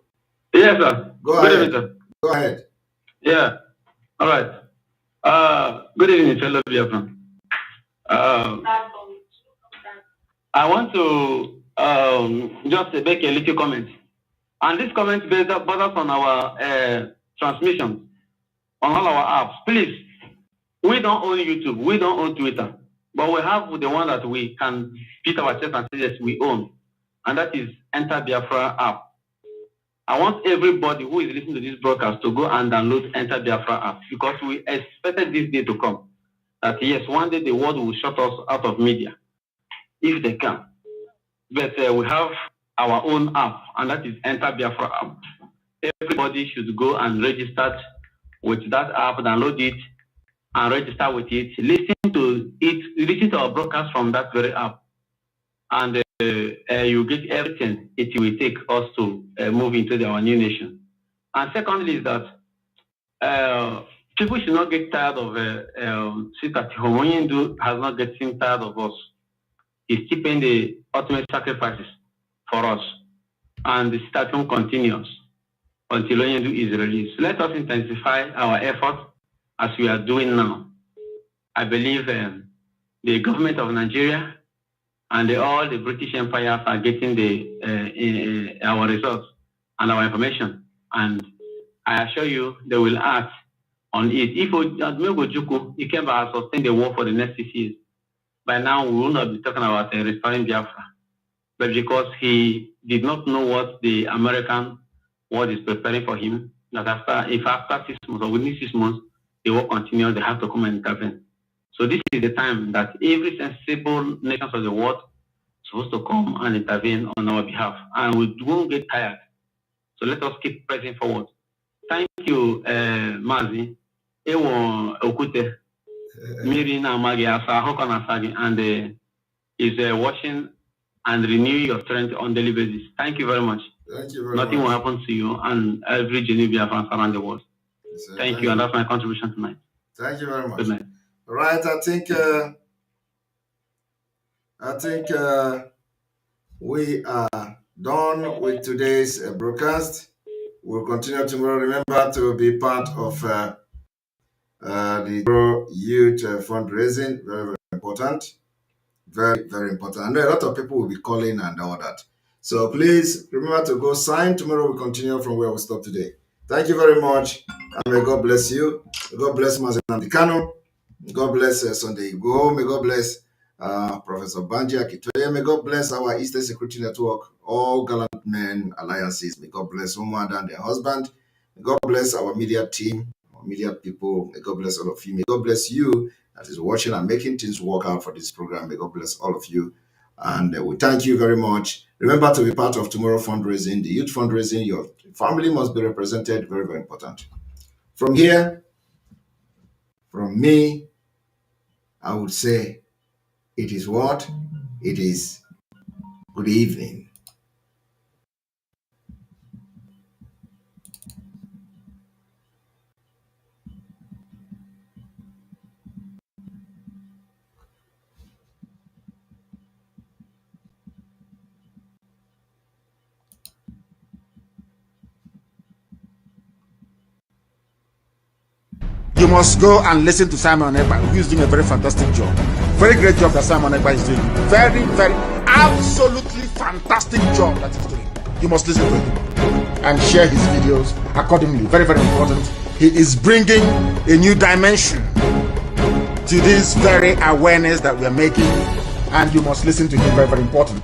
Yes, sir. Go ahead. Go ahead. Yeah. All right. Good evening, fellow Biafran. I want to just make a little comment. And this comment based on our transmission on all our apps. Please, we don't own YouTube, we don't own Twitter, but we have the one that we can beat our chest and say yes, we own, and that is anti-Biafra app. I want everybody who is listening to this broadcast to go and download anti-Biafra app, because we expected this day to come. That yes, one day the world will shut us out of media, if they can. But we have our own app, and that is anti-Biafra app. Everybody should go and register with that app, download it, and register with it. Listen to it, listen to our broadcast from that very app, and you get everything it will take us to move into our new nation. And secondly is that people should not get tired of sit at home. Onyendu has not getting tired of us. He's keeping the ultimate sacrifices for us, and the sit at home continues until Onyendu is released. Let us intensify our effort as we are doing now. I believe the government of Nigeria and all the British empires are getting our results and our information, and I assure you they will act on it. If Ekpa has sustained the war for the next 6 years, by now we will not be talking about restoring Biafra, but because he did not know what the American world is preparing for him, that after 6 months or within 6 months, the war continues, they have to come and intervene. So this is the time that every sensible nations of the world is supposed to come and intervene on our behalf, and we won't get tired. So let us keep pressing forward. Thank you, Mazi. Ewo Okute, Mirina Magiasa, Hokanasagi, and is watching and renew your strength on daily basis. Thank you very much. Thank you very Nothing much. will happen to you and every Genevieve fans around the world. Yes, Thank you, and that's my contribution tonight. Thank you very much. Good night. Right, I think we are done with today's broadcast. We'll continue tomorrow. Remember to be part of the youth fundraising. Very, very important. Very, very important. I know a lot of people will be calling and all that. So please remember to go sign. Tomorrow we'll continue from where we stopped today. Thank you very much. And may God bless you. May God bless Mazen Andikano. God bless Sunday Igbo. May God bless Professor Banji Akitoye. May God bless our Eastern Security Network, all gallant men alliances. May God bless woman and their husband. May God bless our media team, our media people. May God bless all of you. May God bless you that is watching and making things work out for this program. May God bless all of you. And we thank you very much. Remember to be part of tomorrow fundraising, the youth fundraising. Your family must be represented. Very, very important. From here, from me, I would say it is what? It is good evening. You must go and listen to Simon Ekpa, who is doing a very fantastic job. Very great job that Simon Ekpa is doing. Very, very, absolutely fantastic job that he's doing. You must listen to him and share his videos accordingly. Very, very important. He is bringing a new dimension to this very awareness that we are making, and you must listen to him. Very, very important.